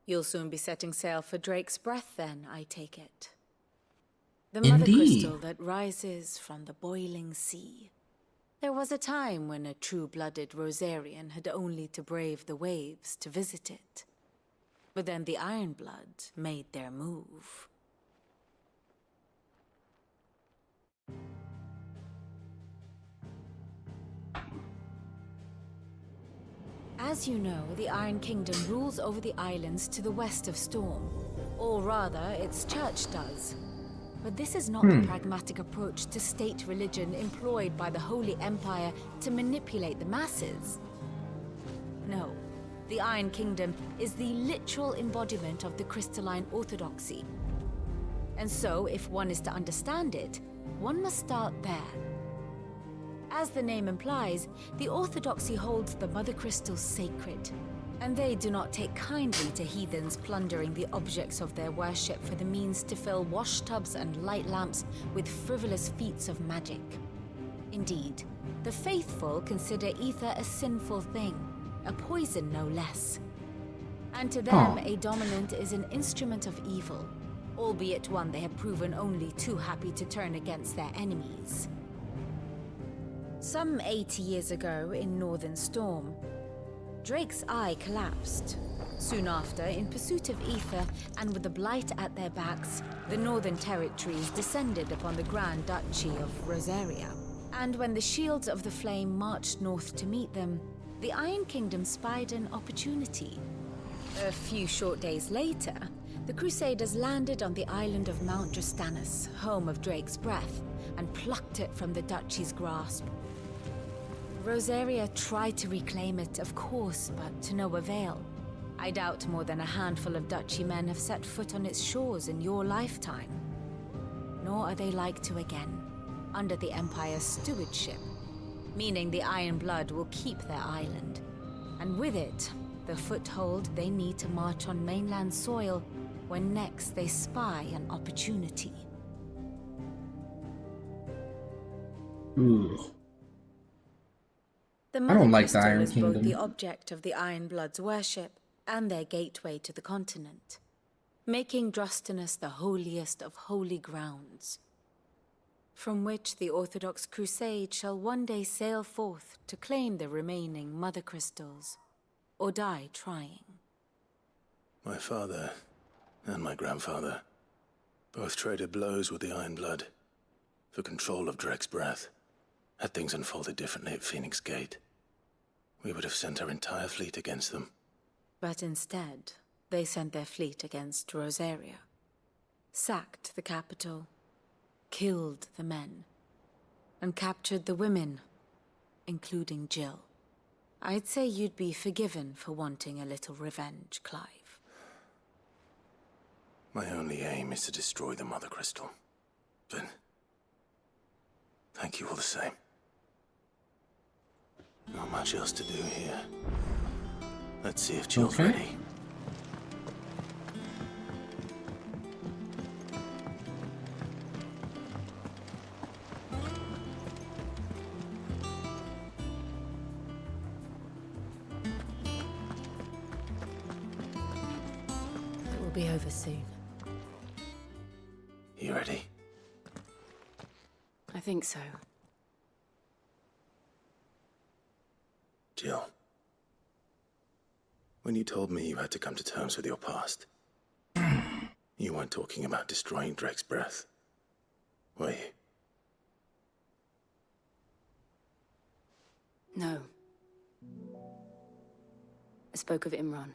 S18: You'll soon be setting sail for Drake's Breath, then, I take it. The mother crystal that rises from the boiling sea. There was a time when a true-blooded Rosarian had only to brave the waves to visit it. But then the Ironblood made their move. As you know, the Iron Kingdom rules over the islands to the west of Storm. Or rather, its church does. But this is not the pragmatic approach to state religion employed by the Holy Empire to manipulate the masses. No, the Iron Kingdom is the literal embodiment of the crystalline orthodoxy. And so, if one is to understand it, one must start there. As the name implies, the orthodoxy holds the mother crystals sacred, and they do not take kindly to heathens plundering the objects of their worship for the means to fill washtubs and light lamps with frivolous feats of magic. Indeed, the faithful consider ether a sinful thing, a poison no less. And to them, a dominant is an instrument of evil, albeit one they have proven only too happy to turn against their enemies. Some 80 years ago, in Northern Storm, Drake's eye collapsed. Soon after, in pursuit of ether and with the blight at their backs, the Northern Territories descended upon the Grand Duchy of Rosaria. And when the Shields of the Flame marched north to meet them, the Iron Kingdom spied an opportunity. A few short days later, the Crusaders landed on the island of Mount Drastanus, home of Drake's Breath, and plucked it from the Duchy's grasp. Rosaria tried to reclaim it, of course, but to no avail. I doubt more than a handful of Duchy men have set foot on its shores in your lifetime. Nor are they like to again, under the Empire's stewardship, meaning the Iron Blood will keep their island, and with it, the foothold they need to march on mainland soil when next they spy an opportunity.
S1: Ooh.
S18: The
S1: I
S18: Mother
S1: don't like the
S18: Crystal
S1: Iron
S18: is
S1: Kingdom.
S18: both the object of the Iron Blood's worship and their gateway to the continent, making Drastanus the holiest of holy grounds, from which the Orthodox Crusade shall one day sail forth to claim the remaining Mother Crystals, or die trying.
S16: My father and my grandfather both traded blows with the Iron Blood for control of Drake's Breath Had things unfolded differently at Phoenix Gate, we would have sent our entire fleet against them.
S18: But instead, they sent their fleet against Rosaria, sacked the capital, killed the men, and captured the women, including Jill. I'd say you'd be forgiven for wanting a little revenge, Clive.
S16: My only aim is to destroy the Mother Crystal. But thank you all the same. Not much else to do here. Let's see if Jill's ready.
S4: It will be over soon.
S16: You ready?
S4: I think so.
S16: Jill, when you told me you had to come to terms with your past, you weren't talking about destroying Drake's breath, were you?
S4: No. I spoke of Imran,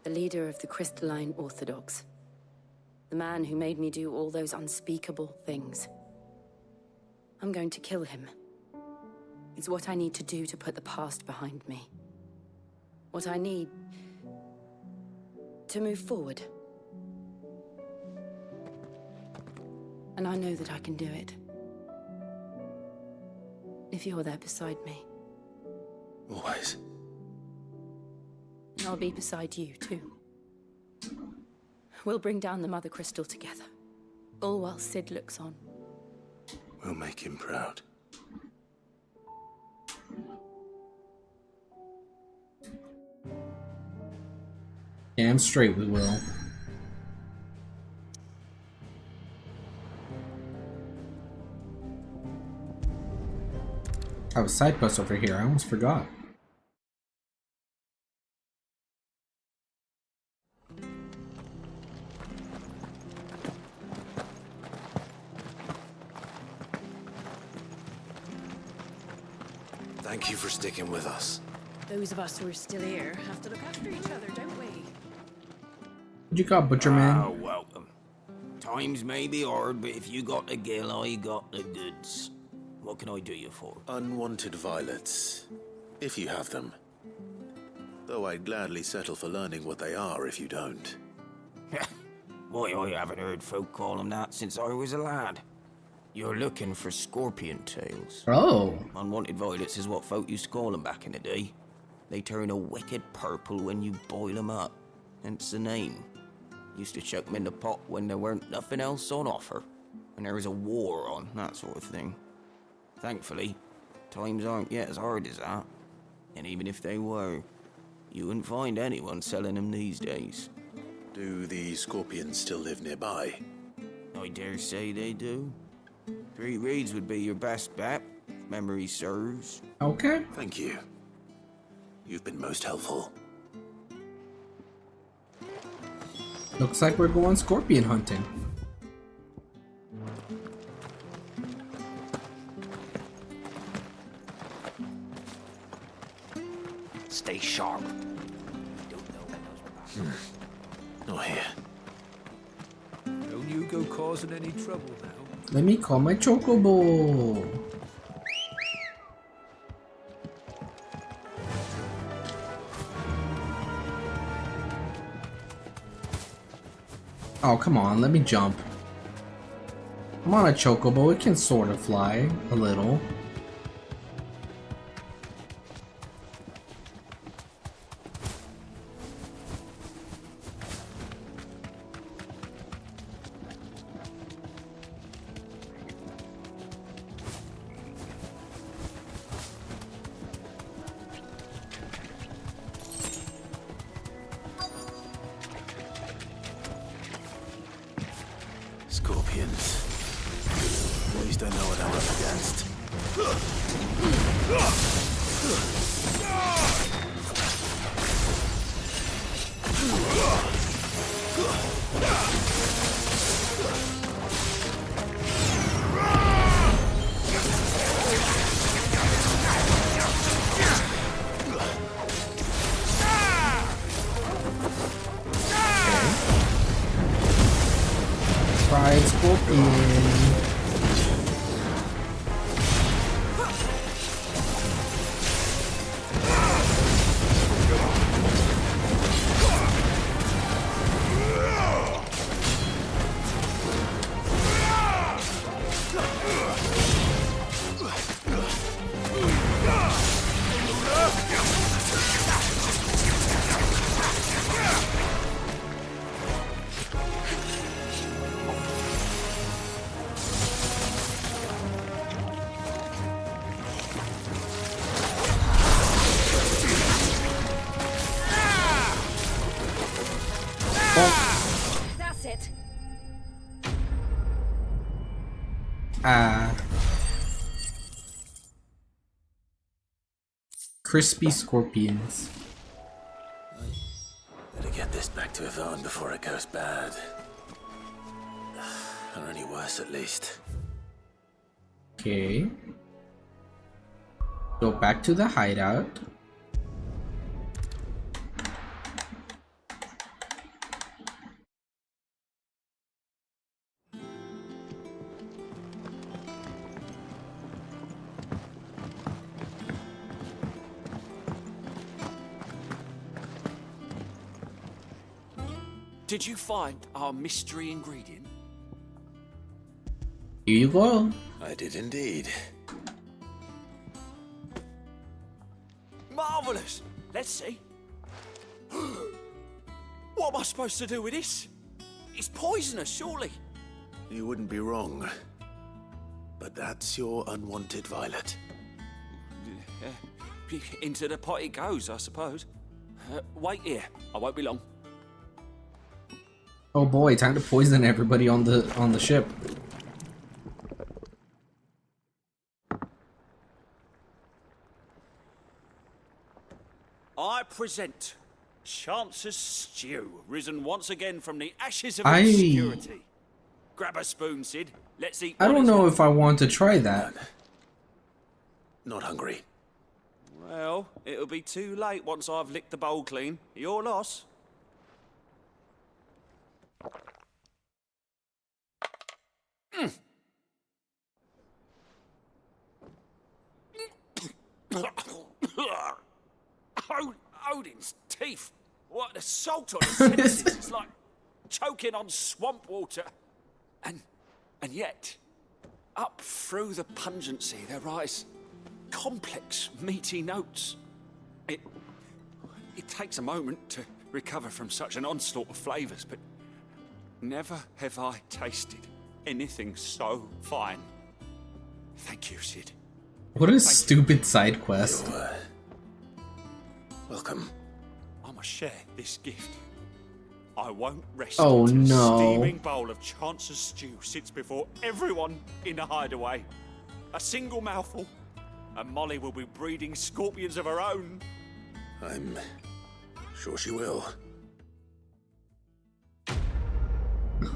S4: the leader of the Crystalline Orthodox. The man who made me do all those unspeakable things. I'm going to kill him. It's what I need to do to put the past behind me. What I need to move forward. And I know that I can do it. If you're there beside me.
S16: Always.
S4: And I'll be beside you, too. We'll bring down the Mother Crystal together. All while Sid looks on.
S16: We'll make him proud.
S1: Damn straight we will. I have a side quest over here, I almost forgot.
S16: Thank you for sticking with us.
S9: Those of us who are still here have to look after each other, don't we?
S1: What you got, Butcher Man?
S5: Oh, welcome. Times may be hard, but if you got the gill, I got the goods. What can I do you for?
S16: Unwanted violets, if you have them. Though I'd gladly settle for learning what they are if you don't.
S20: Why, I haven't heard folk call them that since I was a lad. You're looking for scorpion tails.
S1: Oh.
S20: Unwanted violets is what folk used to call them back in the day. They turn a wicked purple when you boil them up. Hence the name. Used to chuck them in the pot when there weren't nothing else on offer. When there was a war on, that sort of thing. Thankfully, times aren't yet as hard as that. And even if they were, you wouldn't find anyone selling them these days.
S16: Do the scorpions still live nearby?
S20: I dare say they do. 3 Reeds would be your best bet, if memory serves.
S1: Okay.
S16: Thank you. You've been most helpful.
S1: Looks like we're going scorpion hunting.
S20: Stay sharp.
S16: Not here.
S21: Don't you go causing any trouble now.
S1: Let me call my chocobo. Oh, come on, let me jump. I'm on a chocobo, it can sort of fly a little.
S16: Scorpions. At least I know what I'm up against.
S1: in.
S22: That's it.
S1: Crispy scorpions.
S16: Better get this back to Yvonne before it goes bad. Or any worse, at least.
S1: Okay. Go back to the hideout.
S5: Did you find our mystery ingredient?
S1: Here you go.
S16: I did indeed.
S5: Marvelous! Let's see. What am I supposed to do with this? It's poisonous, surely.
S16: You wouldn't be wrong. But that's your unwanted violet.
S5: Into the pot it goes, I suppose. Wait here. I won't be long.
S1: Oh boy, time to poison everybody on the ship.
S5: I present Chance's stew, risen once again from the ashes of
S1: I
S5: obscurity. Grab a spoon, Sid. Let's eat.
S1: don't know if I want to try that.
S16: Not hungry.
S5: Well, it'll be too late once I've licked the bowl clean. Your loss. Odin's teeth. What the salt on his senses. It's like choking on swamp water. And yet, up through the pungency there rise complex, meaty notes. It takes a moment to recover from such an onslaught of flavors, but never have I tasted anything so fine. Thank you, Sid.
S1: What a stupid side quest.
S16: Welcome.
S5: I must share this gift. I won't rest
S1: Oh,
S5: until
S1: no.
S5: a steaming bowl of Chance's stew sits before everyone in the hideaway. A single mouthful, and Molly will be breeding scorpions of her own.
S16: I'm sure she will.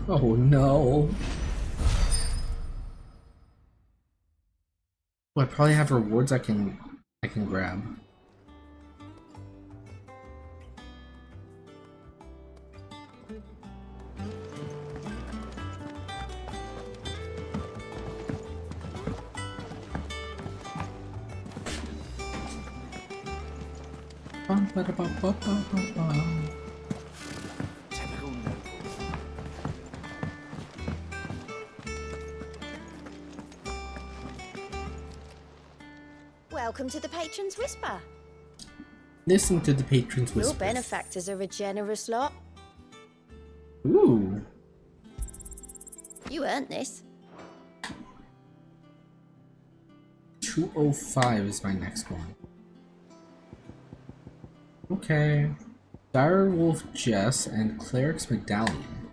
S1: Oh no. Well, I probably have rewards I can grab.
S22: Welcome to the Patron's Whisper.
S1: Listen to the patrons
S22: Your
S1: whisper.
S22: benefactors are a generous lot.
S1: Ooh.
S22: You earned this.
S1: 205 is my next one. Okay. Direwolf Jess and Cleric's Medallion.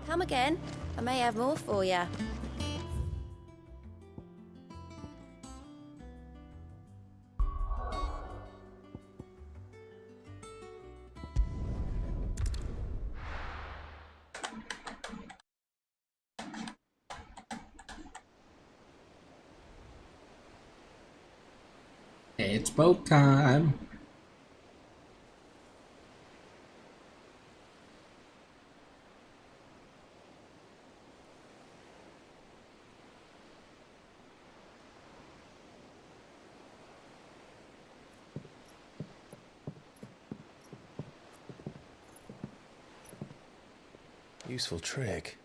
S22: Come again. I may have more for you.
S1: It's boat time.
S16: Useful trick.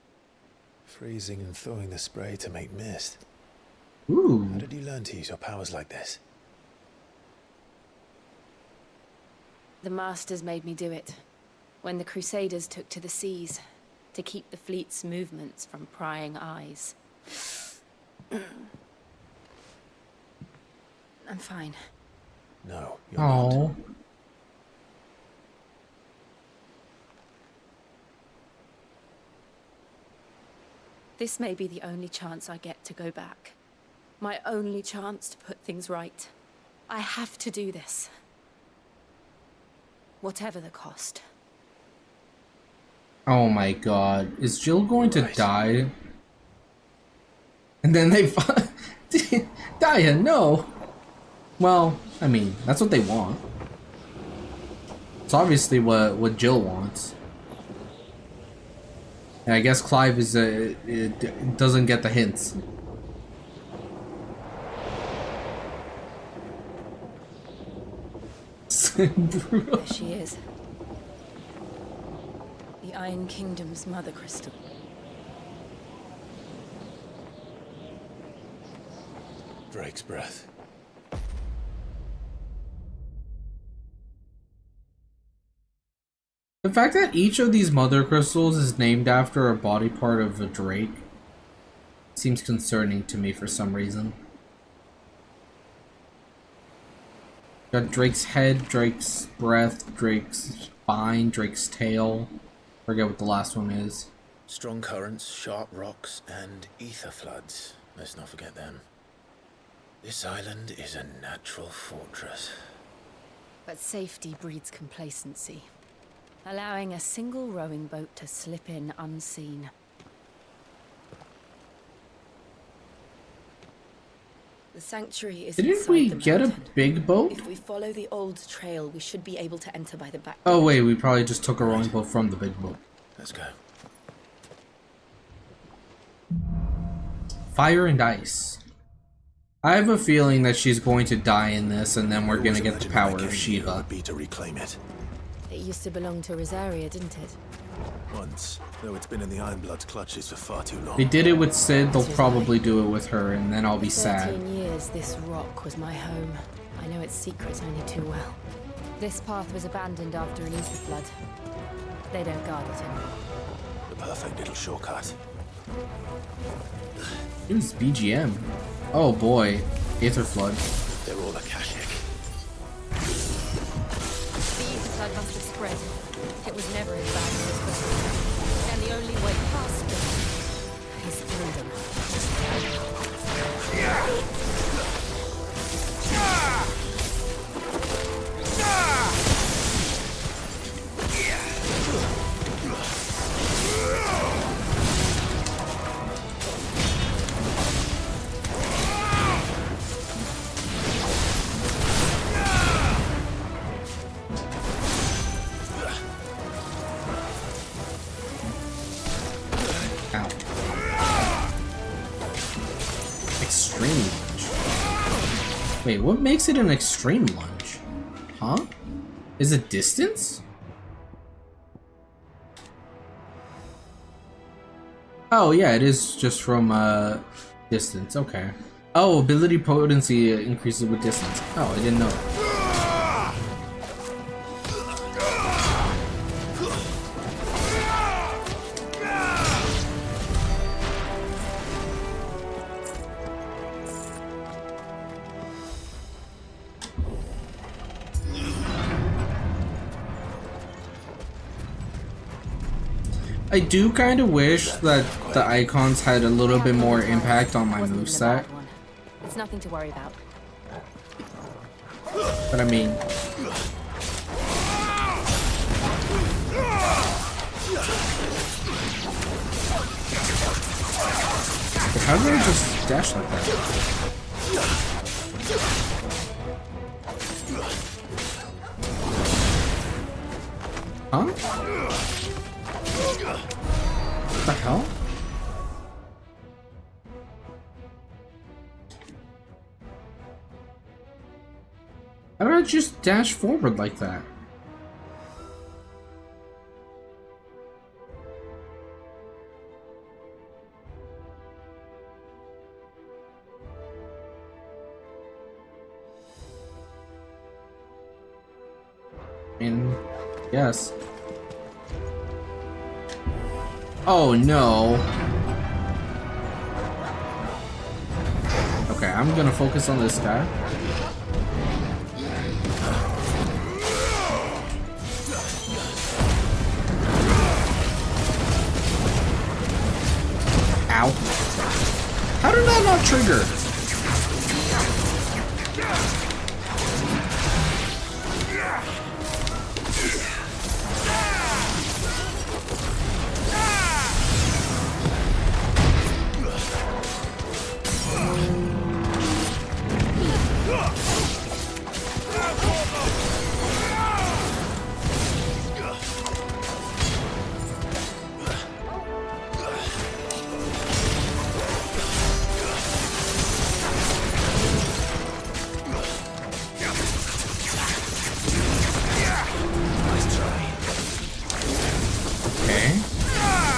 S16: Freezing and thawing the spray to make mist.
S1: Ooh.
S16: How did you learn to use your powers like this?
S4: The Masters made me do it. When the Crusaders took to the seas, to keep the fleet's movements from prying eyes. I'm fine.
S16: No, you're not.
S4: This may be the only chance I get to go back. My only chance to put things right. I have to do this. Whatever the cost.
S1: Oh my god. Is Jill going to die? And then they Daya, no! Well, I mean, that's what they want. It's obviously what Jill wants. And I guess Clive is doesn't get the hints.
S4: There she is. The Iron Kingdom's mother crystal.
S16: Drake's breath.
S1: The fact that each of these mother crystals is named after a body part of a drake seems concerning to me for some reason. Got Drake's head, Drake's breath, Drake's spine, Drake's tail. Forget what the last one is.
S16: Strong currents, sharp rocks, and ether floods. Let's not forget them. This island is a natural fortress.
S4: But safety breeds complacency. Allowing a single rowing boat to slip in unseen. The sanctuary is
S1: Didn't we get a big boat?
S4: If we follow the old trail, we should be able to enter by the back.
S1: Oh wait, we probably just took a rowing boat from the big boat.
S16: Let's go.
S1: Fire and ice. I have a feeling that she's going to die in this, and then we're gonna get the power of Shiva.
S16: Would be to reclaim it.
S4: It used to belong to Rosaria, didn't it?
S16: Once, though it's been in the Ironblood's clutches for far too long.
S1: They did it with Sid, they'll probably do it with her, and then I'll be sad.
S4: 13 years, this rock was my home. I know its secrets only too well. This path was abandoned after an ether flood. They don't guard it anymore.
S16: The perfect little shortcut.
S1: It was BGM. Oh boy, Aether Flood.
S16: They're all Akashic.
S4: The ether flood must have spread. It was never as bad as it was supposed to be. And the only way past it is through them.
S1: Wait, what makes it an extreme lunge? Huh? Is it distance? Oh yeah, it is just from distance, okay. Oh, ability potency increases with distance. Oh, I didn't know that. I do kind of wish that the icons had a little bit more impact on my moveset.
S4: It's nothing to worry about.
S1: But I mean... How did I just dash like that? Huh? What the hell? How did I just dash forward like that? Yes. Oh no. Okay, I'm gonna focus on this guy. Ow. How did that not trigger?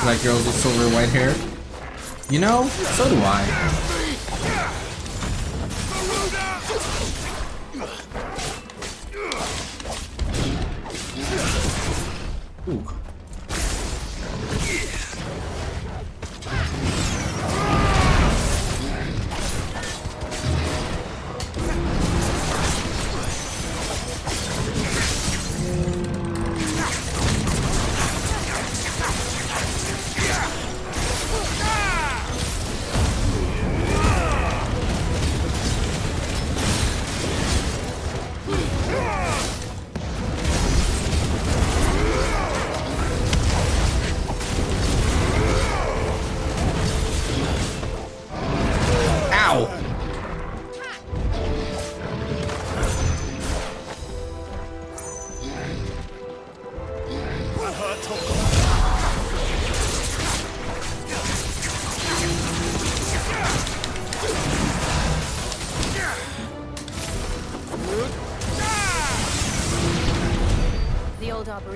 S1: Like girls with silver white hair. You know, so do I. Ooh.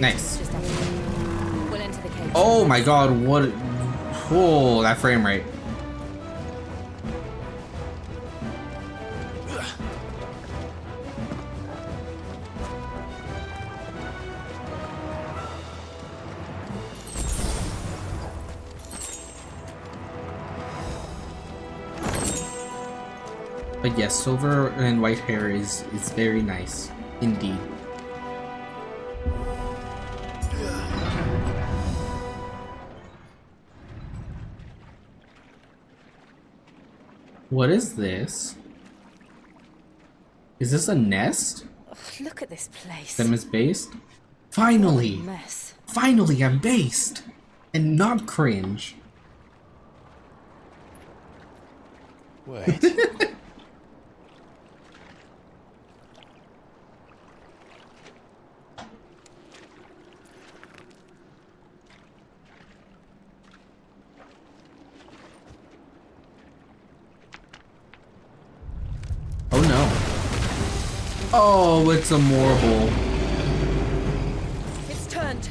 S1: Nice.
S18: We'll enter the cage.
S1: Oh my god, what? Oh, that frame rate. But yes, silver and white hair is very nice indeed. What is this? Is this a nest?
S18: Ugh, look at this place.
S1: Them is based? Finally!
S18: What a mess.
S1: Finally, I'm based! And not cringe.
S2: Wait.
S1: Oh no. Oh, it's a Morble.
S9: It's turned.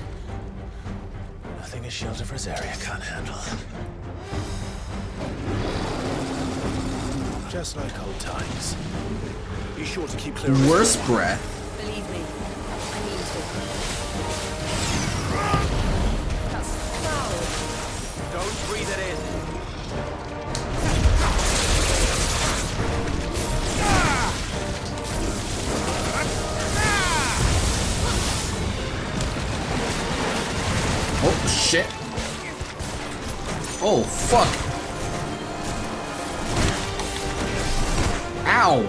S2: Nothing a shield of Rosaria can't handle. Just like old times. Be sure to keep clear of
S1: Worst breath.
S18: Believe me, I mean to. That's foul.
S5: Don't breathe it in.
S1: Oh, shit. Oh, fuck. Ow.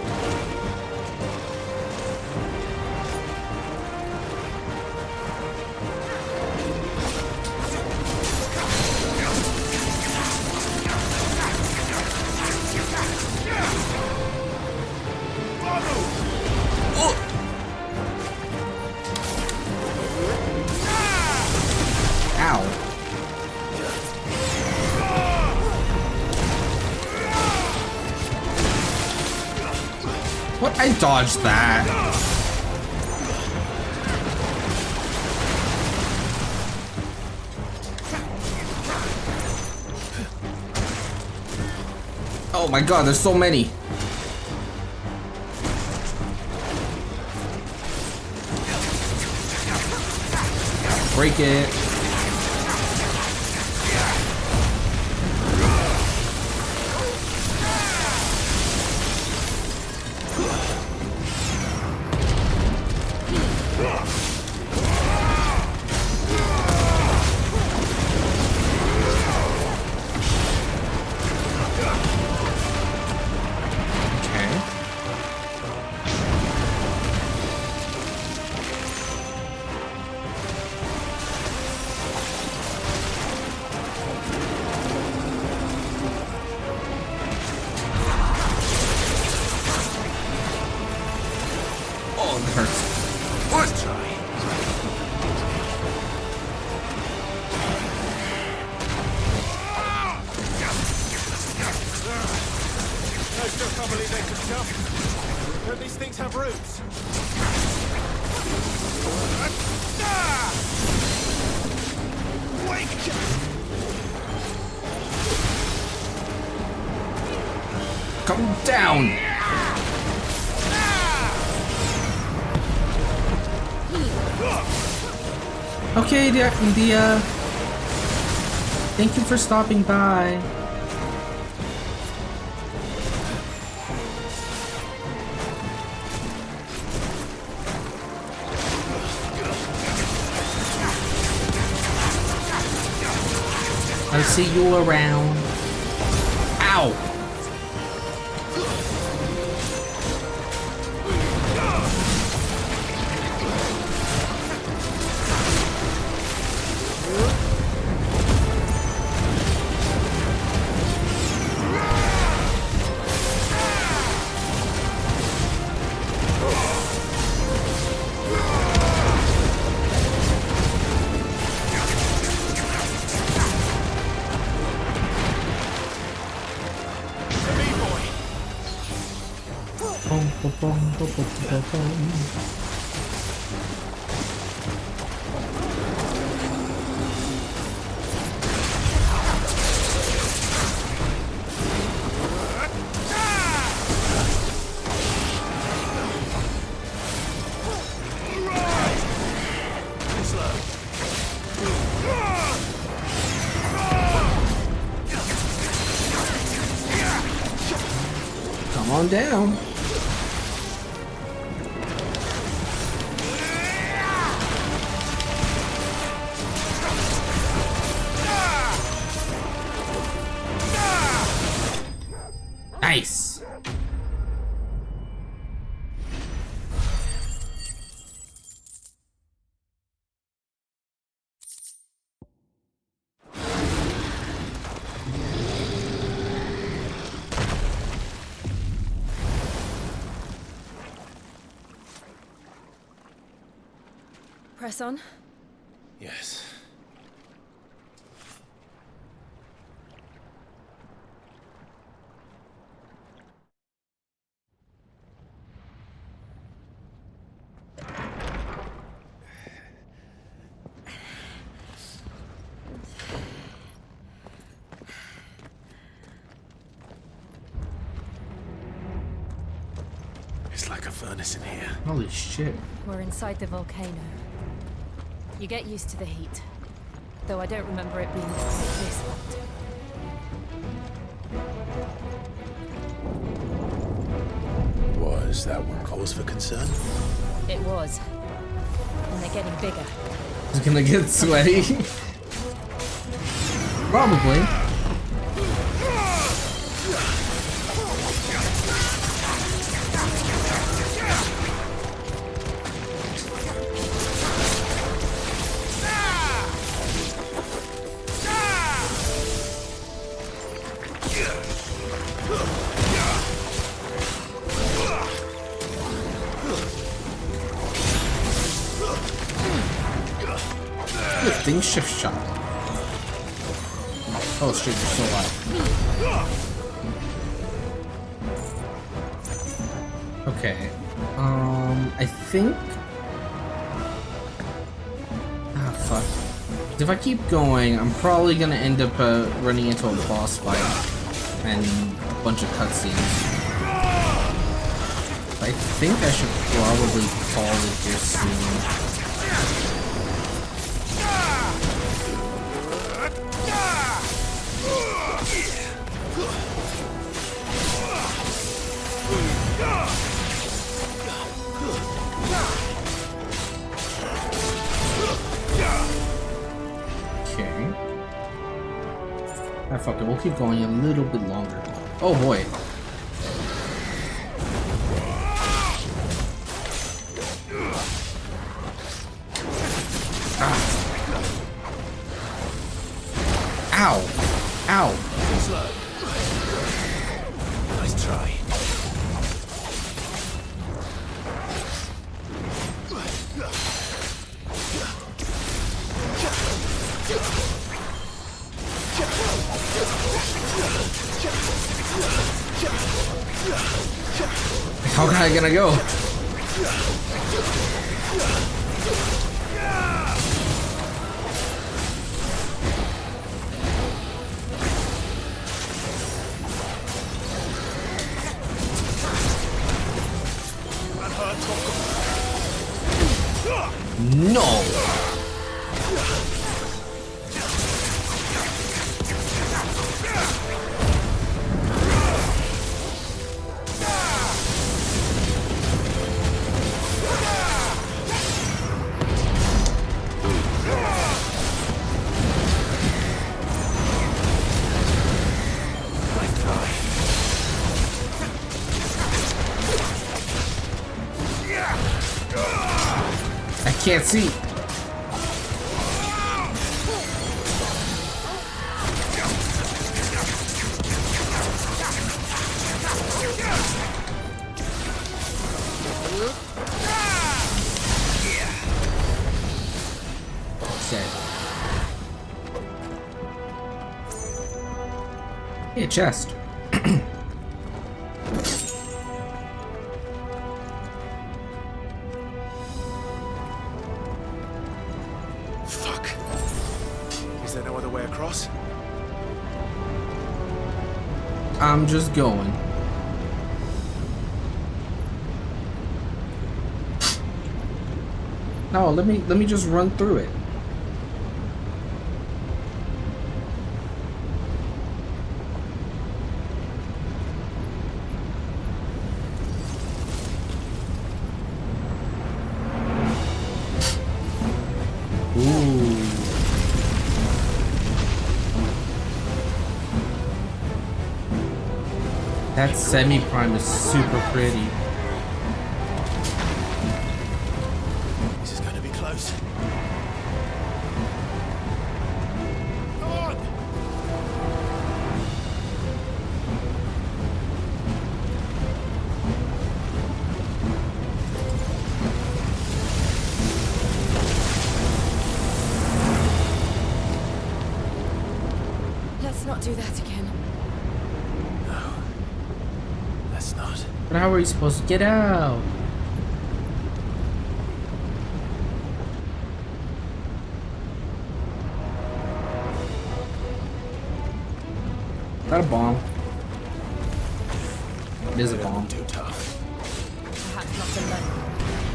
S1: Ow. What? I dodged that. Oh my god, there's so many. Break it.
S10: Don't these things have roots?
S1: Come down! Okay, thank you for stopping by. I'll see you around. Ow! Come on down. Nice.
S4: Press on.
S16: Yes. It's like a furnace in here.
S1: Holy shit.
S18: We're inside the volcano. You get used to the heat, though I don't remember it being quite this hot.
S16: Was that one cause for concern?
S18: It was. And they're getting bigger.
S1: It's gonna get sweaty. Probably. Lifting shift shot. Oh shit, you're still alive. Okay. I think. Ah, fuck. If I keep going, I'm probably gonna end up running into a boss fight and a bunch of cutscenes. I think I should probably call it here soon. Okay. Ah, fuck it. We'll keep going a little bit longer. Oh boy. Ow! Ow!
S2: Slow. Nice try.
S1: How am I gonna go? No! I can't see. Dead. Hey, a chest.
S2: Fuck. Is there no other way across?
S1: I'm just going. No, let me just run through it. Ooh. That semi-prime is super pretty.
S2: This is going to be close. Come on!
S4: Let's not do that again.
S2: Let's not.
S1: But how are we supposed to get out? Is that a bomb? It is a bomb.
S2: Too tough.
S18: Perhaps not alone,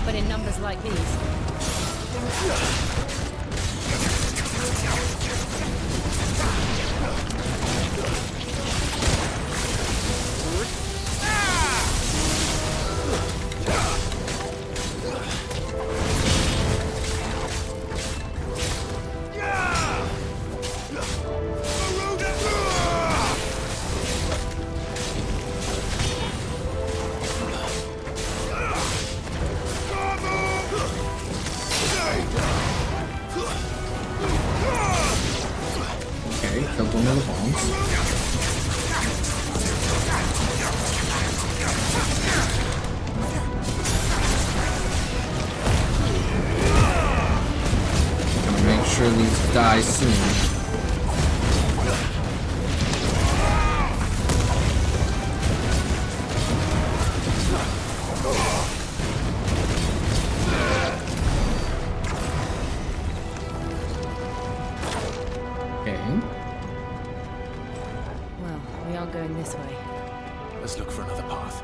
S18: but in numbers like these.
S1: Okay, killed one of the bombs. Gonna make sure these die soon.
S4: Well, we aren't going this way.
S2: Let's look for another path.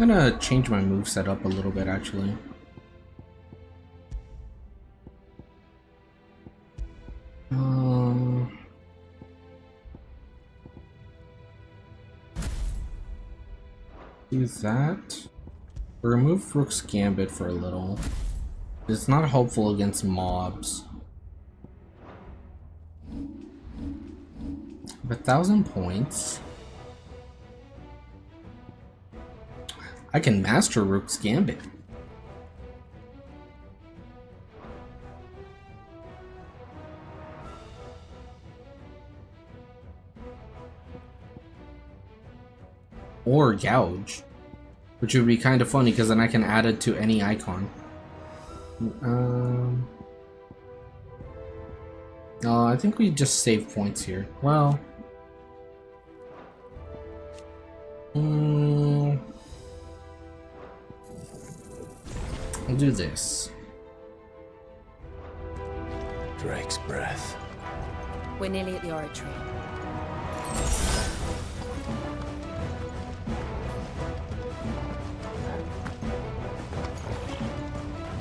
S1: I'm gonna change my moveset up a little bit, actually. Do that. Remove Rook's Gambit for a little. It's not helpful against mobs. 1,000 points. I can master Rook's Gambit. Or Gouge, which would be kind of funny because then I can add it to any icon. I think we just save points here. Well, I'll do this.
S2: Drake's breath.
S4: We're nearly at the oratory.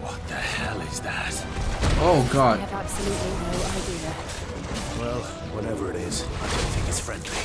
S2: What the hell is that?
S1: Oh god.
S4: I have absolutely no idea.
S2: Well, whatever it is, I don't think it's friendly.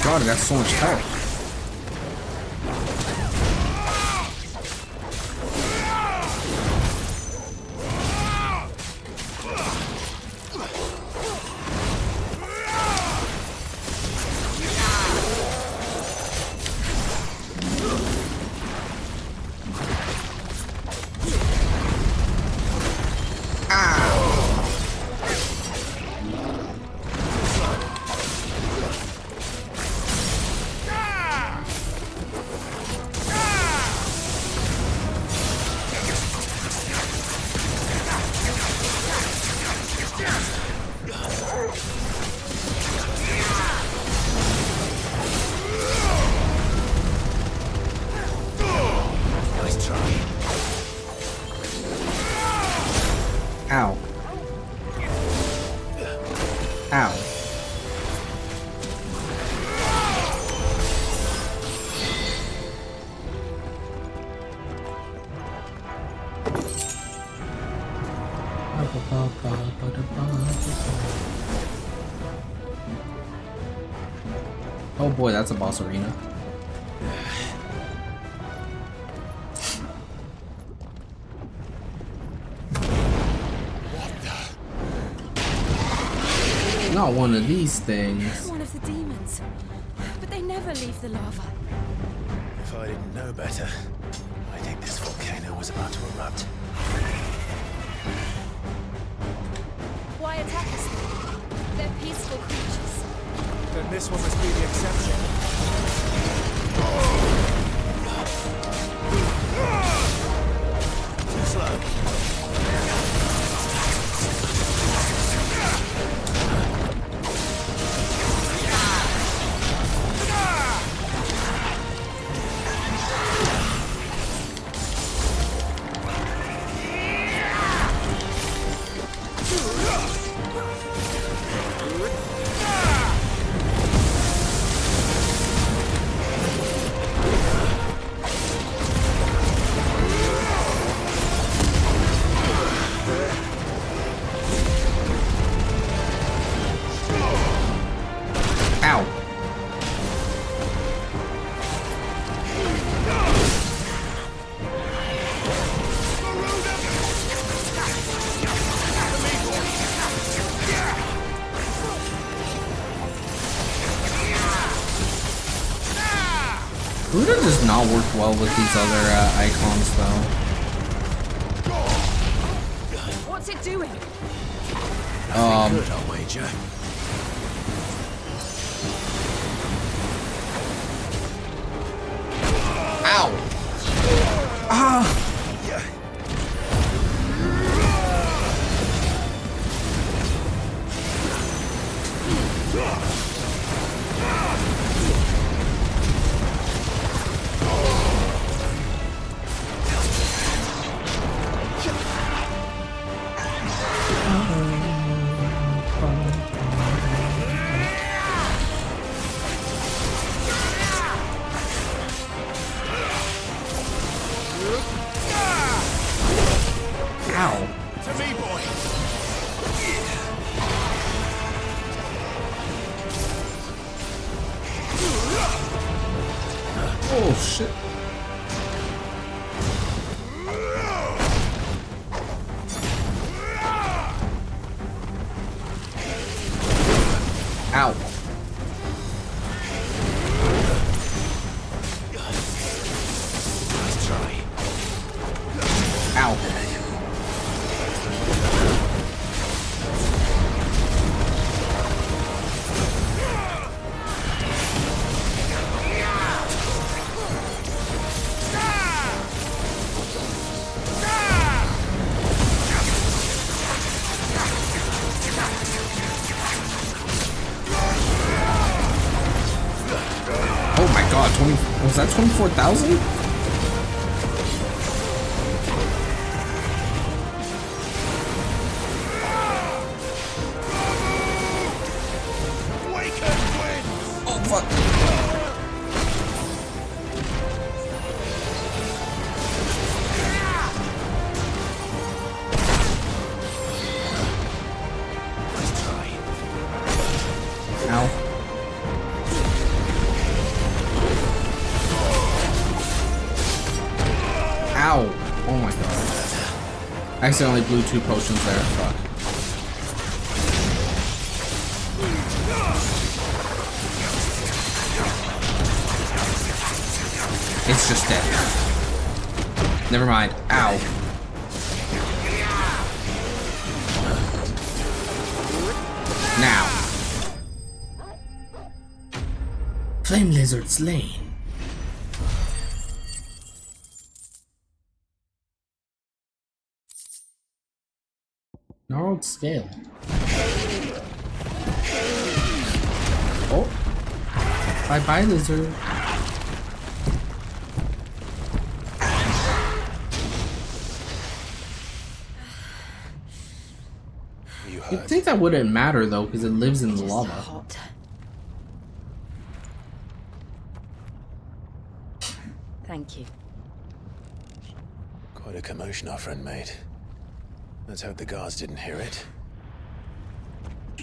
S1: God, that's so much health. Ow. Ow. Oh boy, that's a boss arena. Not one of these things.
S4: One of the demons. But they never leave the lava.
S2: If I didn't know better, I think this volcano was about to erupt.
S18: Why attack us then? They're peaceful creatures.
S10: Then this one must be the exception.
S2: Slow.
S1: Buddha does not work well with these other icons, though.
S4: What's it doing?
S2: Good, I'll wager.
S1: Oh shit. Ow.
S2: Nice try.
S1: Ow. Oh my god, 20, was that 24,000? Oh fuck.
S2: Nice try.
S1: Ow. Ow! Oh my god. I accidentally blew 2 potions there. Fuck. It's just dead. Never mind. Ow. Now. Flame lizard slain. Gnarled scale. Oh. Bye bye, lizard. You'd think that wouldn't matter though, because it lives in the lava.
S4: Hot. Thank you.
S16: Quite a commotion our friend made. Let's hope the guards didn't hear it.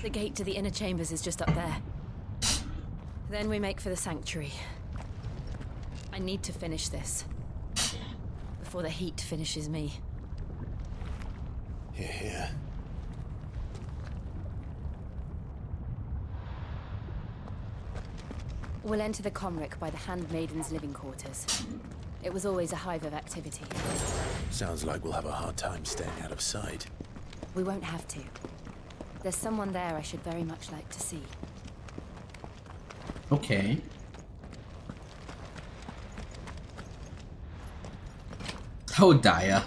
S4: The gate to the inner chambers is just up there. Then we make for the sanctuary. I need to finish this before the heat finishes me.
S16: Here, here.
S4: We'll enter the Comric by the Handmaiden's living quarters. It was always a hive of activity.
S16: Sounds like we'll have a hard time staying out of sight.
S4: We won't have to. There's someone there I should very much like to see.
S1: Okay. Oh, Daya.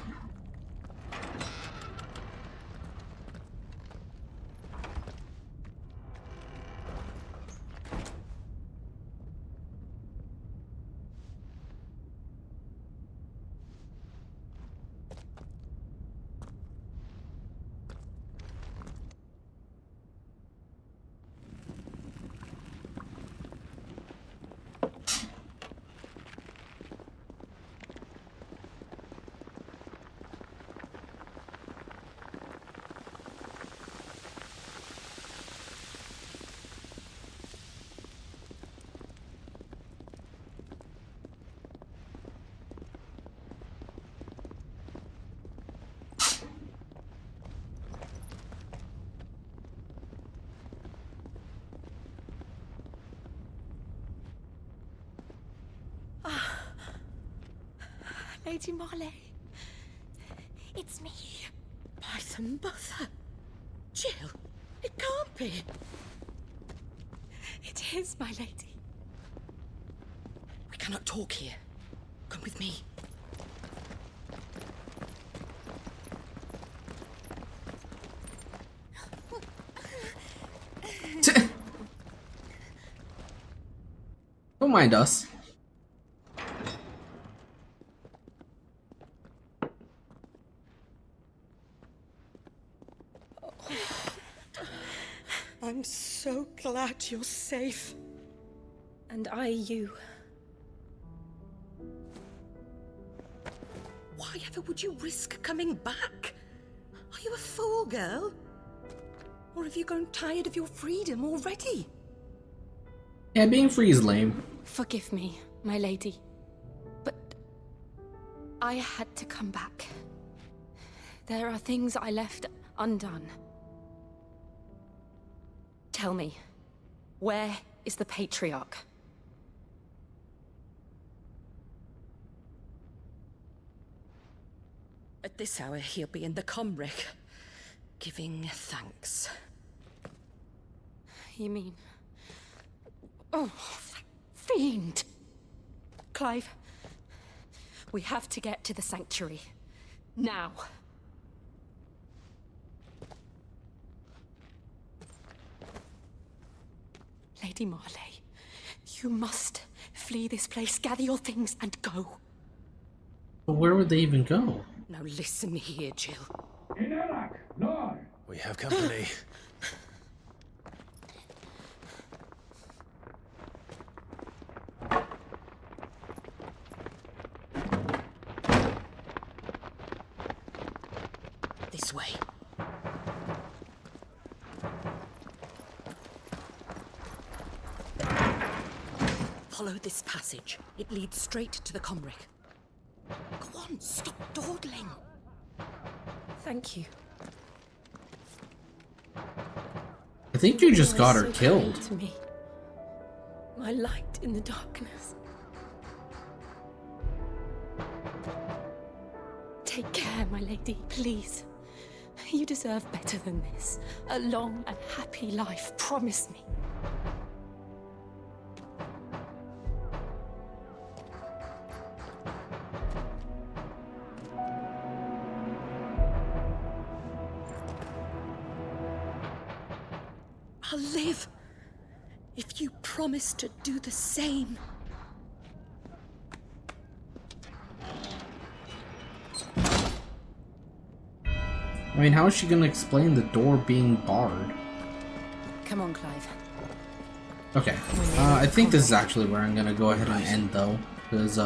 S9: Lady Marley. It's me. By the mother. Jill, it can't be. It is, my lady. We cannot talk here. Come with me.
S1: Don't mind us.
S9: I'm so glad you're safe.
S4: And I you.
S9: Why ever would you risk coming back? Are you a fool, girl? Or have you grown tired of your freedom already?
S1: Yeah, being free is lame.
S4: Forgive me, my lady. I had to come back. There are things I left undone. Tell me, where is the Patriarch?
S9: At this hour, he'll be in the Comric, giving thanks.
S4: You mean... Oh, fiend! Clive, we have to get to the Sanctuary. Now. Lady Marley, you must flee this place, gather your things, and go.
S1: But where would they even go?
S9: Now listen here, Jill.
S16: We have company.
S9: This way. Follow this passage. It leads straight to the Comric. Go on, stop dawdling.
S4: Thank you.
S1: I think you just got her killed.
S4: To me. My light in the darkness. Take care, my lady, please. You deserve better than this. A long and happy life, promise me.
S9: I'll live if you promise to do the same.
S1: I mean, how is she gonna explain the door being barred?
S4: Come on, Clive.
S1: Okay, I think this is actually where I'm gonna go ahead and end, though, because,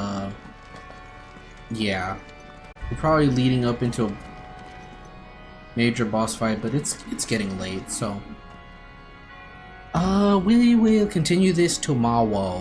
S1: yeah. We're probably leading up into a major boss fight, but it's getting late, so... we will continue this tomorrow.